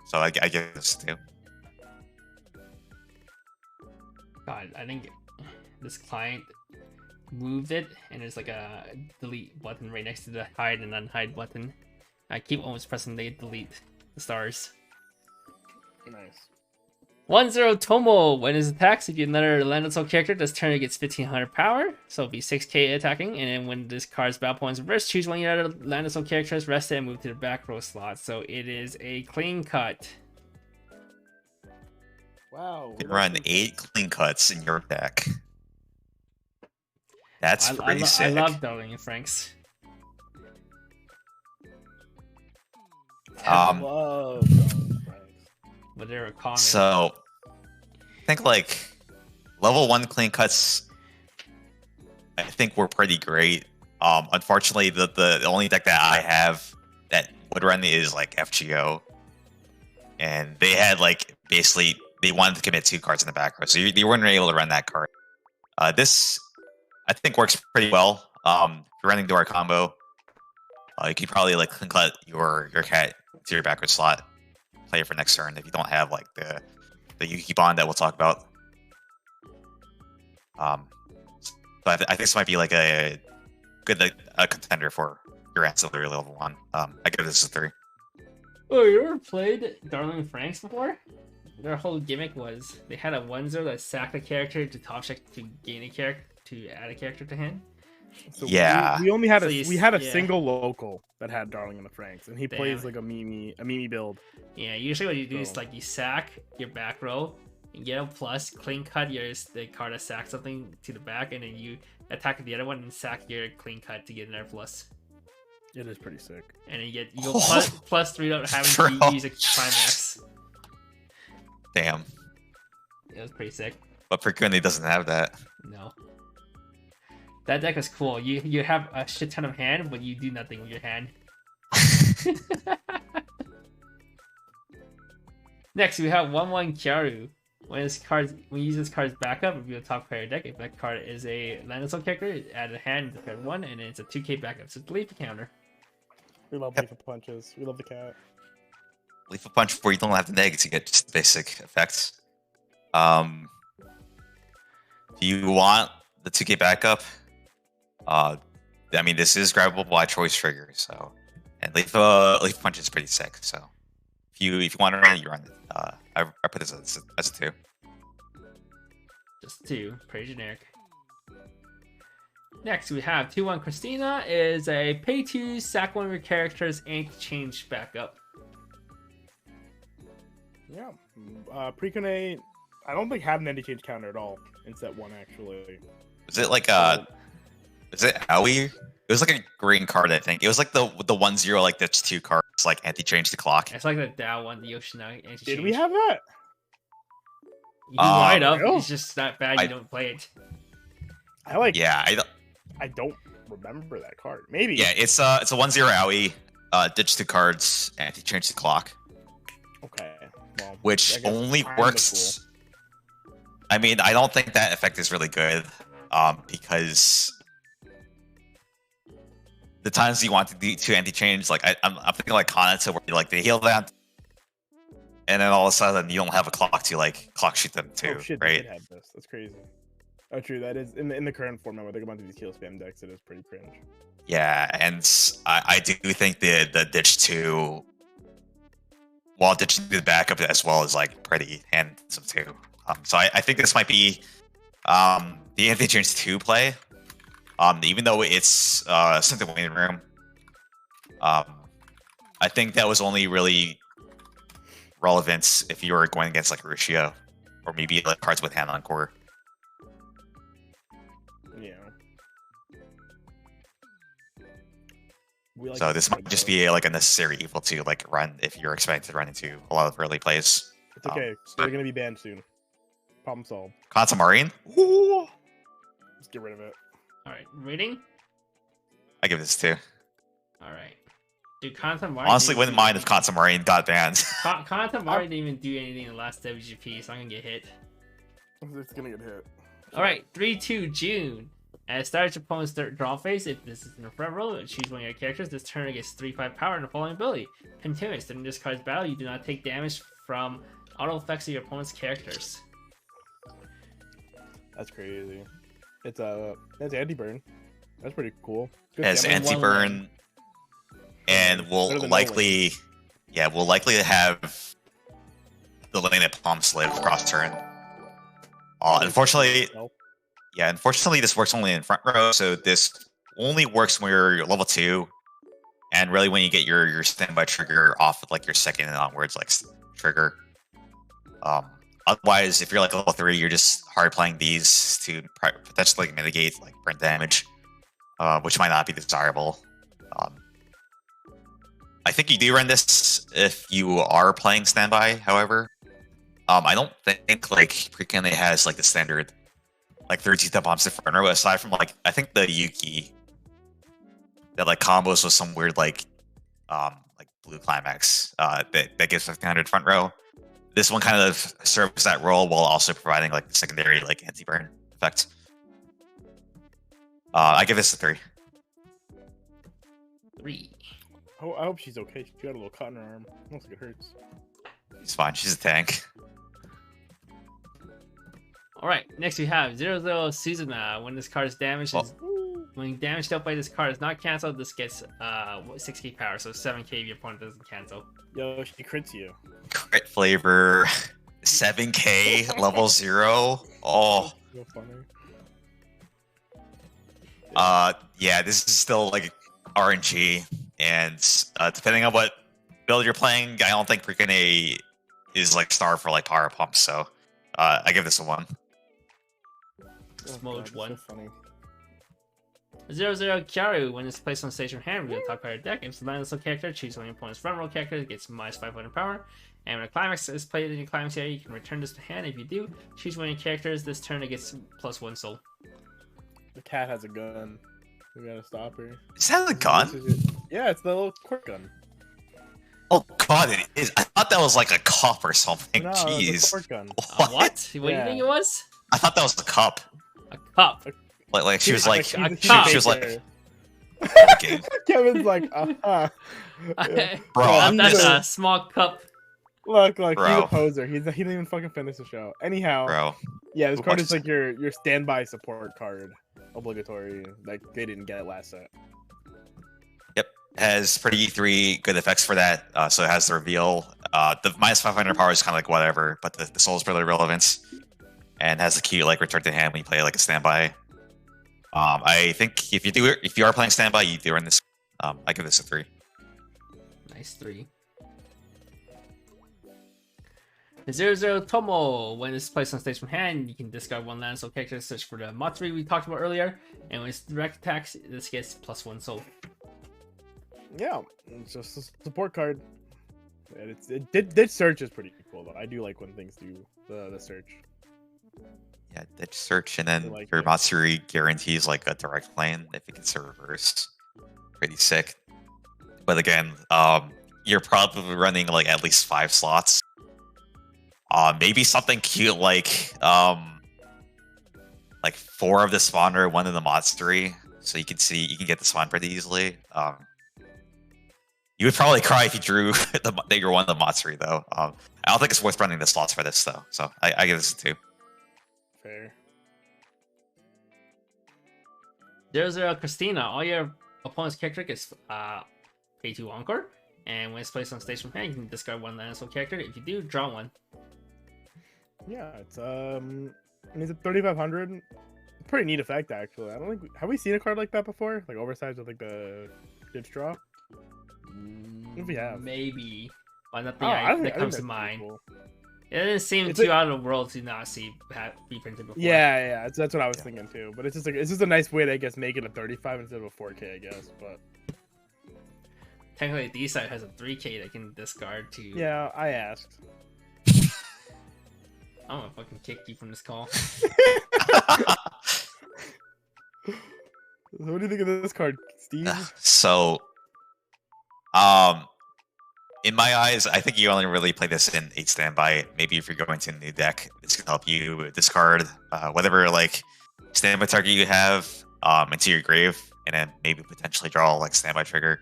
So I give this 2. God, I think this client moved it, and there's like a delete button right next to the hide and unhide button. I keep almost pressing the delete the stars. Nice. 1-0 Tomo. When it attacks, if you another landed soul character, this turn it gets 1500 power, so it'll be 6k attacking. And then when this card's battle points reverse, choose one of your other landed soul characters, rest it, and move to the back row slot. So it is a clean cut. Wow. You can run 8 clean cuts in your deck. That's pretty I sick. love Darling and Franks. Love But they're a common. So I think like level 1 clean cuts I think were pretty great. Unfortunately the only deck that I have that would run is like FGO. And they had like basically they wanted to commit 2 cards in the back row. So you weren't able to run that card. This I think works pretty well. If you're running Dora combo, you could probably like clean cut your cat to your backward slot, play it for next turn if you don't have like the Yuki bond that we'll talk about. But I think this might be like a good a contender for your ancillary level 1. I give this a 3. Oh, you ever played Darling and Franks before? Their whole gimmick was they had a 1-0 that sacked a character to top check to gain a character to add a character to hand. So Yeah. we only had So a you we had a yeah. single local that had Darling in the Franks, and he plays Damn. like a Mimi build. Yeah, usually what you do is So- like you sack your back row, You get a plus, clean cut the card that sacks something to the back, and then you attack the other one and sack your clean cut to get another plus. It is pretty sick. And then you go plus 3 without having to use a climax. Damn. It was pretty sick. But Precune doesn't have that. No. That deck is cool. You have a shit ton of hand, but you do nothing with your hand. Next, we have 1/1 Kyaru. When you use this card's backup, reveal the top card of your deck. If that card is a Landisol character, add a hand to card 1, and then it's a 2k backup. So it's a leaf counter. We love Lethal Punches. We love the cat. Lethal Punch where you don't have the neg to get just basic effects. Do you want the 2k backup? I mean, this is grabbable by choice trigger, so and Lethal Punch is pretty sick. So if you want to run it, you run it. I put this as a 2. Just 2, pretty generic. Next, we have 2/1 Christina is a pay 2, sack one of your characters, and change backup. Yeah. Precune, I don't think had an anti-change counter at all in set 1, actually. Is it like is it Owie? It was like a green card, I think. It was like the 1/0 like that's 2 cards like anti-change the clock. It's like the Dow one, the Yoshina anti-change. Did we have that? You might have. no. It's just not bad. You don't play it. Yeah, I don't remember that card. Maybe. yeah, it's a 1/0 Owie, ditch 2 cards, anti-change the clock. Okay. Well, Which I guess only kinda works. I mean, I don't think that effect is really good, because the times you want to do to anti-change, like I'm thinking like Kanata, where you like they heal them, and then all of a sudden you don't have a clock to like clock shoot them too, Oh shit! They right? did have this. That's crazy. Oh, true. That is in the current format where they come onto these heal spam decks. It is pretty cringe. Yeah, and I do think the ditch 2, while ditching the backup as well, is like pretty handsome too. So I think this might be the anti-change 2 play. Even though it's sent to waiting room, I think that was only really relevant if you were going against like Rushia, or maybe like cards with hand encore. Yeah. So this might just be like a necessary evil to like run if you're expecting to run into a lot of early plays. It's okay. They're gonna be banned soon. Problem solved. Kanta Marine? Let's get rid of it. Alright, rating? I give this 2. Alright. Dude, Kanta Mari. Honestly, wouldn't mind if Kanta Marine got banned. Kanta Mari didn't even do anything in the last WGP, so I'm gonna get hit. It's gonna get hit. Alright, 3/2 June. At the start of your opponent's draw phase, if this is in the front row, choose one of your characters. This turn gets 3/5 power and the following ability. Continuous. During this card's battle, you do not take damage from auto effects of your opponent's characters. That's crazy. It's anti-burn. That's pretty cool. Good As damage. anti-burn, and Better we'll than no likely, we'll likely have the lane at Palm Slave cross turn. Unfortunately, this works only in front row, so this only works when you're level 2, and really when you get your standby trigger off with like your second and onwards like trigger. Otherwise, if you're like level 3, you're just hard playing these to potentially mitigate like burn damage, which might not be desirable. I think you do run this if you are playing standby. However, I don't think like Precune has like the standard like 32 bombs in front row, aside from like I think the Yuki that like combos with some weird like blue climax that gives 1500 front row. This one kind of serves that role while also providing like the secondary like anti-burn effect. I give this a 3. 3. Oh, I hope she's okay. She got a little cut in her arm. Looks like it hurts. It's fine. She's a tank. Alright, next we have 0/0 Suzuna. When this card is damaged, when damage dealt by this card is not cancelled, this gets 6k power, so 7k if your opponent doesn't cancel. Yo, she crits you. Crit flavor, 7k, level 0. Oh. So funny. Yeah, this is still like RNG, and depending on what build you're playing, I don't think Precune is like star for like power pumps, so I give this a 1. Smudge God, one. that's so funny. 0-0 Kyaru, when it's placed on stage from hand, reveal the top card of the deck. If it's a landless character, choose one of your opponent's front row characters, gets minus 500 power. And when a climax is played in your climax area, you can return this to hand. If you do, choose one of your characters. This turn it gets +1 soul. The cat has a gun. We gotta stop her. Is that a This gun? is it. Yeah, it's the little quirt gun. Oh god, it is. I thought that was like a cup or something. No, it's a Jeez. quirt gun. What? What do you Yeah. think it was? I thought that was a cup. A cup. Like she was like, She's a a cop. she was like, baker. okay, Kevin's like, uh-huh. bro. That's he's a small cup. Look, he's Bro. a poser. He didn't even fucking finish the show. Anyhow, Bro, yeah, this Who card is watches like your standby support card, obligatory. Like they didn't get it last set. has pretty 3 good effects for that. So it has the reveal. The minus 500 power is kind of like whatever, but the soul is really relevant, and has the cute like return to hand when you play like a standby. I think if you are playing standby, you do earn this. I give this a 3. Nice 3. 0-0 Tomo. When it's placed on stage from hand, you can discard 1 land soul character, search for the Matsuri we talked about earlier, and when it's direct attacks, this gets +1 soul. Yeah, it's just a support card. And it search is pretty cool though. I do like when things do the search. Yeah, ditch search, and then like your it. Matsuri guarantees like a direct lane if it gets a reverse. Pretty sick. But again, you're probably running like at least 5 slots. Maybe something cute like 4 of the spawner, 1 of the Matsuri, so you can get the spawn pretty easily. You would probably cry if you drew that you're 1 of the Matsuri though. I don't think it's worth running the slots for this though, so I give this a 2. Fair. 0-0 Christina. All your opponent's character gets pay 2 encore, and when it's placed on stage from hand, you can discard 1 land soul character. If you do, draw 1. Yeah, it's it's a 3,500. Pretty neat effect actually. I don't think have we seen a card like that before? Like oversized with like the ditch draw. If we have. Maybe, but nothing Oh, I that think comes to that's pretty mind. cool. It doesn't seem It's too like- out of the world to not see be printed before. Yeah, that's what I was Yeah. thinking too. But it's just a nice way to I guess make it a 35 instead of a 4K, I guess. But Technically, D side has a 3K that can discard to. yeah, I asked. I'm gonna fucking kick you from this call. So what do you think of this card, Steve? So, in my eyes, I think you only really play this in 8 standby. Maybe if you're going to a new deck, this can help you discard whatever like standby target you have into your grave, and then maybe potentially draw like standby trigger.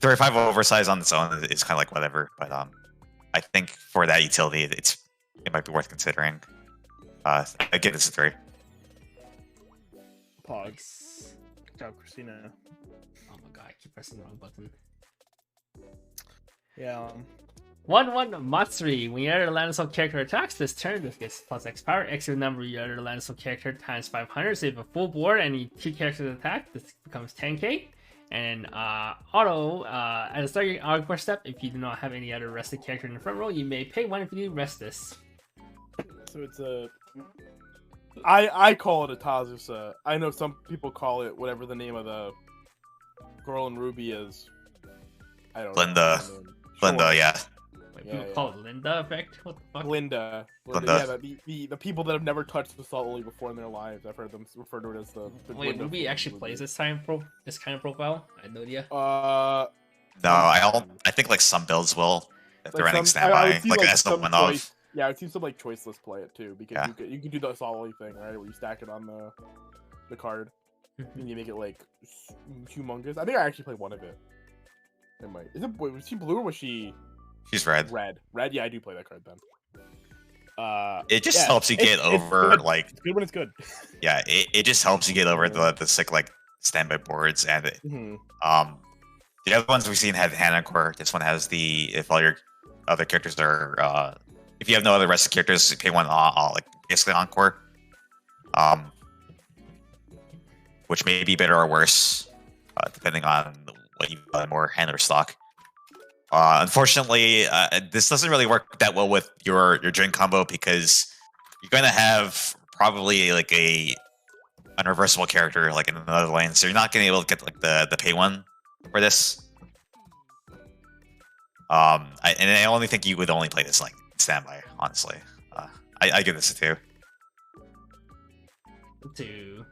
35 oversize on its own is kind of like whatever, but I think for that utility, it might be worth considering. I give this a 3. Pog. Nice. Good job, Christina. Oh my god, I keep pressing the wrong button. Yeah. 1-1 Matsuri. When your other land soul character attacks this turn, this gets +X power. X is the number of your other land soul character times 500. So if you have a full board and you 2 characters attack, this becomes 10k. And auto, at the start of your auto step, if you do not have any other rested character in the front row, you may pay 1 if you do rest this. So it's a. I call it a Tazusa. I know some people call it whatever the name of the girl in Ruby is. I don't Linda. know. Linda, yeah. Wait, Yeah, people yeah. call it Linda effect? What the fuck? Linda. Linda. Yeah, the people that have never touched the Salt Lily before in their lives. I've heard them refer to it as the Wait, Linda Ruby from actually plays this kind of profile? I had no idea. No, I think like some builds will if they're running standby, like as a one of. Yeah, it seems some like choiceless play it too because Yeah. you can do the Salt Lily thing, right? Where you stack it on the card and you make it like humongous. I think I actually played one of it. It might. Was she blue or was she She's red. red? Red, yeah, I do play that card then. It just yeah, helps you get it's over good. like It's good when it's good. yeah, it just helps you get over the sick like standby boards and Mhm. the other ones we've seen have Hana Core. This one has the if all your other characters are if you have no other rested characters, you pay 1 like basically encore. Which may be better or worse, depending on what you buy more hand or stock. Unfortunately, this doesn't really work that well with your drink combo because you're gonna have probably like a unreversible character like in another lane, so you're not gonna be able to get like the pay one for this. And I only think you would only play this like standby. Honestly, I give this a 2. 2.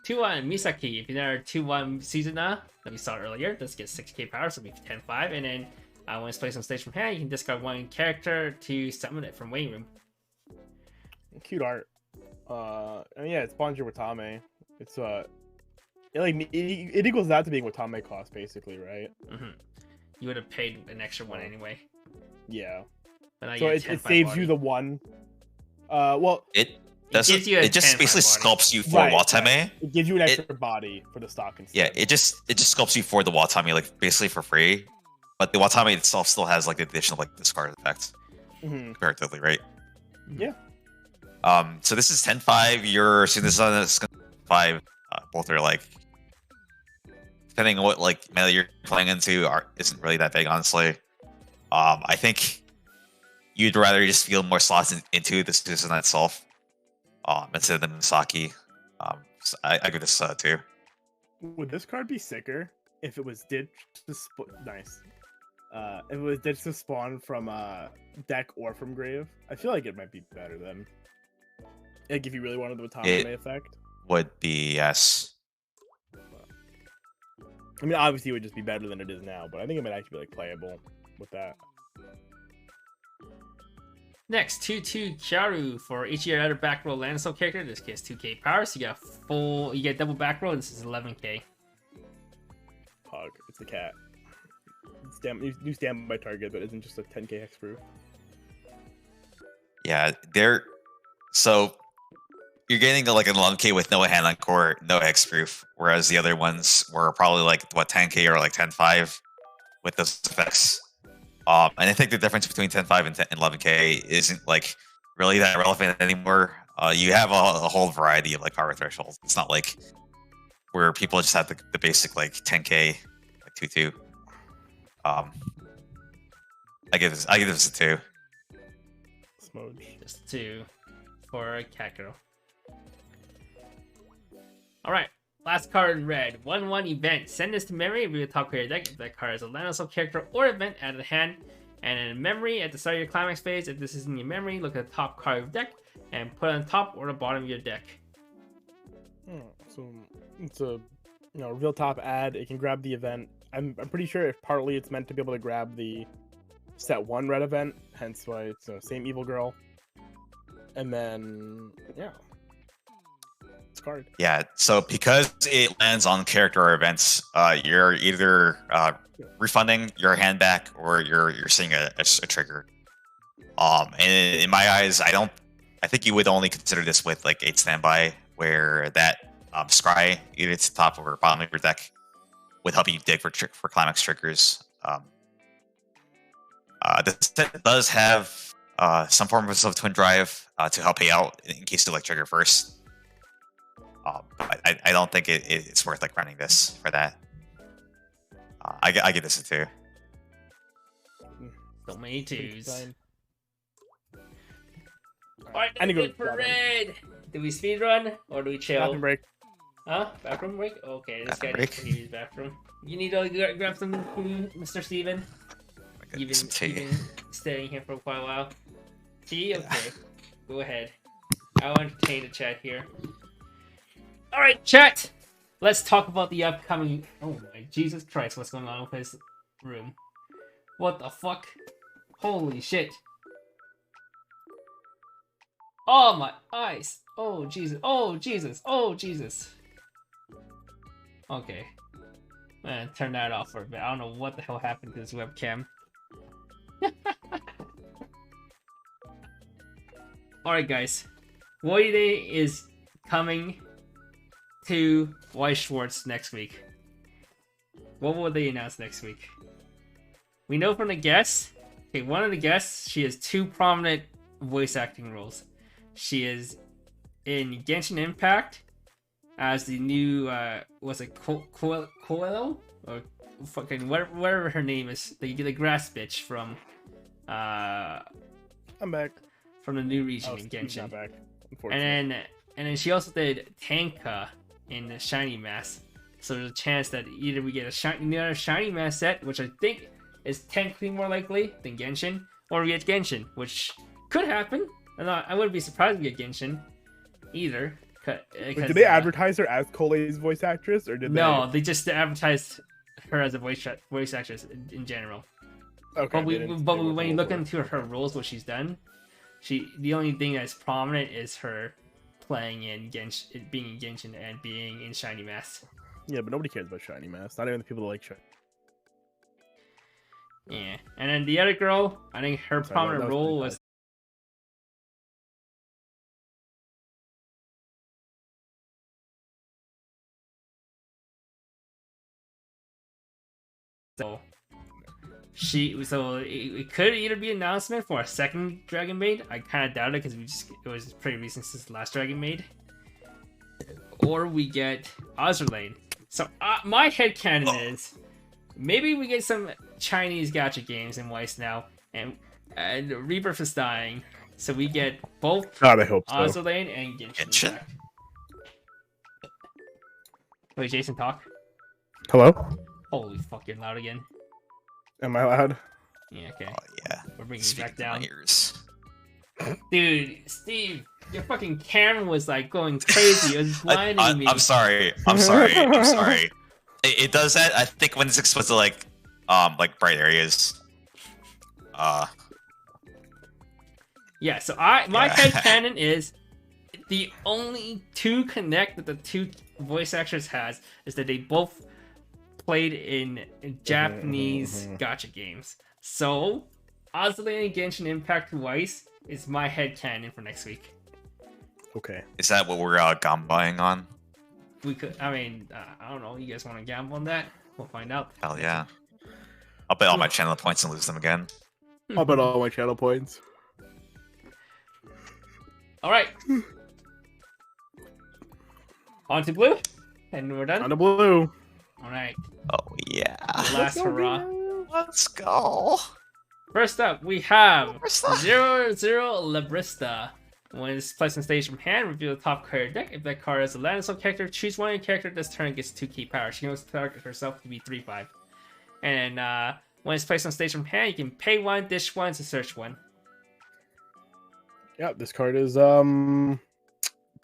2-1 Misaki. If you're 2-1 Suzuna that we saw earlier, this gets 6k power, so it'll be 10-5. And then when it's placed on stage from hand, you can discard one character to summon it from waiting room. Cute art. And yeah, it spawns your Watame. It's it equals that to being Watame cost basically, right? You would have paid an extra one anyway. Yeah. But now So you get it 10-5 saves body. you the one. Well, It gives you a it just 10-5 basically body. sculpts you for Right, Watame. right. It gives you an extra body for the stock instead. Yeah, it just sculpts you for the Watame like basically for free. But the Watame itself still has like the additional like discard effect comparatively, right? Yeah. So this is 10-5. Your Suzuna is 5. Both are like depending on what like meta you're playing into isn't really that big, honestly. I think you'd rather just feel more slots into the Suzuna itself, instead of the Misaki. So I give this 2. Would this card be sicker if it was ditched to nice? If it was ditched to spawn from deck or from grave? I feel like it might be better then. Like if you really wanted the Watame effect. Would be yes. I mean, obviously it would just be better than it is now, but I think it might actually be like playable with that. Next, 2-2 Kyaru. For each of your other back row land soul character, this gets 2k power, so you get double back row, and this is 11k. Pog, it's the cat. You stand by target, but isn't just a 10k hexproof. Yeah, so you're getting like an 11k with no hand on court, no hexproof, whereas the other ones were probably like what 10k or like 10-5 with those effects. And I think the difference between 10-5 and 11k isn't like really that relevant anymore. You have a whole variety of like power thresholds. It's not like where people just have the basic like 10k, like 2-2. I give this a 2. Smooge. Just 2 for Cat Girl. Alright, last card in red. 1-1 event. Send this to memory if you top card deck. If that card is a land soul character or event out of the hand. And in memory, at the start of your climax phase, if this is in your memory, look at the top card of your deck and put it on top or the bottom of your deck. So it's a real top ad. It can grab the event. I'm pretty sure partly it's meant to be able to grab the set 1 red event, hence why it's same evil girl. And then yeah. Card. Yeah, so because it lands on character or events, you're either refunding your hand back or you're seeing a trigger. And in my eyes, I think you would only consider this with like 8 standby, where that scry either to the top or bottom of your deck would help you dig for climax triggers. The set does have some form of twin drive to help pay out in case you like trigger first. But I don't think it's worth like running this for that. I give this a 2. So many 2s. Alright, Alright, that's it for red. Do we speedrun or do we chill? Bathroom break. Huh? Bathroom break? Okay, this Bathroom guy break. needs to use bathroom. You need to grab some food, Mr. Steven. You've Some tea. been staying here for quite a while. Tea? Okay. Go ahead. I'll entertain the chat here. Alright, chat! Let's talk about the upcoming... Oh my Jesus Christ, what's going on with his room? What the fuck? Holy shit. Oh my eyes! Oh Jesus, oh Jesus, oh Jesus. Okay. Man, turn that off for a bit. I don't know what the hell happened to this webcam. Alright guys, Void Day is coming to Weiss Schwarz next week. What will they announce next week? We know from the guests, okay, one of the guests, she has 2 prominent voice acting roles. She is in Genshin Impact as the new, was it Coelho? Or fucking whatever her name is, the grass bitch from I'm back. from the new region Oh, in Steve's not Genshin. back. Unfortunately. And then she also did Tanka in the Shiny Mask. So there's a chance that either we get another Shiny Mask set, which I think is technically more likely than Genshin, or we get Genshin, which could happen. I wouldn't be surprised if we get Genshin either. Wait, did they advertise her as Cole's voice actress, or did No, they just advertised her as a voice actress in general. they? Okay. But when you look into her roles, what she's done, the only thing that's prominent is her playing in Genshin, being in Genshin and being in Shiny Mask. Yeah, but nobody cares about Shiny Mask. Not even the people that like Shiny. Yeah, and then the other girl, I think her Sorry, prominent that was role pretty was. So it could either be an announcement for a second Dragon Maid. I kind of doubt it because it was pretty recent since the last Dragon Maid, or we get Ozerlane. So my headcanon is maybe we get some Chinese gacha games in Weiss now, and Rebirth is dying, so we get both God, I hope so. Ozerlane and Genshin. Back. Wait, Jason, talk. Hello? Holy fucking loud again. Am I loud? Yeah, okay. Oh yeah. We're bringing you Speaking back to my down. ears. Dude, Steve, your fucking camera was like going crazy. It was blinding me. I'm sorry. I'm sorry. I'm sorry. It does that. I think when it's exposed to like bright areas. Yeah. So my Yeah. headcanon is the only two connect that the two voice actors has is that they both played in Japanese gacha games. So Ozlane and Genshin Impact Weiss is my headcanon for next week. Okay. Is that what we're gambling on? We could. I mean, I don't know. You guys want to gamble on that? We'll find out. Hell yeah. I'll bet all my channel points and lose them again. I'll bet all my channel points. All right. On to blue, and we're done. On the blue. All right. Oh yeah. Last hurrah. Let's go. First up, we have Librista. 0-0 Librista. When it's placed on stage from hand, reveal the top card of your deck. If that card is a land soul character, choose one of your character this turn gets 2 key power. She can also target herself to be 3/5. And when it's placed on stage from hand, you can pay 1, dish 1 to search 1. Yeah, this card is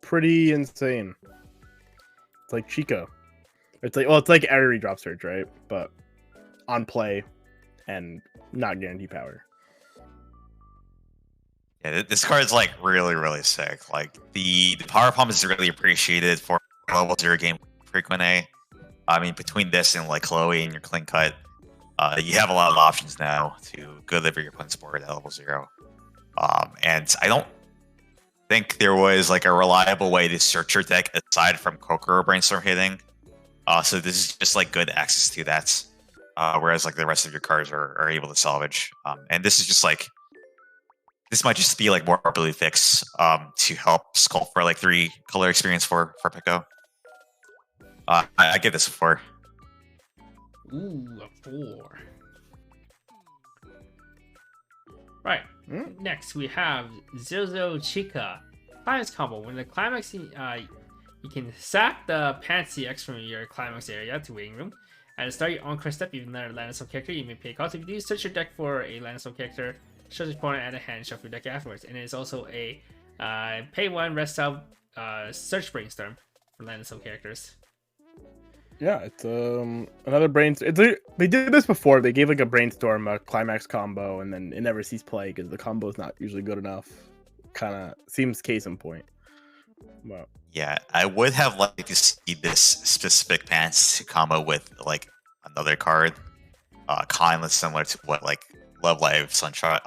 pretty insane. It's like Chico. It's like Aerie drop search, right? But on play and not guarantee power. Yeah, this card's like really, really sick. Like the power pump is really appreciated for level 0 game frequent A. I mean, between this and like Chloe and your clean cut, you have a lot of options now to go deliver your opponent's board at level 0. And I don't think there was like a reliable way to search your deck aside from Kokoro Brainstorm hitting. So this is just like good access to that. Whereas like the rest of your cards are able to salvage. And this is just like, this might just be like more properly fixed to help sculpt for like 3 color experience for Pico. I give this a 4. Ooh, a 4. Right. Next, we have Zozo Chica. Climax combo. When the climax, you can sack the Pansy X from your climax area to waiting room. At the start of your on-card step, you have another Landsoul character. You may pay a cost. If you do, search your deck for a Landsoul character. Show your opponent at a hand and shuffle your deck afterwards. And it's also a pay 1 rest out search brainstorm for Landsoul characters. Yeah, it's another brainstorm. They did this before. They gave like a brainstorm, a climax combo, and then it never ceased play because the combo is not usually good enough. Kind of seems case in point. Wow. Yeah, I would have liked to see this specific pants combo with like another card, kind of similar to what like Love Live Sunshine,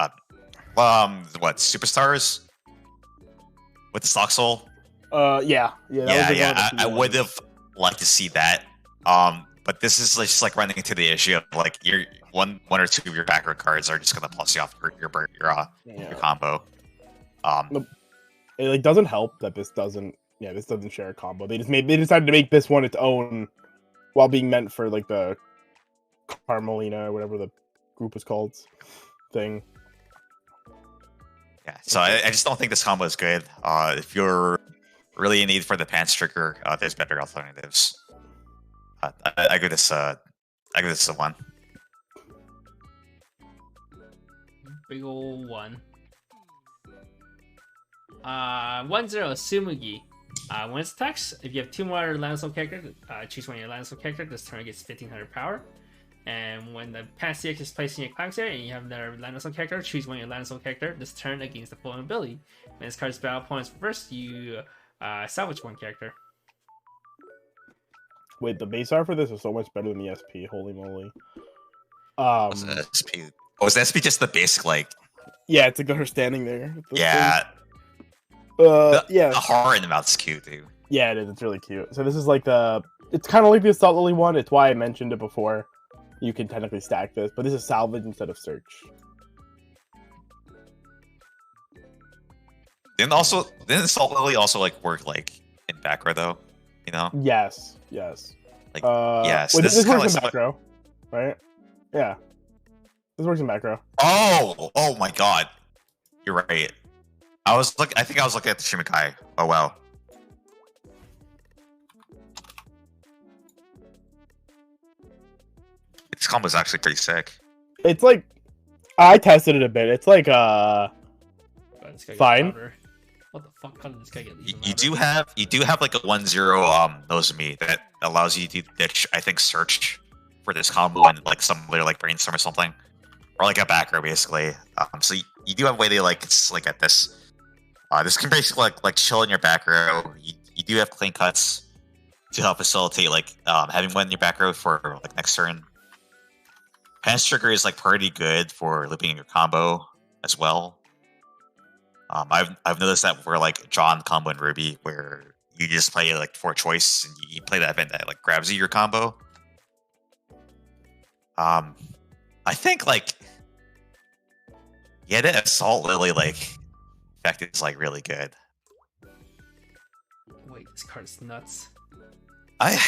what Superstars with the Stock Soul. Yeah. I would have liked to see that. But this is just like running into the issue of like your one or two of your background cards are just gonna plus you off your combo. It like doesn't help that this doesn't share a combo. They decided to make this one its own while being meant for like the Carmelina or whatever the group was called thing. Yeah, so I just don't think this combo is good. If you're really in need for the pants trigger, there's better alternatives. I give this a 1. Big ol' 1. 1-0 Sumugi. When it attacks, if you have 2 more Landsoul characters, choose one of your Landsoul characters. This turn gets 1500 power. And when the Pants CX is placed in your Clanks area and you have another Landsoul character, choose one of your Landsoul character. This turn against the full ability. When this card's battle points reversed, you salvage one character. Wait, the base art for this is so much better than the SP. Holy moly! Was the SP? Oh, is the SP just the basic like? Yeah, it's like her standing there. with the Yeah. thing. Yeah. The heart in the mouth's cute, dude. Yeah, it is. It's really cute. So this is like it's kind of like the Assault Lily one. It's why I mentioned it before. You can technically stack this, but this is salvage instead of search. Didn't Assault Lily also like work like in back row though? You know? Yes. Like yes. so Wait, this this is kind works of in back row, right? Yeah. This works in back row. Oh my god. You're right. I think I was looking at the Shimikai. Oh wow. This combo is actually pretty sick. It's like I tested it a bit. It's like God, this guy gets Fine. louder. What the fuck? How did this guy get even You do have like a 1-0 Nozomi that allows you to ditch, I think, search for this combo and like some other like brainstorm or something. Or like a back row basically. So you do have a way to like get this. This can basically like chill in your back row. You do have clean cuts to help facilitate like having one in your back row for like next turn. Pants trigger is like pretty good for looping your combo as well. I've noticed that for like John combo and Ruby, where you just play like for choice and you play that event that like grabs you your combo. I think like the Assault Lily like effect is like really good. Wait, this card's nuts. I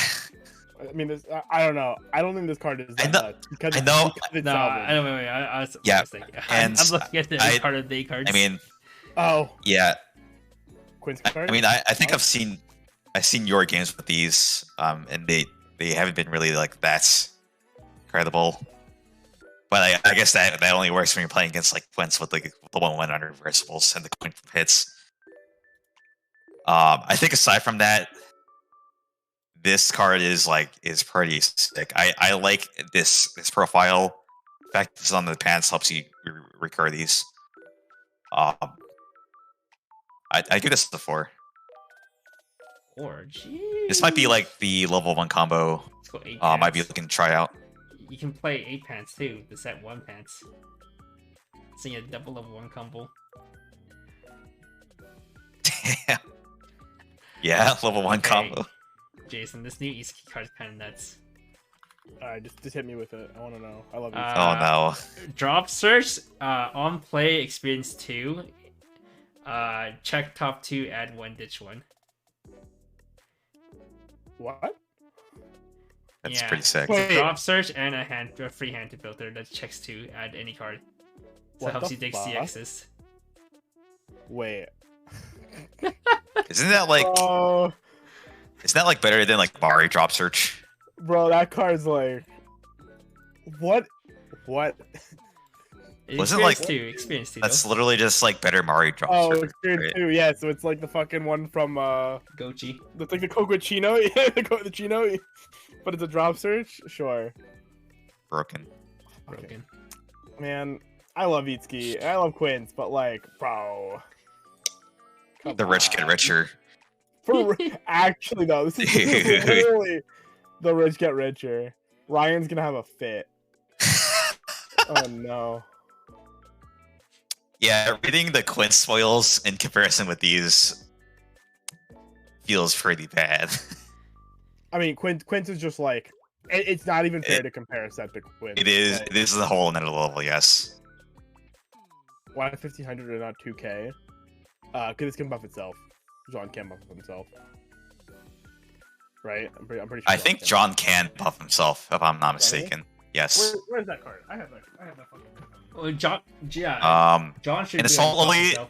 mean, I don't know. I don't think this card is that nuts because I know. because it's No, salvage. I don't. Wait. I was Yeah, thinking. and I'm looking at the card of the cards. I mean, Oh, yeah. Quinn's card. I mean, I think I've seen your games with these, and they haven't been really like that incredible. But I guess that only works when you're playing against like Quints with like the 1/1 unreversibles and the Quint hits. I think aside from that, this card is pretty sick. I like this profile. The fact that it's on the pants helps you recur these. I give this a 4. This might be like the level 1 combo. Let's go 8 Might be pants. looking to try out. You can play 8 pants too. The set 1 pants. So you get double level 1 combo. Damn. Yeah, level 1 Okay. combo. Jason, this new Izuki card is kind of nuts. Alright, just hit me with it. I want to know. I love you. Oh no. Drop search on play experience 2. Check top 2, add 1, ditch 1. What? That's Yeah. pretty sick. Wait. Drop search and a free hand to filter that checks 2, add any card. So What it helps the you dig fuck? CXs. Wait. Isn't that like Oh, better than like Mari drop search? bro, that card's like. What? Wasn't like- Experience 2 That's literally just like better Mari drop Oh, search. experience right? 2. Yeah, so it's like the fucking one from Gochi. it's like the Coquachino. Yeah, the Chino. But it's a drop search. Sure. Broken. Broken. Man, I love Itsuki. And I love Quints, but like, bro. Come The rich get on. richer. Actually, though, this is literally the rich get richer. Ryan's gonna have a fit. Oh no. Yeah, reading the Quint spoils in comparison with these feels pretty bad. I mean, Quints is just like it's not even fair to compare set to Quints. It is. Like, It is a whole another level. Yes. why 1500 and not 2K? Because this can buff itself. John can buff himself. Right? I'm pretty sure. I think John can buff himself, if I'm not mistaken. Yes. Where's that card? I have that fucking card. Well, John should And be Assault able to Lily- buff himself.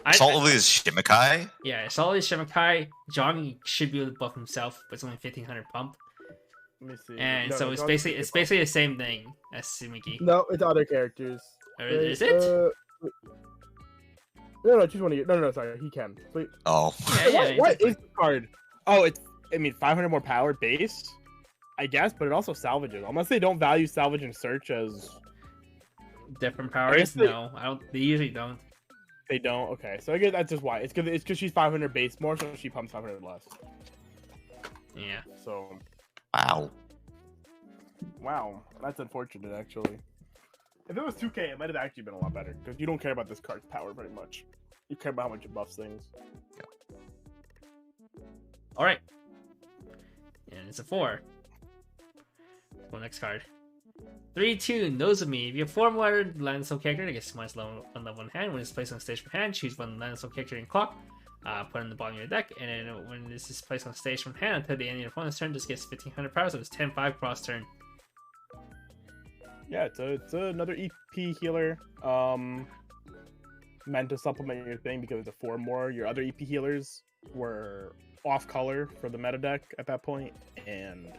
Assault Lily is Shimikai. Yeah, Assault Lily Shimikai. John should be able to buff himself, but it's only 1500 pump. Let me see. And No, so no, it's John's basically pretty it's buff. basically the same thing as Sumiki. No, it's other characters. Or Wait, is it? No, choose one of you. No, sorry, he can. Wait, Oh. Yeah, what is the card? Oh, it's 500 more power base, I guess, but it also salvages. Unless they don't value salvage and search as different I powers? guess they- No, I don't. They usually don't. they don't. Okay, so I guess that's just why. It's because she's 500 base more, so she pumps 500 less. Yeah. So Wow. wow, that's unfortunate actually. If it was 2K, it might have actually been a lot better because you don't care about this card's power very much. You care about how much it buffs things. All right. And it's a 4. Well, next card. 3/2 Knows of Me. If you have 4 more land soul character, it gets minus level in hand. When it's placed on stage from hand, choose one land soul character in clock. Put it in the bottom of your deck, and then when this is placed on stage from hand until the end of your opponent's turn, this gets 1500 power, so it's 10-5 cross turn. Yeah, it's another EP healer. Meant to supplement your thing because it's a 4 more. Your other EP healers were off color for the meta deck at that point, and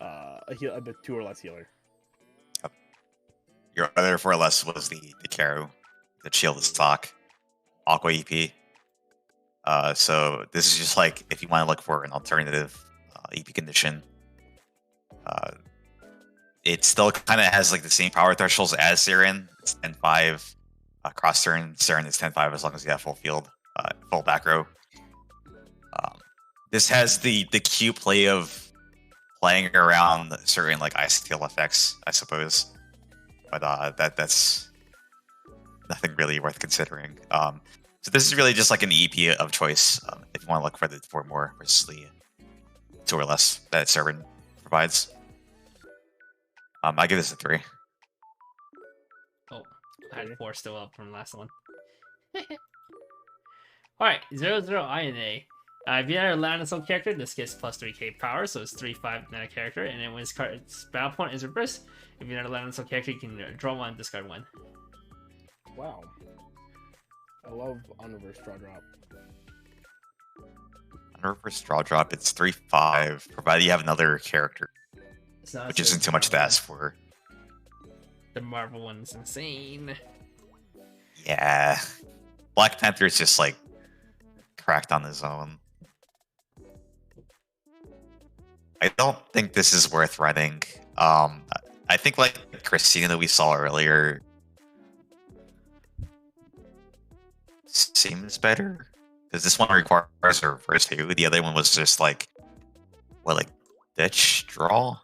a 2 or less healer. Your other 4 less was the Karu, the shield of stock, Aqua EP. So this is just like if you want to look for an alternative EP condition. It still kind of has like the same power thresholds as Siren. It's 10-5 cross turn. Siren is 10-5 as long as you have full field, full back row. This has the Q play of playing around certain like ice tail effects, I suppose. But that's nothing really worth considering. So this is really just like an EP of choice if you want to look for the 4 more versus the 2 or less that Siren provides. I give this a 3. Oh, I had 4 still up from the last one. Alright, 0/0 INA. If you have a land soul character, this gets plus 3k power, so it's 3/5 net character, and then when its battle point is reversed, if you're not a land soul character, you can draw 1, discard 1. Wow. I love unreverse draw drop. Unreverse draw drop, it's 3/5, provided you have another character, It's not which as good isn't as too much to Marvel. ask for. The Marvel one's insane. Yeah. Black Panther is just like cracked on his own. I don't think this is worth running. I think like Christina that we saw earlier seems better. Because this one requires a reverse too. The other one was just like ditch draw?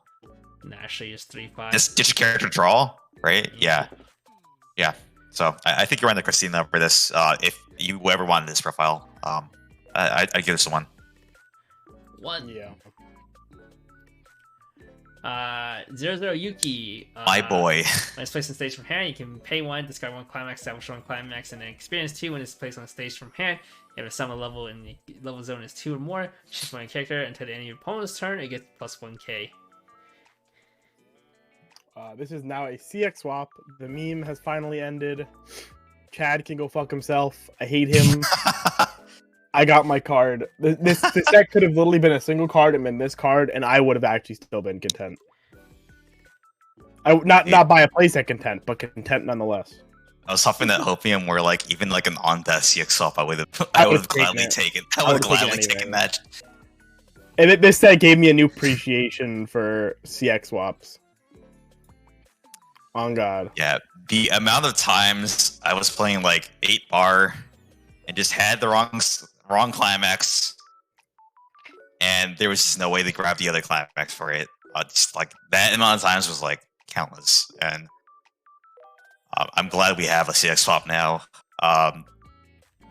Naturally, it's 3/5. Just ditch character draw, right? Yeah. Yeah. So I think you're on the Christina for this. If you ever wanted this profile, I'd give this a 1. 1. Yeah. 0/0 Yuki. My boy. When it's placed on stage from hand, you can pay 1, discard 1 climax, establish 1 climax, and then experience 2 when it's placed on stage from hand. If a summon level in the level zone is 2 or more, choose one character until the end of your opponent's turn, it gets plus 1k. This is now a CX swap. The meme has finally ended. Chad can go fuck himself. I hate him. I got my card. This deck could have literally been a single card and been this card, and I would have actually still been content. Not by a playset content, but content nonetheless. I was hoping that Hopium were like even like an on death CX swap. I would have would've gladly taken taken. I would have taken gladly anyway. taken that. And this set gave me a new appreciation for CX swaps. On God. Yeah, the amount of times I was playing like 8-bar and just had the wrong climax, and there was just no way to grab the other climax for it. Just like that amount of times was like countless, and I'm glad we have a CX swap now.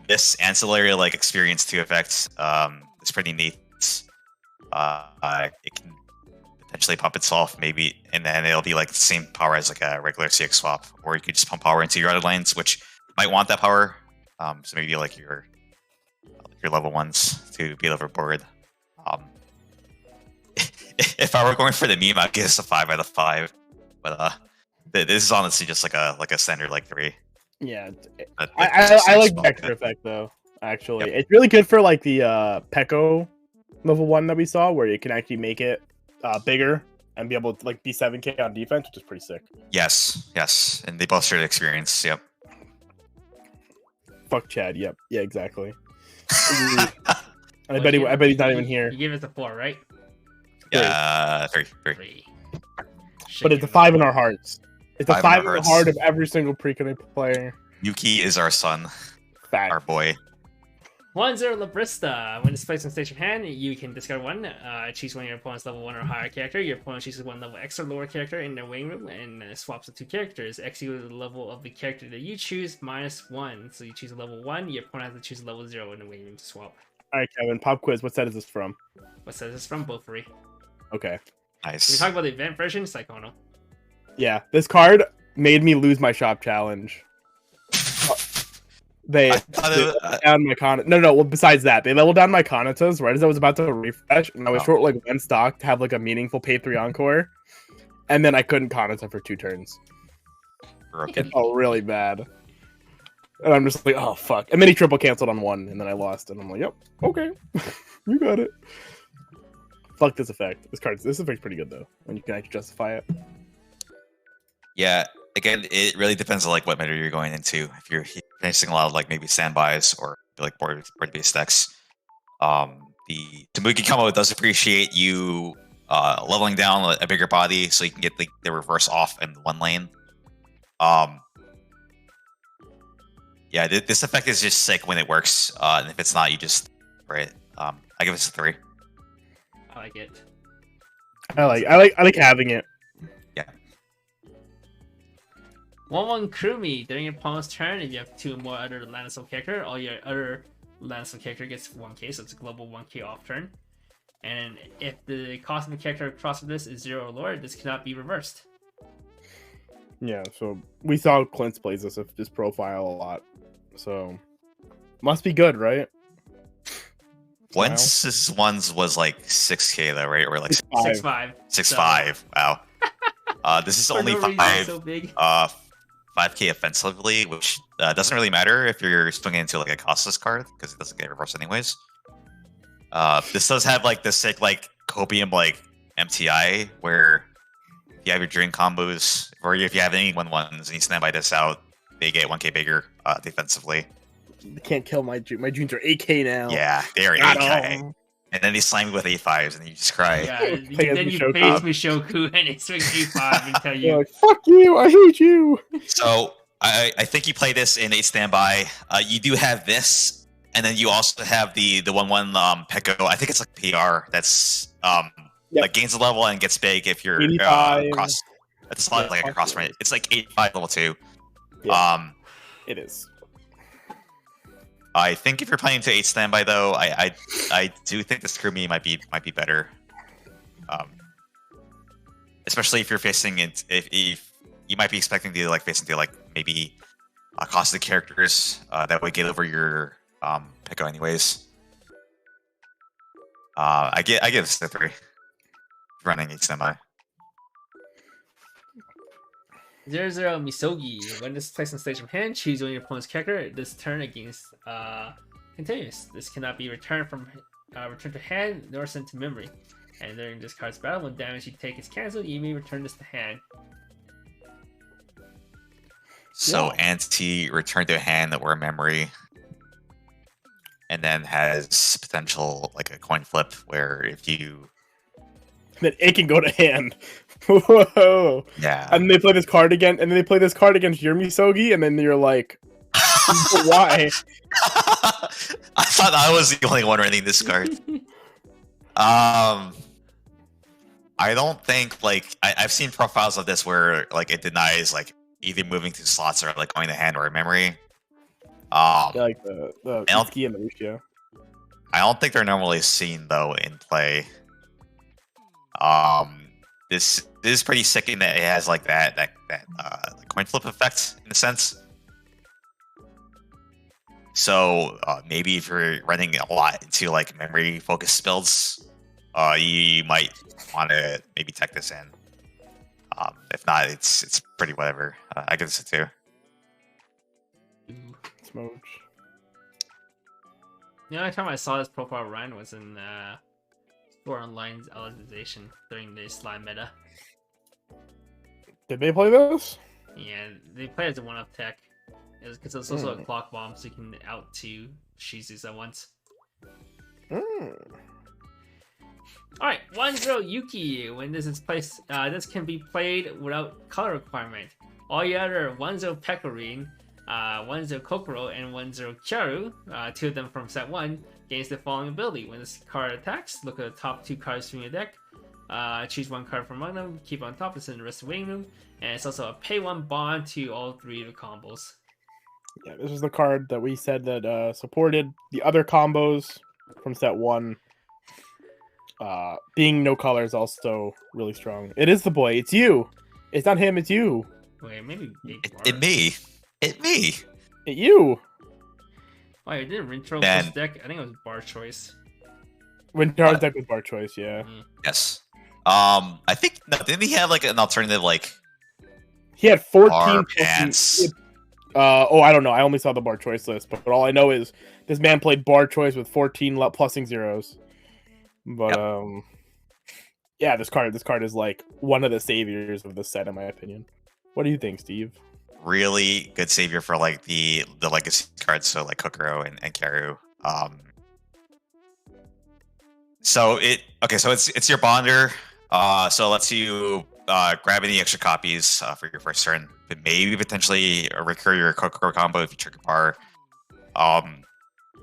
This ancillary like experience 2 effect is pretty neat. It can potentially pump itself maybe, and then it'll be like the same power as like a regular CX swap, or you could just pump power into your other lanes, which might want that power. So maybe like your level 1s to be overboard. if I were going for the meme, I'd give this a 5 out of 5. But this is honestly just like a standard like 3. Yeah, That I like spot. Vector Effect though. Actually, it's really good for like the Peko level 1 that we saw, where you can actually make it bigger and be able to like be 7k on defense, which is pretty sick. Yes, and they both share the experience. Yep. Fuck Chad. Yep. Yeah. Exactly. I bet he's not even here. You give it a 4, right? Yeah, 3. 3. But it's a 5 in our hearts. It's a 5 5 in our in the hearts. heart of every single pre-connect player. Yuki is our son, Fact. our boy. 1-0 Labrista. When displayed on stage of hand, you can discard 1. Choose one of your opponent's level 1 or higher character. Your opponent chooses 1 level extra lower character in their waiting room and swaps the 2 characters. Execute the level of the character that you choose -1. So you choose a level 1. Your opponent has to choose a level 0 in the waiting room to swap. All right, Kevin. Pop quiz. What set is this from? What says this from? Both free. Okay. We Nice. talk about the event version. Psychono. Yeah, this card made me lose my shop challenge. They I thought it was- leveled down my No. Well, besides that, they leveled down my Kanatas right as I was about to refresh, and I was Oh. short like 1 stock to have like a meaningful pay 3 encore, and then I couldn't Kanata for 2 turns. broken. Oh, really bad. And I'm just like, oh fuck. And then he triple canceled on 1, and then I lost, and I'm like, yep, okay, you got it. Fuck this effect. This effect's pretty good though when you can actually justify it. Yeah, again, it really depends on like what meta you're going into. If you're facing a lot of like maybe standbys or like board-based decks, the Tamuki combo does appreciate you leveling down a bigger body so you can get the reverse off in 1 lane. Yeah, this effect is just sick when it works, and if it's not, you just right. I give this a 3. I like it. I like having it. 1-1 Krumi. During your opponent's turn, if you have 2 or more other Landslip character, all your other Landslip character gets 1k, so it's a global 1k off turn. And if the cost of the character across from this is 0 or lower, this cannot be reversed. Yeah, so we saw Clint's plays this profile a lot. So must be good, right? Once this one's was like 6k though, right? Or like 6-5. 6.5. Wow. This is For only no reason, 5. so big. 5k offensively, which doesn't really matter if you're swinging into like a costless card because it doesn't get reversed anyways. This does have like the sick like copium like MTI where if you have your drain combos or if you have any 1/1s and you stand by this out, they get 1k bigger defensively. They can't kill my Junes are 8k now. Yeah, they are Got 8k. 'em. And then they slam you with A5s and you just cry. Yeah, Play as then you Mushoku. face Mushoku and it swings A5 and tell You're you. like, fuck you, I hate you. So I think you play this in 8 standby. You do have this, and then you also have the 1/1 Peko. I think it's like PR that's Yep. like gains a level and gets big if you're 85. cross. It's not like a cross rate. It's like 8/5 level 2. Yeah. It is. I think if you're playing to 8 standby though, I do think the Screw Me might be better. Especially if you're facing it, if you might be expecting to like face into like maybe costed characters that would get over your Peko anyways. I give this a 3. Running 8 standby. 0-0 Misogi. When this is placed on stage from hand, choose one of your opponent's character. This turn against continuous. This cannot be returned from returned to hand nor sent to memory. And during this card's battle, when damage you take is cancelled, you may return this to hand. So Yeah. anti-return to hand or memory, and then has potential like a coin flip where if you Then it can go to hand. Whoa. yeah And they play this card again, and then they play this card against your Misogi, and then you're like, why? I thought I was the only one running this card. I don't think like I've seen profiles of this where like it denies like either moving to slots or like going to hand or a memory. Yeah, like the I'll- Iski and the Lucia. I don't think they're normally seen though in play. This is pretty sick in that it has like that coin flip effect in a sense. So maybe if you're running a lot into like memory focused builds, you might want to maybe tech this in. If not, it's pretty whatever. I give this a 2. Smooch. The only time I saw this profile run was in Sword Online's Alicization during the slime meta. Did they play this? Yeah, they play as a one-up tech. Because it's also a clock bomb, so you can out 2 Shizus at once. Alright, 1-0 Yuki. When this is placed, this can be played without color requirement. All the other 1-0 Pecorine, 1-0 Kokoro, and 1-0 Kyaru, 2 of them from set 1, gains the following ability. When this card attacks, look at the top 2 cards from your deck. Choose 1 card from among them, keep on top, it's in the rest of the waiting room. And it's also a pay 1 bond to all 3 of the combos. Yeah, this is the card that we said that supported the other combos from set 1. Being no color is also really strong. It is the boy. It's you. It's not him. It's you. Wait, maybe It me. It me. It you. Oh, you didn't intro Man. this deck? I think it was bar choice. Winter's deck with bar choice, yeah. Yes. I think no, didn't he have like an alternative like He had 14 bar plus- pants? I don't know. I only saw the bar choice list, but all I know is this man played bar choice with 14 plusing zeros. But yeah, this card is like one of the saviors of the set in my opinion. What do you think, Steve? Really good savior for like the legacy cards, so like Kokoro and Kyaru. So it's your bonder. So it lets you grab any extra copies for your first turn, but maybe potentially recur your Kokoro combo if you trigger bar.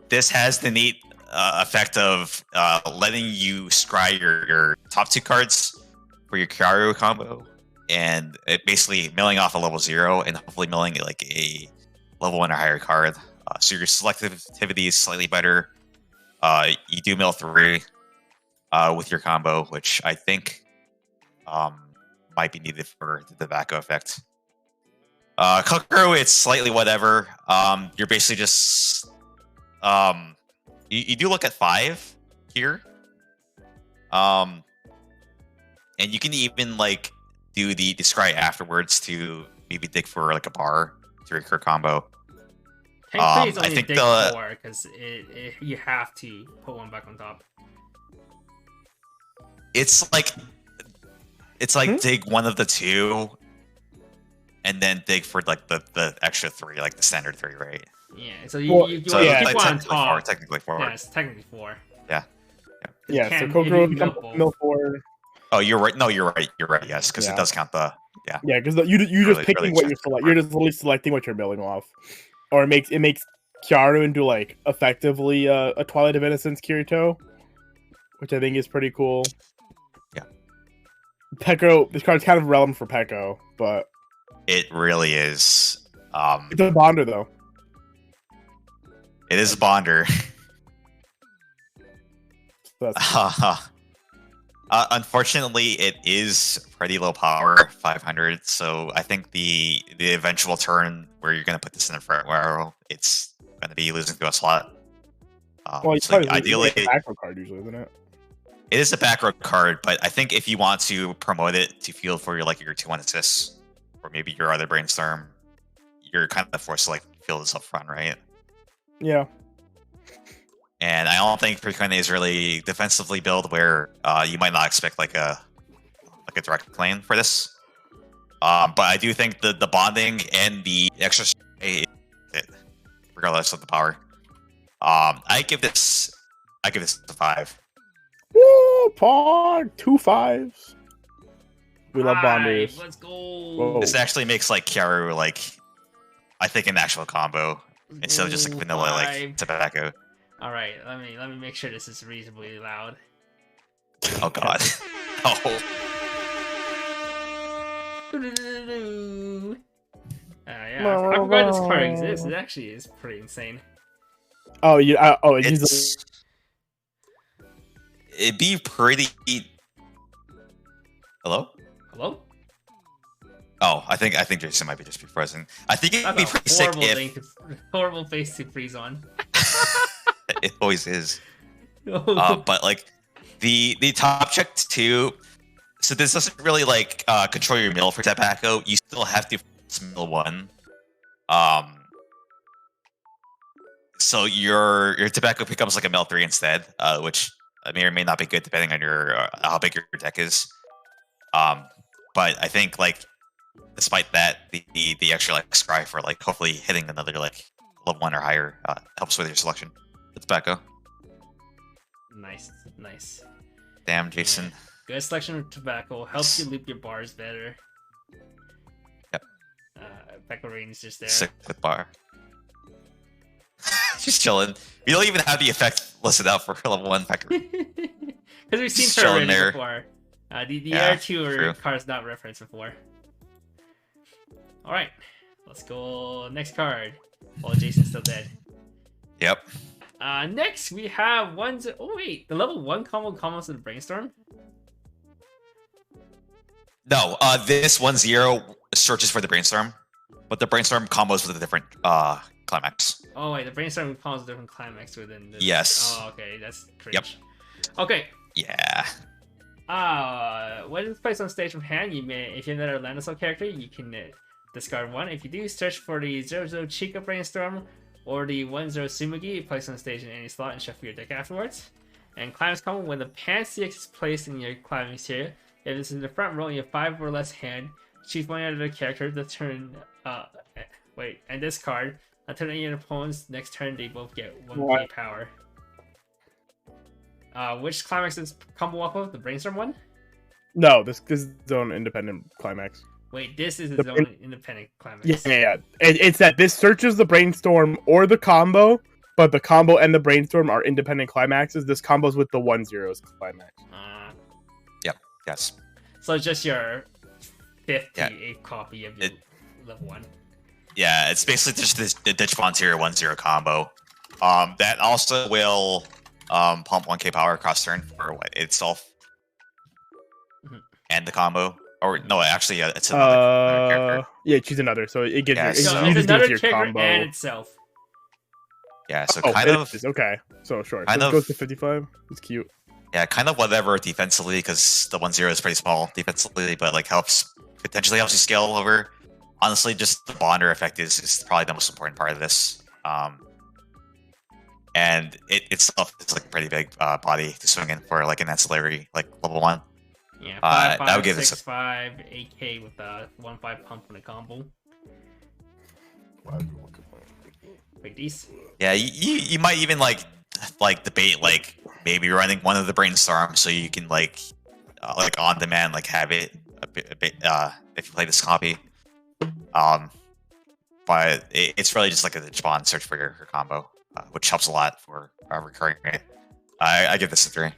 This has the neat effect of letting you scry your top 2 cards for your Kyaru combo, and it basically milling off a level 0 and hopefully milling like a level 1 or higher card. So your selectivity is slightly better. You do mill 3 with your combo, which I think might be needed for the tobacco effect. Kokoro, it's slightly whatever. You're basically just you do look at 5 here, and you can even like do the scry afterwards to maybe dig for like a bar to recur combo. Technically, it's I only think dig the- 4 because you have to put 1 back on top. It's like dig one of the 2, and then dig for like the extra 3, like the standard 3, right? Yeah, so you Well, keep So yeah, one on technically 4. top. Technically 4. Yeah, it's technically 4. Yeah, so can- Kokoro if you becomes mill both. mill 4. Oh, you're right. No, you're right. You're right. Yes, because Yeah. it does count the. Yeah, because you're Really- just picking really what you're check You're just literally selecting what you're milling off, or it makes Kyaru into like effectively a Twilight of Innocence Kirito, which I think is pretty cool. Yeah. Pekko, this card's kind of relevant for Pekko, but It really is. it's a bonder though. It is a bonder. So that's Unfortunately, it is pretty low power, 500. So I think the eventual turn where you're gonna put this in the front row, it's gonna be losing to a slot. well, So it's ideally, a macro card usually, isn't it? it is a back row card, but I think if you want to promote it to field for your 2-1 assists, or maybe your other brainstorm, you're kind of forced to like field this up front, right? Yeah. And I don't think Precon is really defensively built where you might not expect like a direct lane for this. But I do think the bonding and the extra it, regardless of the power. I give this a 5. Woo, Pog, 2 5s. We love bonders. Let's go. Whoa. This actually makes like Kyaru like I think an actual combo instead of just like vanilla like tobacco. All right, let me make sure this is reasonably loud. Oh god. Oh. Yeah, I forgot this card exists. It actually is pretty insane. Oh, it's usually It'd be pretty. Hello? Hello? Oh, I think Jason might be just be frozen. I think it'd That's be a pretty sick horrible if horrible face to freeze on. it always is. Oh, But like The top check too. So this doesn't really like control your mill for tobacco. You still have to mill one. So your tobacco becomes like a mill 3 instead, which may or may not be good depending on your how big your deck is. But I think like despite that, the extra like scry for like hopefully hitting another like level 1 or higher helps with your selection. It's tobacco. Nice, nice. Damn, Jason. Good selection of tobacco helps you loop your bars better. Yep. Tobacco range is just there. Sick with bar. Just chilling. We don't even have the effect listed out for level 1 tobacco. Because we've seen Just her chilling already there. before. The Yeah, other two true. are cards not referenced before. Alright, let's go next card. While Jason's still dead. Yep. Next we have oh wait, the level 1 combo combos with the Brainstorm? No, this 1-0 searches for the brainstorm, but the brainstorm combos with a different climax. Oh wait, the Brainstorm combos a different climax within this. Yes. Oh okay, that's cringe. Yep. Okay. Yeah. When it's placed on stage from hand, you may, if you're another Landasol character, you can discard one. If you do, search for the 0-0 Chica Brainstorm or the 1-0 Sumugi, place on stage in any slot and shuffle your deck afterwards. And Climax combo, when the Pan CX is placed in your Climax here, if it's in the front row and you have 5 or less hand, choose one out of the character the turn, and discard. Until any of your opponents, next turn they both get 1k power. Which Climax is combo off of? The Brainstorm one? No, this is its own independent climax. Wait, this is its own independent climax. Yeah. It's that this searches the brainstorm or the combo, but the combo and the brainstorm are independent climaxes. This combos with the 1-0's climax. Yes. So it's just your 5th Yeah. to 8th copy of your level 1. Yeah, it's basically just this the Ditch Volunteer 1-0 combo. That also will pump 1k power across turn for itself and the combo. Or no, actually, it's another character. Yeah, choose another. So it gives Yes. you, So it it's just gives another your character combo. and itself. Yeah, so Oh, kind it of, is. Okay. So sure. kind So it of- goes to 55. It's cute. yeah, kind of whatever defensively because the 1-0 is pretty small defensively, but like potentially helps you scale over. Honestly, just the bonder effect is probably the most important part of this. And it itself is like a pretty big body to swing in for like an ancillary like level 1. Yeah, 5, that 5, would give 6, this 5, 8k with a 1-5 pump on a combo. Wait, these? Yeah, you might even like debate like maybe running one of the brainstorms so you can like on demand like have it a bit if you play this copy. But it's really just like a spawn search for your combo, which helps a lot for recurring rate. I give this a 3.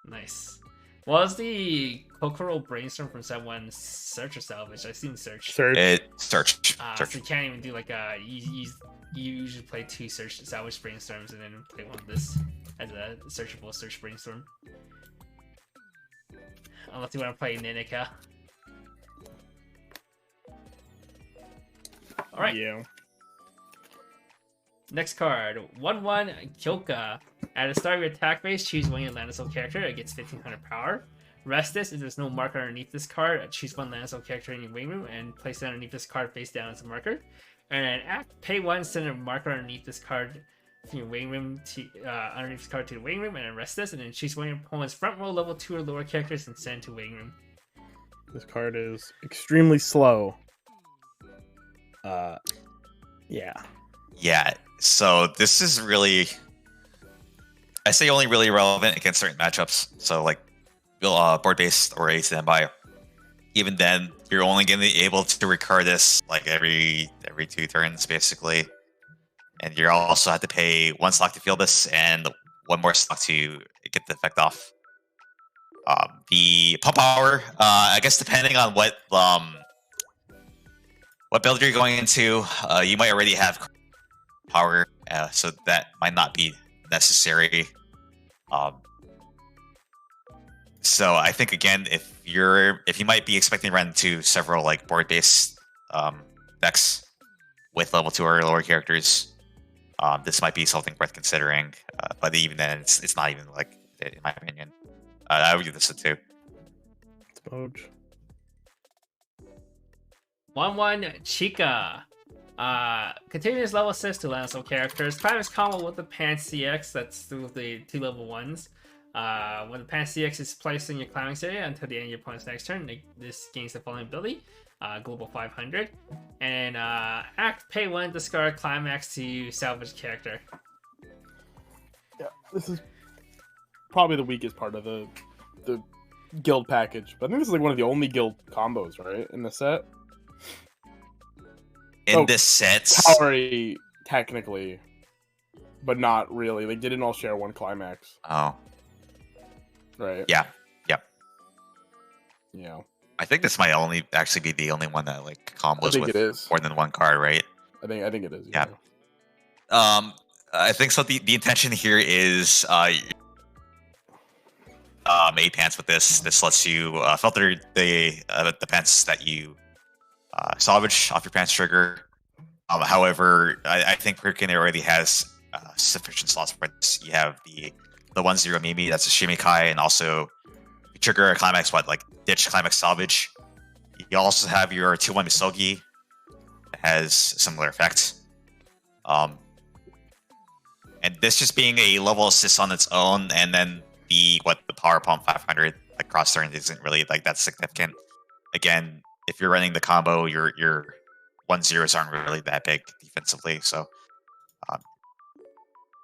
Nice. Was the Kokoro Brainstorm from set 1 search or salvage? I've seen search. Search. Search. So you can't even do like you usually play 2 search salvage brainstorms and then play one of this as a searchable search brainstorm. Unless you want to play Ninika. Alright, Yeah. next card. 1-1 Kyoka. At the start of your attack phase, choose one of your Landasol character. It gets 1500 power. Rest this if there's no marker underneath this card. Choose one Landasol character in your wing room and place it underneath this card face down as a marker. And then pay 1, send a marker underneath this card from your wing room to underneath this card to the wing room, and then rest this, and then choose one of your opponent's front row level 2 or lower characters and send to wing room. This card is extremely slow. Yeah. Yeah. So this is really, I say only really relevant against certain matchups. So like board based or ace standby. Even then, you're only going to be able to recur this like every 2 turns basically, and you also have to pay 1 slot to field this and 1 more slot to get the effect off. The pump power, I guess depending on what build you're going into, you might already have power, so that might not be necessary. So I think again, if you might be expecting to run into several like board-based decks with level 2 or lower characters, this might be something worth considering. But even then, it's not even like, in my opinion. I would give this a 2. Spoge. 1-1 Chica. Continuous level assist to Lancer characters. Climax combo with the Pants CX. That's with the 2 level 1s. When the Pants CX is placed in your climax area until the end of your opponent's next turn, this gains the following ability. Global 500. And act, pay 1, discard climax to salvage character. Yeah, this is probably the weakest part of the guild package. But I think this is like one of the only guild combos, right, in the set. In this set, Towery, technically, but not really. They didn't all share one climax, oh right? yeah, Yeah. I think this might only actually be the only one that like combos think with it is. more than one card, right? I think it is. Yeah. I think so. The intention here is 8 pants with this. This lets you filter the pants that you salvage off your pants trigger. However, I think Perkin already has sufficient slots for this. You have the 1-0 Mimi, that's a Shimikai, and also you trigger a climax, like ditch climax salvage. You also have your 2-1 Misogi that has similar effect. And this just being a level assist on its own, and then the power pump 500 like cross turn isn't really like that significant. Again, if you're running the combo, your 1-0s aren't really that big defensively, so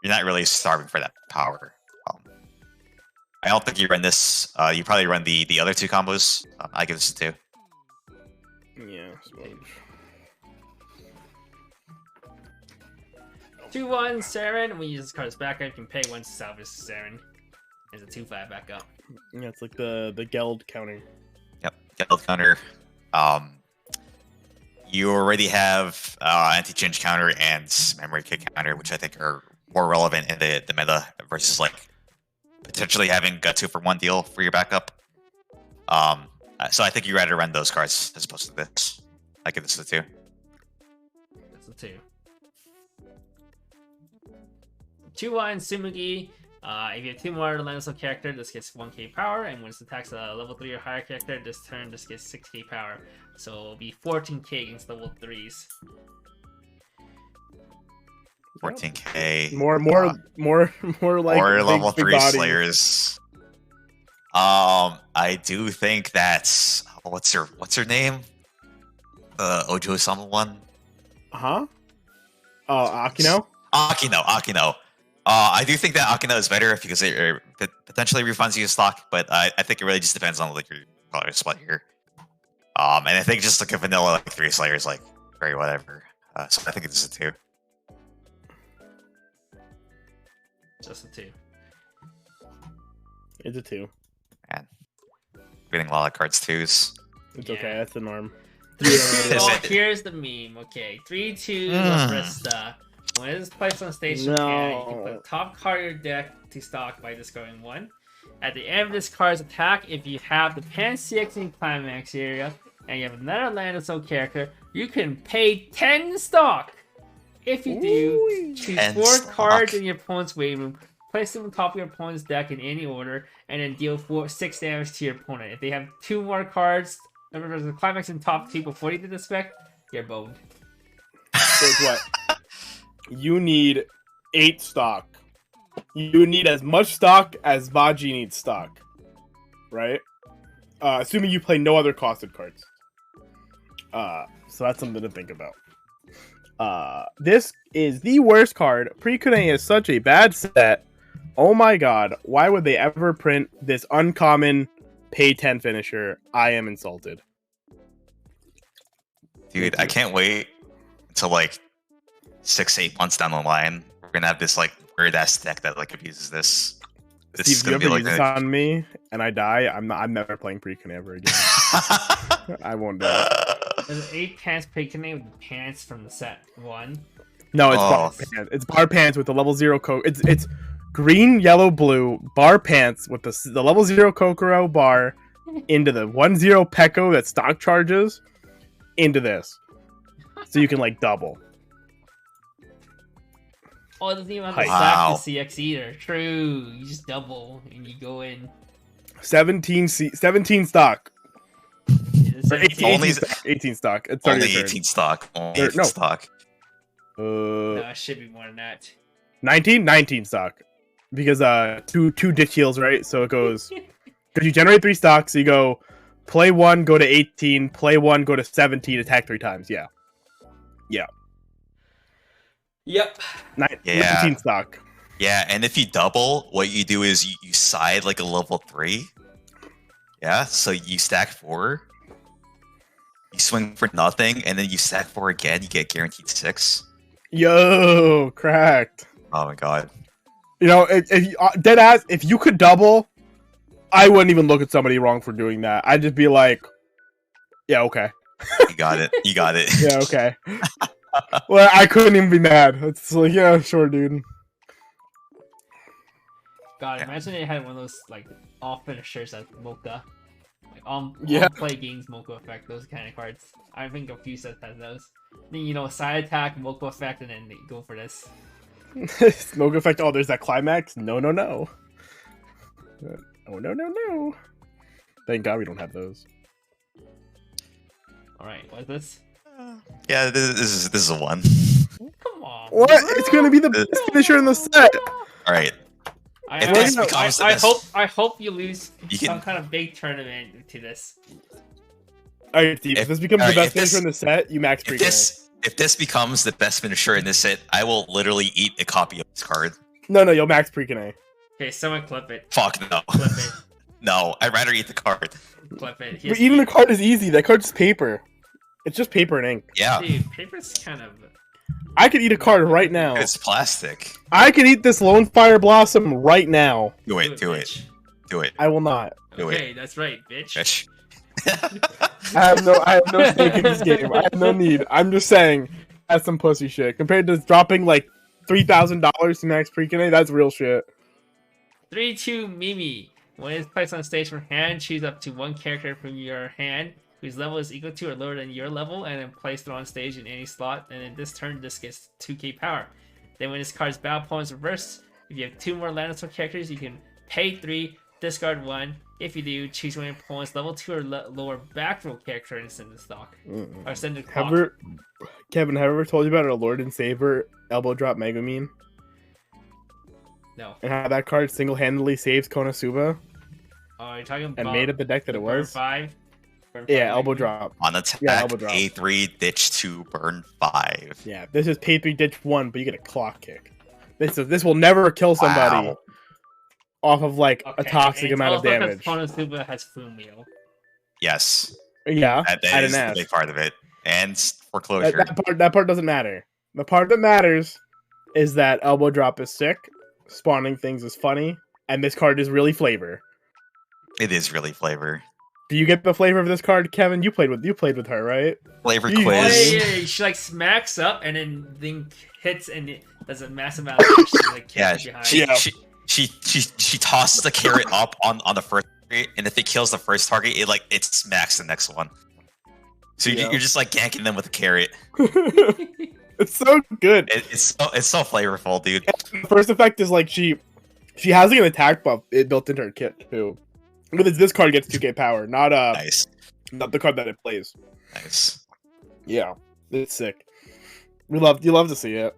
you're not really starving for that power. I don't think you run this. You probably run the other 2 combos. I give this a 2. Yeah. Spoge. 2-1 Saren. When you use this card's backup, you can pay 1 to salvage Saren. There's a 2-5 backup. Yeah, it's like the Geld counter. Yep, Geld counter. You already have anti-change counter and memory kick counter, which I think are more relevant in the meta versus like potentially having a 2-for-1 deal for your backup. So I think you'd rather run those cards as opposed to this. I give this a 2. That's a 2. 2-1 Tsumugi. If you have 2 more Lancer character, this gets 1k power, and when it attacks a level 3 or higher character, this turn this gets 6k power. So it'll be 14k against level 3s. 14k. More like Or level big 3 bodies. Slayers. I do think that's what's her name? Ojo-sama one. Huh? Oh, Akino. Akino. I do think that Akino is better because it potentially refunds you stock, but I think it really just depends on like your color split here. And I think just like a vanilla like 3 Slayers like very whatever. So I think it's a 2. Just a 2. It's a 2. Man, getting a lot of cards 2s. It's Yeah. okay. That's the norm. Oh, here's the meme. Okay, 3-2 Labrista. When it is placed on station, you can put top card of your deck to stock by discarding 1. At the end of this card's attack, if you have the Pan CX in Climax area and you have another land of soul character, you can pay 10 stock. If you do, choose 10 4 stock. cards in your opponent's wave room, place them on top of your opponent's deck in any order, and then deal 6 damage to your opponent. If they have 2 more cards, remember there's a Climax in top 2 before you do this effect, you're boned. So it's what? You need 8 stock. You need as much stock as Baji needs stock. Right? Assuming you play no other costed cards. So that's something to think about. This is the worst card. Precune is such a bad set. Oh my god. Why would they ever print this uncommon pay 10 finisher? I am insulted. Dude, I can't wait until like 6-8 months down the line. We're gonna have this like weird ass deck that like abuses this. This Steve, is if you gonna be ever like use this on me and I die, I'm never playing Precune ever again. I won't do it. There's 8 pants Precune with the pants from the set 1. No, it's bar pants. It's bar pants with the level 0 coke. It's green, yellow, blue bar pants with the level 0 Kokoro bar into the 1-0 Peko that stock charges into this. So you can like double. Oh, it doesn't even have to Wow. stack the CX either. True. You just double and you go in. 17 stock. It's Or 18, Only- 18 stock. It's already Only your turn. 18 stock. Only Or- 18 no. stock. No, it should be more than that. 19 stock. Because two ditch heals, right? So it goes because you generate 3 stocks, so you go play 1, go to 18, play 1, go to 17, attack 3 times. Yeah. Yep. Yeah. 19 stock. Yeah, and if you double, what you do is you side like a level 3. Yeah, so you stack 4. You swing for nothing, and then you stack 4 again, you get guaranteed 6. Yo, cracked. Oh my god. You know, if dead ass, if you could double, I wouldn't even look at somebody wrong for doing that. I'd just be like, yeah, okay. You got it. You got it. Yeah, okay. Well, I couldn't even be mad. It's like, yeah, sure, dude. God, imagine they had one of those like all finishers as Mocha. Like Yeah. on play games, Mocha effect, those kind of cards. I think a few sets has those. Then side attack, Mocha effect, and then they go for this. Smoke effect. Oh, there's that climax. No. Oh, no. Thank God we don't have those. Alright, what's this? Yeah, this is a 1. Come on. What? It's gonna be the best finisher in the set. All right. I, If I, this I, becomes I this- hope I hope you lose You some can- kind of big tournament to this. All right, Steve. If this becomes alright, the if best finisher this- in the set, you max pre. If this becomes the best finisher in this set, I will literally eat a copy of this card. No, you'll max pre. Okay, someone clip it. Fuck no. Clip it. No, I'd rather eat the card. Clip it. But eating the card is easy. That card's just paper. It's just paper and ink. Yeah, Dude, paper's kind of. I could eat a card right now. it's plastic. I could eat this Lone Fire Blossom right now. Do it. bitch. Do it. I will not. Do it. Okay, that's right, bitch. Bitch. I have no stake in this game. I have no need. I'm just saying that's some pussy shit. Compared to dropping like $3,000 to max pre-Kine, that's real shit. 3-2 Mimi. When it's placed on stage from hand, choose up to one character from your hand whose level is equal to or lower than your level, and then place it on stage in any slot. And in this turn, this gets 2k power. Then when this card's battle poems reversed, if you have 2 more Landstone characters, you can pay 3, discard 1. If you do, choose one of your opponent's level 2 or lower back row character and send it stock. Or send it clock. Kevin, have I ever told you about our Lord and Saber elbow drop Megumin? No. And how that card single-handedly saves Konosuba Oh, you're talking about and made it the deck that it burn was? 5? Burn 5 Yeah, elbow Megumin? drop. On attack, Yeah, elbow drop. A3, ditch 2, burn 5. Yeah, this is pay 3 ditch 1, but you get a clock kick. This will never kill somebody Wow. off of like a Okay, toxic and amount of also 'cause damage. Konosuba has Fumio. Yes, Yeah, that I is didn't the ask. big part of it. And foreclosure. That part doesn't matter. The part that matters is that elbow drop is sick, spawning things is funny, and this card is really flavor. It is really flavor. Do you get the flavor of this card, Kevin? You played with her, right? Flavor You- Oh, quiz. yeah. She like smacks up and then hits and it does a massive amount of damage to the Yeah, character behind. she, Yeah. she tosses the carrot up on the first target, and if it kills the first target, it smacks the next one. So Yeah. you're just like ganking them with a carrot. It's so good. It's so flavorful, dude. The first effect is like she has like an attack buff built into her kit too. But this card gets 2k power, not Nice, not the card that it plays. nice. Yeah, it's sick. You love to see it.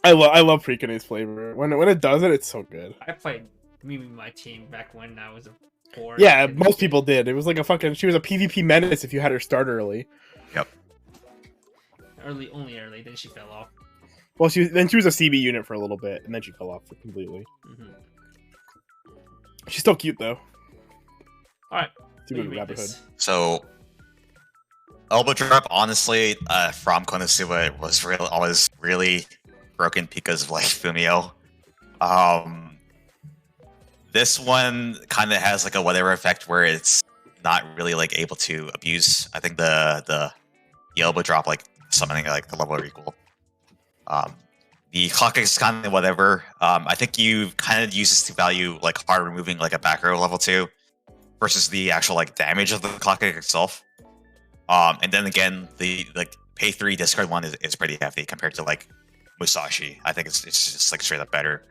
I love Prekine's flavor. When it does it, it's so good. I played Mimi with my team back when I was a 4. Yeah, most people did. It was like she was a PvP menace if you had her start early. Only early, then she fell off. Well, she was a CB unit for a little bit, and then she fell off completely. Mm-hmm. She's still cute though. Alright, Cute with a rabbit hood. So, elbow drop, honestly, from Konosuba was always really broken because of like Fumio. This one kind of has like a whatever effect where it's not really like able to abuse. I think the elbow drop like summoning like the level are equal. The clock is kind of whatever. I think you kind of use this to value like hard removing like a back row level 2 versus the actual like damage of the clock itself. And then again, the like pay 3 discard 1 is pretty hefty compared to like Musashi. I think it's just like straight up better.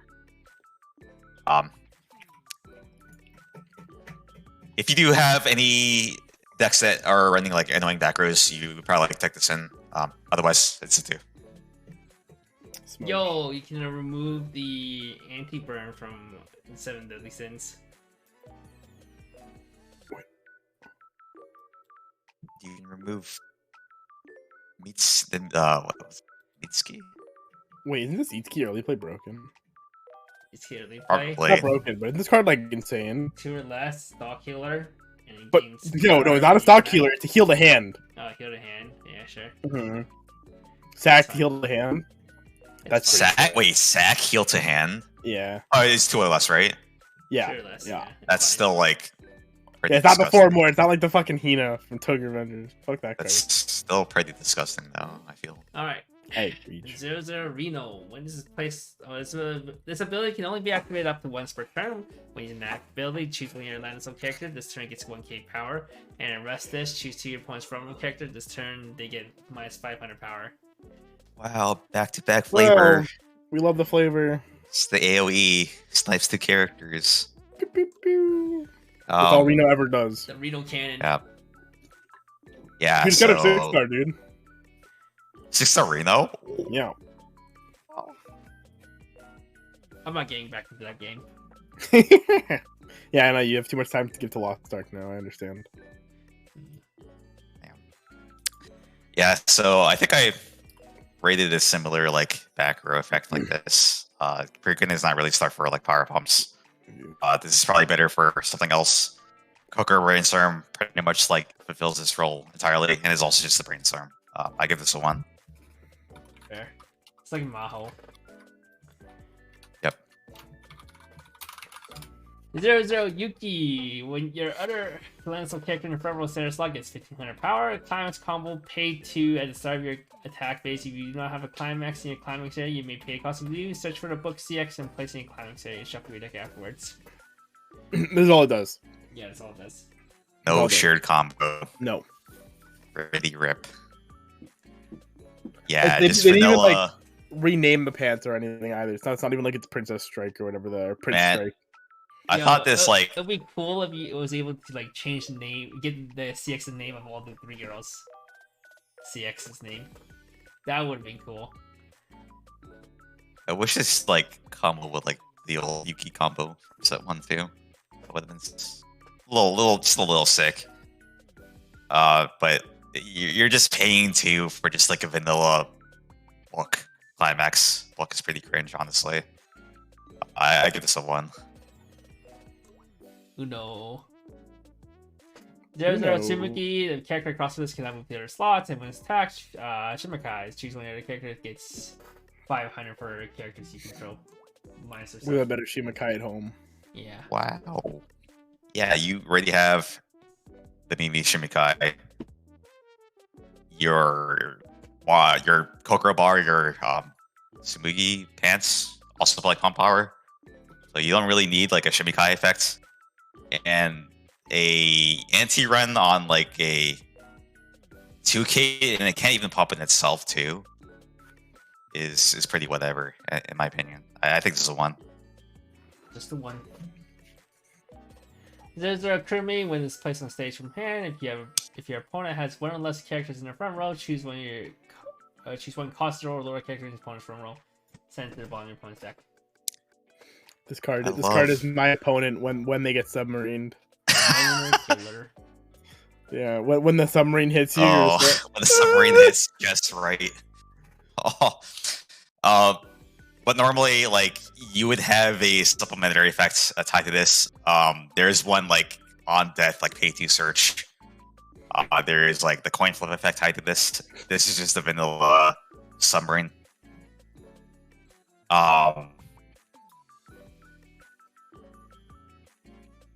if you do have any decks that are running like annoying back rows, you would probably like take this in. Otherwise, it's a 2. Smoke. Yo, you can remove the anti-burn from 7 Deadly Sins. You can remove meats. Then what was it? Mitsuki? Wait, isn't this Itsuki early play broken? It's here they play. Probably. Not broken, but isn't this card like insane? 2 or less, stock healer. And it But gains no, power it's not a when stock you healer. It's to heal the hand. Oh, heal the hand. Yeah, sure. Mm-hmm. Sack to heal the hand. That's pretty Sack. Wait, sack heal to hand. Yeah, Oh, it's 2 or less, right? yeah. 2 or less. yeah. That's fine. still like. Pretty Yeah, it's not the disgusting. 4 more. It's not like the fucking Hina from Tokyo Revengers. Fuck that card. That's still pretty disgusting, though. I feel. Alright. Hey, reach. 0-0 Reno. When this is placed, this ability can only be activated up to once per turn. When you enact ability, choose one of your land zone character. This turn gets 1k power. And rest this, choose 2 of your opponent's front row character. This turn they get minus 500 power. Wow, back-to-back flavor. Well, we love the flavor. It's the AOE snipes 2 characters. Pew, pew, pew. That's all Reno ever does. The Reno cannon. Yeah. Yeah. He's So got a 6-star, dude. 6-star Reno. Yeah. I'm not getting back into that game. Yeah, I know you have too much time to give to Lost Ark now. I understand. Yeah. So I think I rated a similar like back row effect like this. Freaking is not really stuck for like power pumps. This is probably better for something else. Cooker Brainstorm pretty much like fulfills this role entirely, and is also just a brainstorm. I give this a 1. Fair. It's like Maho. Yep. 0-0 Yuki. When your other landslide character in the front row center slot gets 1500 power, climax combo, pay 2 at the start of your attack base. If you do not have a climax in your climax area, you may pay a cost of blue, search for the book CX, and place it in climax area and shuffle your deck afterwards. This is all it does. Yeah, that's all it does. No Well done. shared combo. No. Pretty rip. Yeah, They just didn't even, vanilla. Rename the pants or anything either. It's not even like it's Princess Strike or whatever or Prince Man. Strike. I Yo, thought this like it'd be cool if you was able to like change the name, get the CX's name of all the 3 girls. CX's name. That would have been cool. I wish this like combo with like the old Yuki combo from set 1 too. That would have been just a little sick. But you're just paying 2 for just like a vanilla book. Climax book is pretty cringe, honestly. I give this a 1. Uno. 0-0 Tsumuki, the character crosses this cannot move the other slots, and when it's attacked, Shimikai's choose one of the other characters gets 500 for characters you control. Minus or We have a better Shimakai at home. Yeah. Wow. Yeah, you already have the Mimi Shimikai. Your Kokoro bar, your Tsumugi pants also play pump power. So you don't really need like a Shimikai effect. And a anti-run on like a 2k and it can't even pop in itself too is pretty whatever in my opinion. I think this is a 1. Just the 1. 0-0 Kurumi, when it's placed on stage from hand, if your opponent has 1 or less characters in the front row, choose one cost or lower character in his opponent's front row. Send it to the bottom of your opponent's deck. This card I card love- is my opponent when they get submarined. Killer. Yeah, when the submarine hits you. Oh, you're just when the submarine hits just right. Oh, but normally, like you would have a supplementary effect tied to this. There's one like on death, like pay 2 search. There is like the coin flip effect tied to this. This is just a vanilla submarine.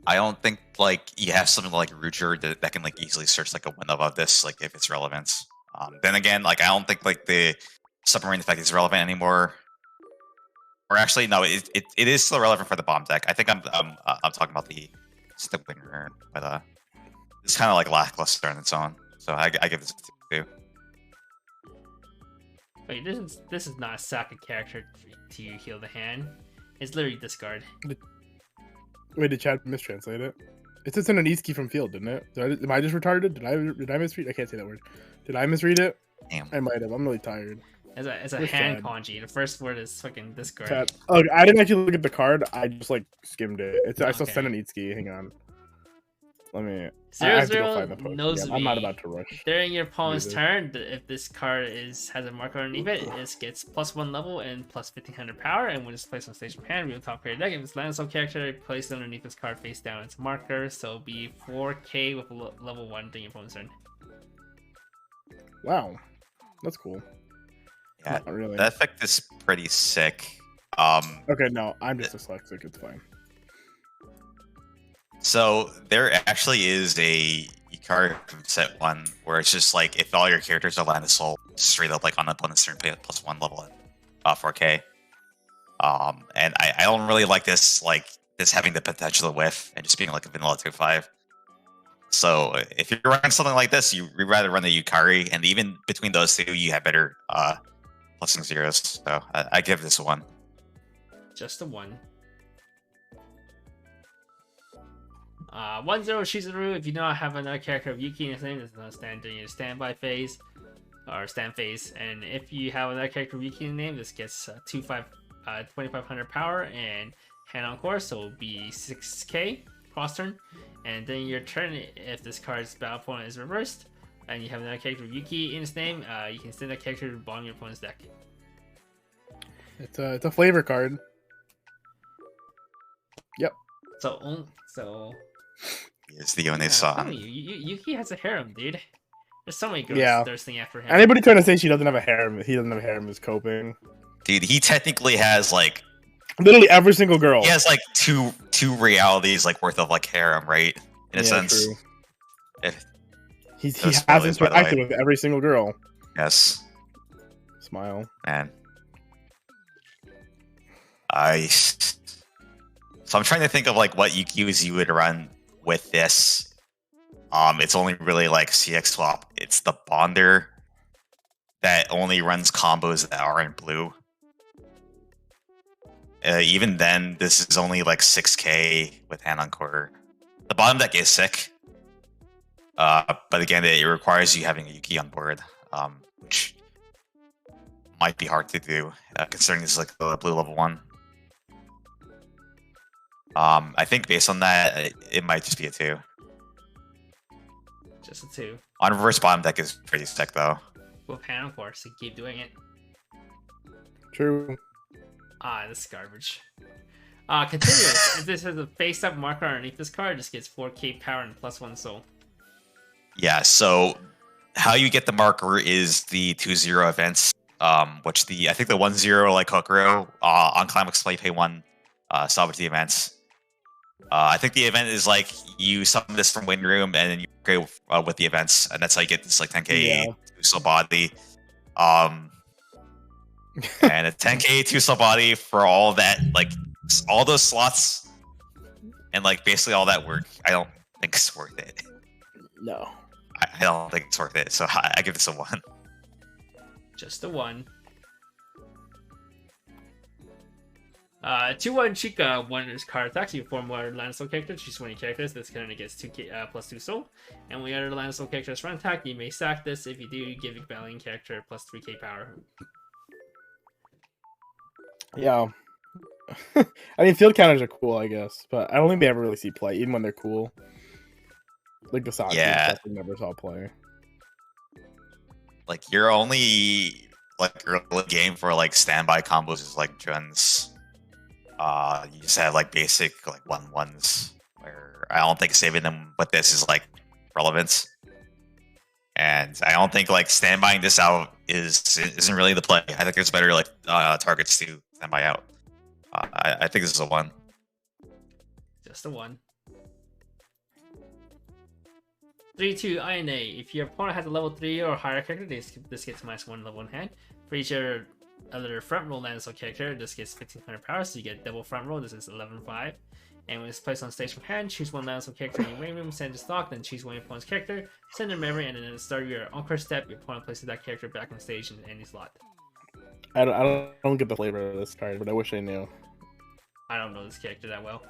I don't think like you have something like Ruger that can like easily search like a window of this, like if it's relevant. Then again, like I don't think like the submarine effect is relevant anymore. Or actually, no, it is still relevant for the bomb deck. I think I'm talking about the winner, but it's kind of like lackluster on its own. So I give this a 2. Wait, this is not a sack a character to heal the hand. It's literally discard. Wait, did Chad mistranslate it? It says Senanitsuki from Field, didn't it? Am I just retarded? Did I misread? I can't say that word. Did I misread it? Damn. I might have. I'm really tired. It's a We're hand sad. kanji. The first word is fucking discord. Chat. Oh, I didn't actually look at the card. I just like skimmed it. I saw Okay. Senanitsuki. Hang on. Let me. I Zero have to go Zero find the post. knows Yeah, I'm not me. about to rush. During your opponent's Neither. turn, if this card has a marker underneath it, it gets +1 level and plus 1500 power, and when it's placed on stage from hand, reveal top card of your deck. If it's land soul character, place it underneath this card face down its marker, so it'll be 4k with level 1 during your opponent's turn. Wow, that's cool. Yeah, Not really. that effect is pretty sick. Okay, no, I'm just dyslexic. It's fine. So there actually is a card from set 1 where it's just like if all your characters are land soul, straight up like on opponent's turn, pay +1 level at 4k. And I don't really like this having the potential to whiff and just being like a vanilla 2/5. So if you're running something like this, you'd rather run the Yukari, and even between those two, you have better plus and zeros. So I give this a 1. Just a 1. 1-0 Shizuru. If you do not have another character of Yuki in his name, does not stand during your standby phase or stand phase. And if you have another character of Yuki in the name, this gets 2500 power and hand on course, so it'll be 6k cross turn. And then your turn, if this card's battle opponent is reversed, and you have another character of Yuki in its name, you can send that character to the bottom of your opponent's deck. It's a flavor card. Yep. So It's the Yone yeah, San. Yuki has a harem, dude. There's so many girls Yeah. thirsting after him. Anybody trying to say she doesn't have a harem? He doesn't have a harem is coping. Dude, he technically has like Literally every single girl. he has like two realities like worth of like harem, right? In a sense. True. If- He Those has spoilers, by the way. interacted with every single girl. Yes, Smile. man. So I'm trying to think of like what UQs you would run with this. It's only really like CX swap. It's the Bonder that only runs combos that are in blue. Even then, this is only like 6k with hand on quarter. The bottom deck is sick. But again, it requires you having a Yuki on board, which might be hard to do, considering this is like the blue level 1. I think based on that, it might just be a 2. Just a 2. On reverse bottom deck is pretty sick though. With hand on course, so keep doing it. True. This is garbage. Continuous. If this has a face-up marker underneath this card, this gets 4k power and +1 soul. Yeah, so how you get the marker is the 2-0 events, which I think the 1-0 like Kokoro on Climax Play pay 1 salvage the events. I think the event is like you summon this from Wind Room and then you go with the events, and that's how you get this like 10k Yeah. 2 body. And a 10k 2 body for all that, like all those slots and like basically all that work. I don't think it's worth it. No. I don't think it's worth it, so I give this a 1. Just a 1. 2-1 Chica Wonders card attacks. You form one land soul character. Choose 20 characters. This currently gets 2k +2 soul. And when other land soul characters run attack, you may sack this. If you do, you give your battling character +3k power. Yeah. I mean, field counters are cool, I guess, but I don't think they ever really see play, even when they're cool. Like the Saki Yeah. stuff we never saw play. Like your only like early game for like standby combos is like Jun's. You just have like basic like 1/1s where I don't think saving them with this is like relevant. And I don't think like standbying this out isn't really the play. I think there's better like targets to standby out. I think this is a 1. Just a 1. 3-2 INA. If your opponent has a level 3 or higher character, this gets -1 level in hand. For each other front row land soul character, this gets 1500 power, so you get double front row. This is 11-5. And when it's placed on stage from hand, choose one land soul character in your waiting room, send to stock, then choose one of your opponent's character, send a memory, and then at the start of your encore step, your opponent places that character back on stage in any slot. I don't get the flavor of this card, but I wish I knew. I don't know this character that well.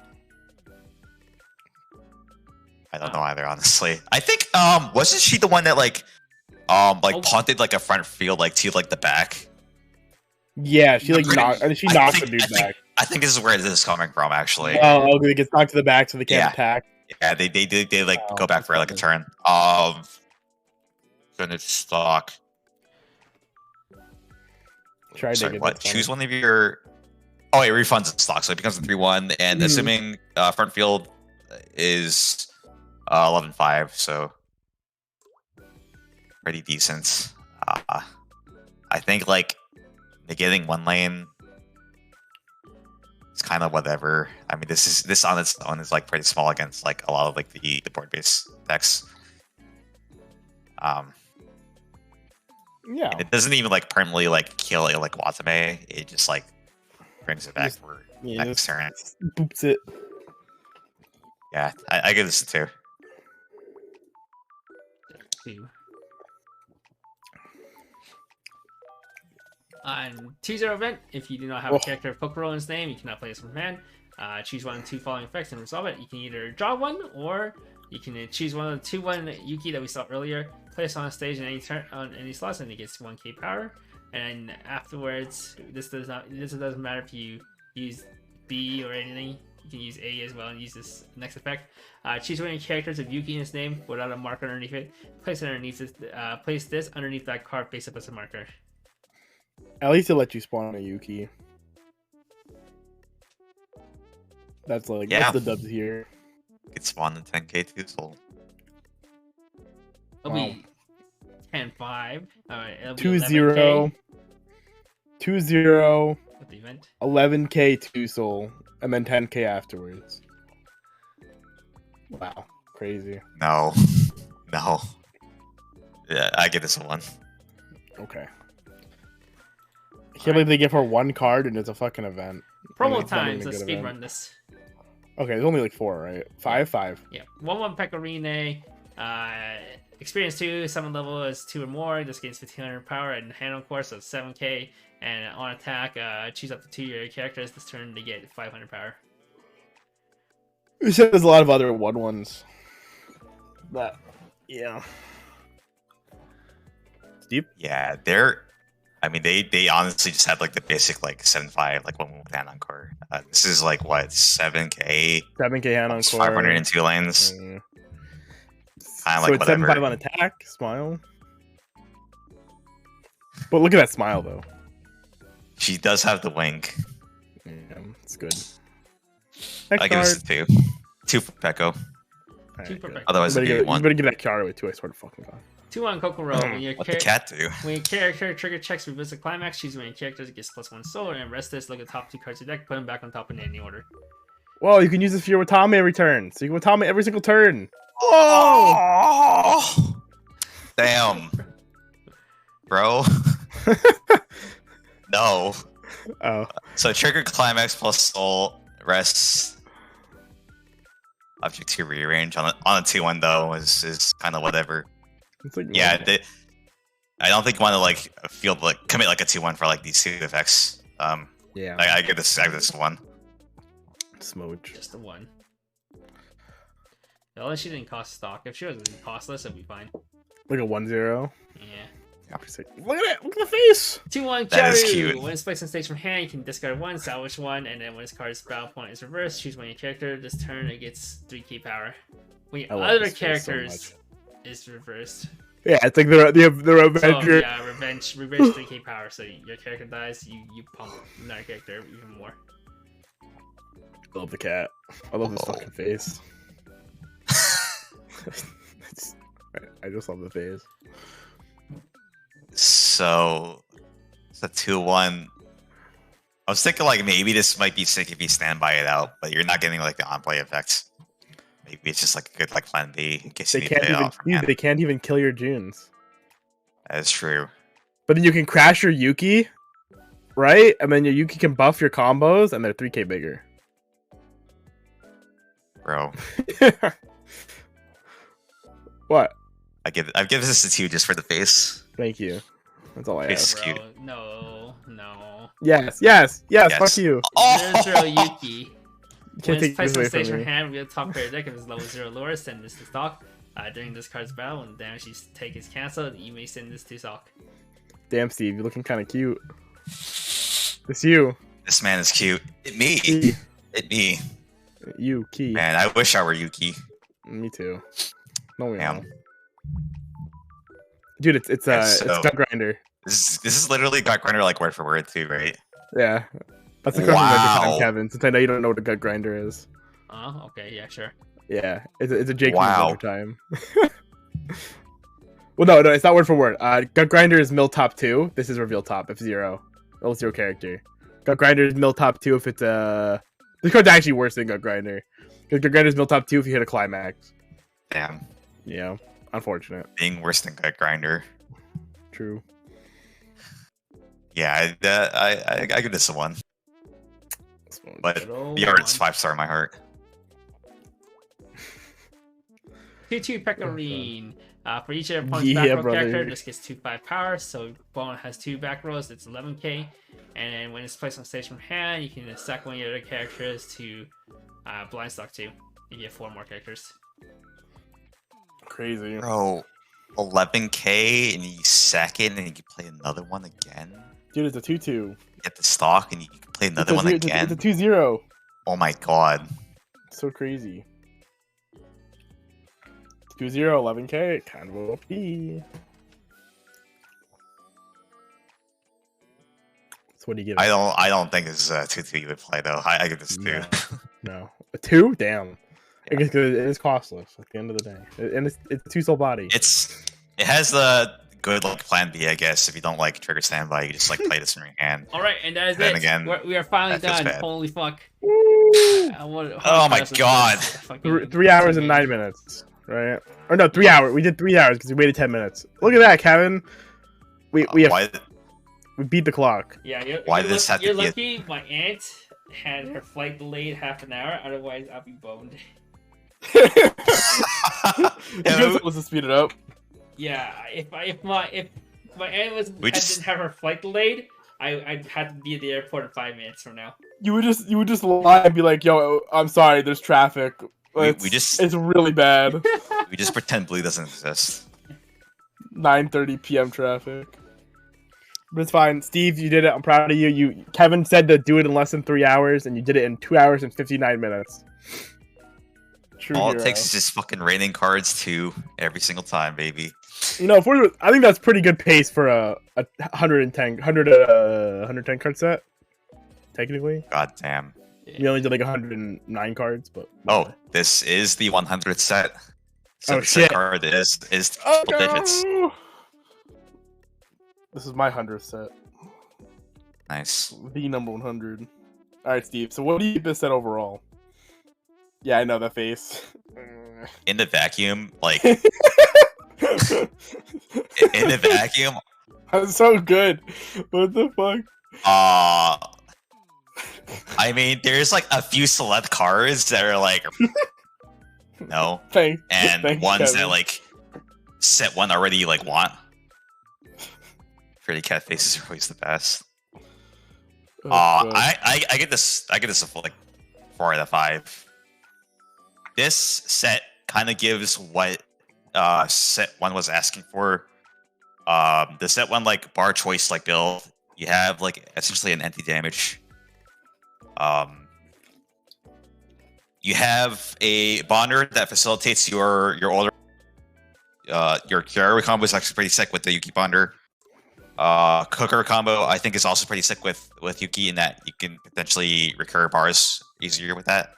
I don't know either, honestly. I think wasn't she the one that like punted like a front field like to like the back? Yeah, she like Pretty- knocked. I think she I knocked think- the dude back. I think this is where this is coming from, actually. Oh, it gets knocked to the back, so they can't Yeah. attack. Yeah, they like Oh, go back that's for like a funny. turn. Finish stock. Try to Sorry, get what? this Choose one. one of your. Oh, it refunds the stock, so it becomes a 3-1, and Mhm. assuming front field is 11-5, so pretty decent. I think like negating one lane is kind of whatever. I mean, this on its own is like pretty small against like a lot of like the board based decks. Yeah. And it doesn't even like permanently like kill it like Watame. It just like brings it back Just- for Yeah, next just turn. boops it. Yeah, I give this a 2. 2. On 2-0 event, if you do not have a Oh. character of Pokeball in his name, you cannot play this from hand. Choose one of the 2 following effects and resolve it. You can either draw one, or you can choose one of the 2/1 Yuki that we saw earlier. Place on stage in any turn on any slots, and it gets 1k power. And afterwards, this doesn't matter if you use B or anything. You can use A as well and use this next effect. Choose one of your characters of Yuki in his name without a marker underneath it. Place it underneath this. Place this underneath that card face up as a marker. At least it let you spawn a Yuki. That's like Yeah. that's the dubs here. It spawned in 10k too, so It'll Wow. be 10-5. Alright, it'll be 2-0. 11K 2-0. with the event. 11k 2 soul, and then 10k afterwards. Wow, crazy. no. No. Yeah, I give this a 1. Okay. I can't believe they give her one card and it's a fucking event. Promo it's not even times. a Let's good speed event. run this. Okay, there's only like 4, right? 5. Yeah, 1/1 Pecorine. Experience 2, summon level is 2 or more. This gains 1500 power and handle course, so 7k. And on attack, choose up to 2 of your characters this turn to get 500 power. You said there's a lot of other 1/1s. But yeah. Steep? Yeah, I mean, they honestly just had like the basic like 7-5 like 1 with hand on core. This is like what 7k, 7k hand on almost core. 502 lanes. Mm. Kinda So like it's whatever. 7-5 on attack. Smile. But look at that smile though. She does have the wink. Yeah, it's good. I Next give card. this a 2. 2 for Peko. Alright, 2 per good. Peko. Otherwise, You it'd better, be get, 1. you better get that Kiara away too, I swear to fucking god. 2 on Kokoro. What the cat do? When your character trigger checks revisit climax, choose one of your characters, it gets +1 soul, and rest this, look at the top 2 cards of your deck, put them back on top in any order. Well, you can use this for your Watame every turn. So you can Watame every single turn. Oh! Damn. Bro. No. Oh. So trigger climax plus soul, rest. Object 2 rearrange on a 2-1 though is kind of whatever. It's like Yeah, I don't think you want to like commit like a 2-1 for like these 2 effects. yeah. I give this a 1. Smooch. Just the 1. Unless she didn't cost stock. If she was costless, it'd be fine. Like a 1-0. Yeah. Look at it! Look at the face! 2-1 That is Kyaru. cute. When it's placed on stage from hand, you can discard 1, salvage 1, and then when this card's battle point is reversed, choose one of your character. This turn it gets 3k power. When I your love other this face so characters is reversed. Yeah, it's like the So Avenger. yeah, revenge 3k power. So your character dies, you pump another character even more. I love the cat. I love this Oh. fucking face. I just love the face. So it's a 2-1. I was thinking like maybe this might be sick if you stand by it out, but you're not getting like the on-play effect. Maybe it's just like a good like plan B in case They you need to can't play it even off. Man, they can't even kill your Junes. that is true. But then you can crash your Yuki, right? And then your Yuki can buff your combos, and they're 3k bigger. Bro. What? I'd give this a 2 just for the face. Thank you. That's all I Face. ask. Cute. Bro, no. Yes. Fuck Yes. you. There's Yuki. You When can't it's take placed this on away from station me. hand, reveal top player deck if it's level 0 or lower, send this to stock. During this card's battle, when the damage you take is cancelled, you may send this to stock. Damn, Steve, you're looking kind of cute. It's you. This man is cute. It me. Key. It me. You, Key. Man, I wish I were Yuki. Me too. No, we Damn. don't. Dude, it's Yeah, it's so- Gut Grinder. This is literally Gut Grinder like word for word too, right? Yeah. That's the question I Wow. just Kevin, since I know you don't know what a Gut Grinder is. Oh, okay, yeah, sure. Yeah, it's a Jake Wow. Winter time. Well, no, it's not word for word. Gut Grinder is mill top 2. This is reveal top if 0. Level 0 character. Gut Grinder is mill top 2 if it's a... This card's actually worse than Gut Grinder. Because Gut Grinder is mill top 2 if you hit a climax. Damn. Yeah, unfortunate. Being worse than Gut Grinder. True. Yeah, I give this a 1. But Good the art's old 5-star in my heart. 2/2 Pecorine. For each of your opponent's Yeah, back row brother. character, this gets 2/5 power. So Bone has 2 back rows, it's 11k. And then when it's placed on stage from hand, you can sack one of your other characters to blind stock 2. You get 4 more characters. Crazy. Bro, 11k and you sack it and you can play another one again? Dude, it's a 2-2. You get the stock and you can play another one It's again? a 2-0. Oh my god. So crazy. 2-0, 11k, kind of OP. So what do you give it? I don't think this is a 2-2 you would play though. I give this a 2. No. No. A 2? Damn. Yeah. I guess 'cause it is costless at the end of the day. And it's a 2-soul body. It has the good like plan B, I guess. If you don't like trigger standby, you just like play this in your hand. Alright, and that is Then it. again, We are finally that feels done. bad. Holy fuck. Woo! Oh my god. 3 hours and 9 minutes, right? Or no, 3 hours. We did 3 hours because we waited 10 minutes. Look at that, Kevin. We beat the clock. Yeah, you're, Why you're, this lucky, have to you're be a- lucky my aunt had her flight delayed half an hour, otherwise I'll be boned. You guys supposed to speed it up. Yeah, if my aunt We didn't have her flight delayed, I'd have to be at the airport in 5 minutes from now. You would just lie and be like, "Yo, I'm sorry, there's traffic." It's really bad. We just pretend blue doesn't exist. 9:30 p.m. traffic. But it's fine, Steve. You did it. I'm proud of you. Kevin said to do it in less than 3 hours, and you did it in 2 hours and 59 minutes. True All hero. it takes is just fucking raining cards too every single time, baby. You know, I think that's pretty good pace for a 110 card set. Technically, God damn. we only did like 109 cards, but Oh, this is the 100th set. So Oh, the shit. set card is Oh, triple digits. no! This is my 100th set. Nice. The number 100. All right, Steve. So what do you give this set overall? Yeah, I know that face. In the vacuum, like in the vacuum, That's so good. What the fuck? I mean, there's like a few select cards that are like no, Thanks. and Thanks, ones Kevin. that like set one already like want. Pretty cat faces are always the best. Oh, God. I get this. I get this a like 4 out of 5. This set kind of gives what set 1 was asking for. The set 1 like bar choice like build. You have like essentially an anti-damage. You have a bonder that facilitates your older your Kiara combo is actually pretty sick with the Yuki bonder. Cooker combo I think is also pretty sick with Yuki in that you can potentially recur bars easier with that.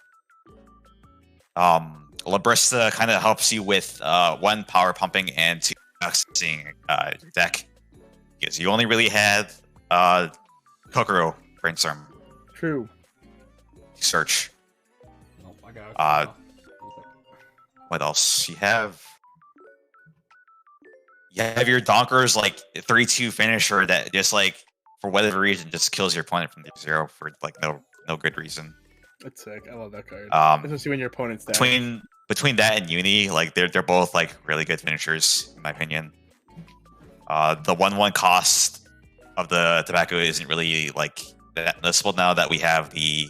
Labrista kind of helps you with 1 power pumping and 2 accessing your deck because you only really had Kokoro brainstorm True. search. Nope, I got it. What else? You have your Donkers like 3-2 finisher that just like for whatever reason just kills your opponent from the 0 for like no good reason. That's sick. I love that card. Especially when your opponent's dead. Between that and Uni, like they're both like really good finishers in my opinion. The 1/1 cost of the tobacco isn't really like that noticeable now that we have the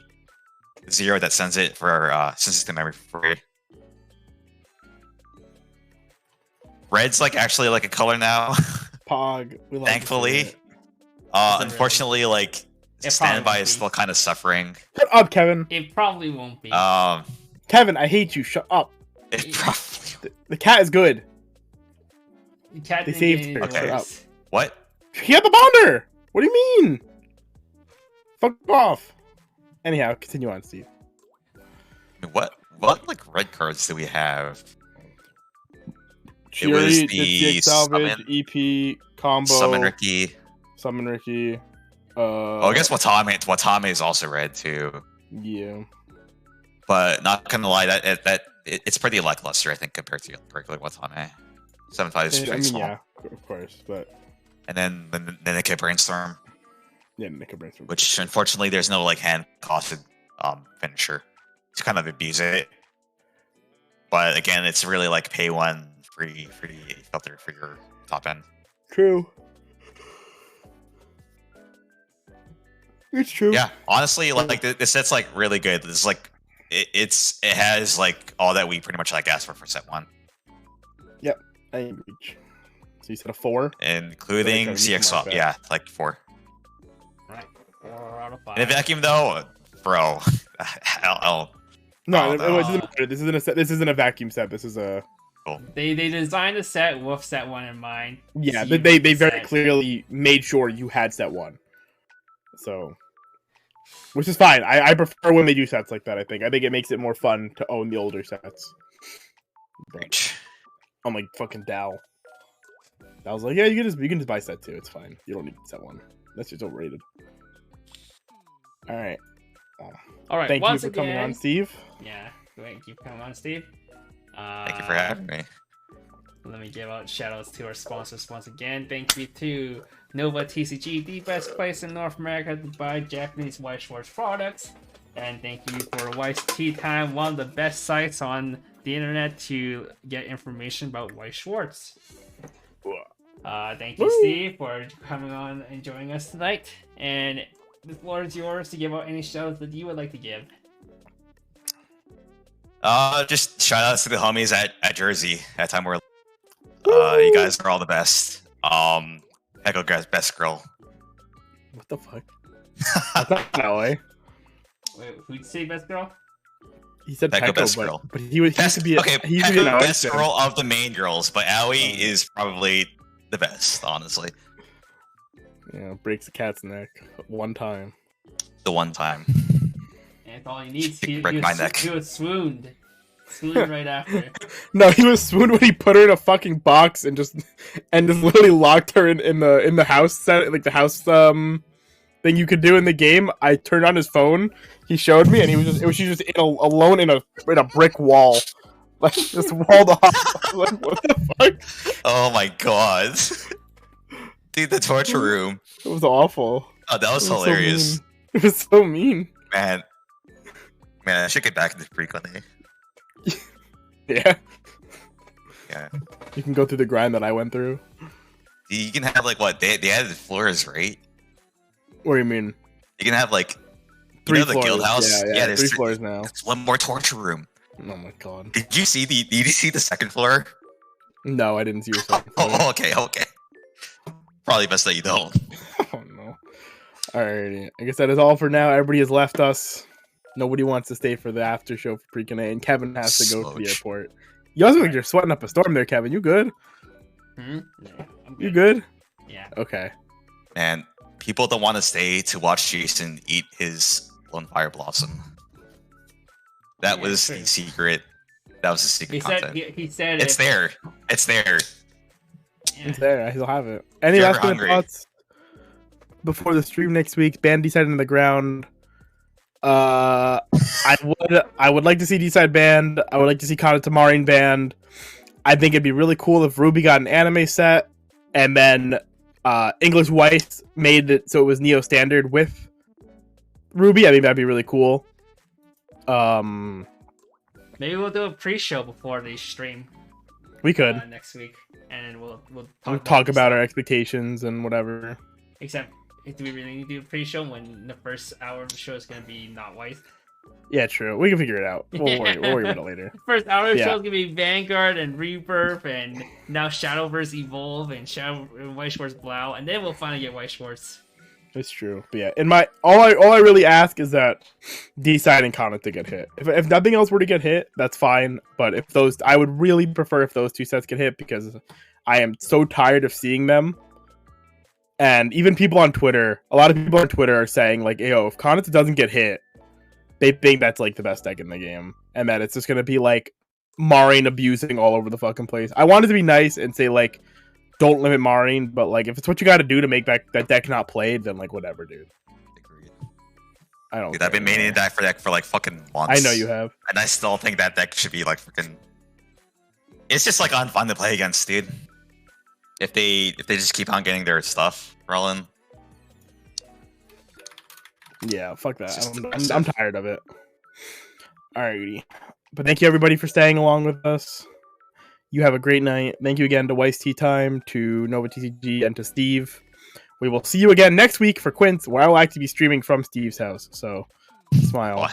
0 that sends it for system memory for free. Red's like actually like a color now. Pog. We love to see Thankfully. it. Unfortunately, like It standby probably is won't still kind of suffering. Shut up, Kevin. It probably won't be. Kevin, I hate you. Shut up. It probably. The cat is good. You can't they think saved any her. worse. Shut up. What? He had the bounder. What do you mean? Fuck off. Anyhow, continue on, Steve. What like red cards do we have? It Fury, was the Diptych Salvage, summon, EP, combo, summon Ricky. Summon Ricky. Oh, I guess Watame is also red too. Yeah. But not gonna lie, it's pretty lackluster, I think, compared to regular Watame. 7.5 is I very mean, small. yeah, of course, but And then they could brainstorm, yeah, Nick Brainstorm. which unfortunately there's no like hand costed finisher to kind of abuse it. But again, it's really like pay one free filter for your top end. True. It's true. Yeah, honestly, like the set's like really good. It's like it has like all that we pretty much like asked for set 1, I agree. So you said a 4? including Like, you can CX. mark that. Yeah, like 4. Alright, 4 out of 5. In a vacuum though, bro, I'll No, Oh, it no. doesn't matter. This isn't a set. This isn't a vacuum set. This is a They designed the set with set 1 in mind. yeah. So you They want the very set. clearly made sure you had set 1. So, which is fine. I prefer when they do sets like that. I think it makes it more fun to own the older sets. But reach. I'm like fucking Dow. I was like, yeah, you can just buy set 2. It's fine. You don't need set 1. That's just overrated. All right. Alright, Thank you once for coming again, on, Steve. Yeah, thank you for coming on, Steve. Thank you for having me. Let me give out shoutouts to our sponsors once again. Thank you to Nova TCG, the best place in North America to buy Japanese Weiss Schwarz products. And thank you for Weiss Tea Time, one of the best sites on the internet to get information about Weiss Schwarz. Thank you, Woo! Steve, for coming on and joining us tonight. And the floor is yours to give out any shoutouts that you would like to give. Just shout outs to the homies at Jersey at Time War. You guys are all the best. Echo guys, best girl. What the fuck? That's not that way. Wait, who'd say best girl? He said Pekko Pekko, best but, girl. but he used to be Okay, he used to be Pekko an best Aoi girl of the main girls, but Aoi is probably the best, honestly. Yeah, breaks the cat's neck one time. The one time. And that's all he needs. She break my neck. He was swooned. Swooned right after. No, he was swooned when he put her in a fucking box and just literally locked her in the house set, like the house thing you could do in the game. I turned on his phone. He showed me, and she was just alone in a brick wall, like just walled off. I was like, what the fuck? Oh my god. Dude, the torture room. It was awful. Oh, that was It was so hilarious. mean. It was so mean. Man, I should get back into frequently. Yeah. Yeah. You can go through the grind that I went through. You can have like what? They added floors, right? What do you mean? You can have like Three the floors. guild house. Yeah, there's three floors now. There's one more torture room. Oh my god. Did you see the second floor? No, I didn't see your second floor. Oh, okay. Probably best that you don't. Oh no. Alrighty. I guess that is all for now. Everybody has left us. Nobody wants to stay for the after show for pre-Connect, and Kevin has to go to the Sloch. airport. You also look like you're sweating up a storm there, Kevin. You good? Yeah, I'm You good? Yeah. Okay. And people don't want to stay to watch Jason eat his lone fire blossom. That Yeah, was true. the secret. That was the secret He said. content. He said It's if- there. It's there. Yeah. It's there. He'll have it. Any If you're last ever minute hungry. thoughts before the stream next week? Band D-side in the ground. I would like to see D-side band. I would like to see Kana Tamarin band. I think it'd be really cool if Ruby got an anime set, and then English Weiss made it so it was Neo Standard with Ruby. I think that'd be really cool. Maybe we'll do a pre-show before the stream We could next week, and we'll talk about our expectations and whatever. Except, do we really need to do a pre-show when the first hour of the show is going to be not white? Yeah, true. We can figure it out. We'll worry about it later. First hour Yeah. show is gonna be Vanguard and Rebirth, and now Shadowverse Evolve and Shadow and Weiss Schwarz Blau, and then we'll finally get Weiss Schwarz. It's true. But yeah, in my all I really ask is that D-side and Comet to get hit. If nothing else were to get hit, that's fine. But if those, I would really prefer if those two sets get hit because I am so tired of seeing them. And even people on Twitter, a lot of people on Twitter are saying like, "Yo, if Comet doesn't get hit, they think that's like the best deck in the game, and that it's just gonna be like Marine abusing all over the fucking place." I wanted to be nice and say like, don't limit Marine, but like if it's what you got to do to make that deck not played, then like whatever, dude. Agreed. I don't. Dude, I've been maining that for like fucking months. I know you have, and I still think that deck should be like freaking. It's just like unfun to play against, dude. If they just keep on getting their stuff rolling. Yeah, fuck that. It's just I'm tired of it. Alrighty, but thank you everybody for staying along with us. You have a great night. Thank you again to Weiss Tea Time, to Nova TCG, and to Steve. We will see you again next week for Quince, where I will actually be streaming from Steve's house. So, smile.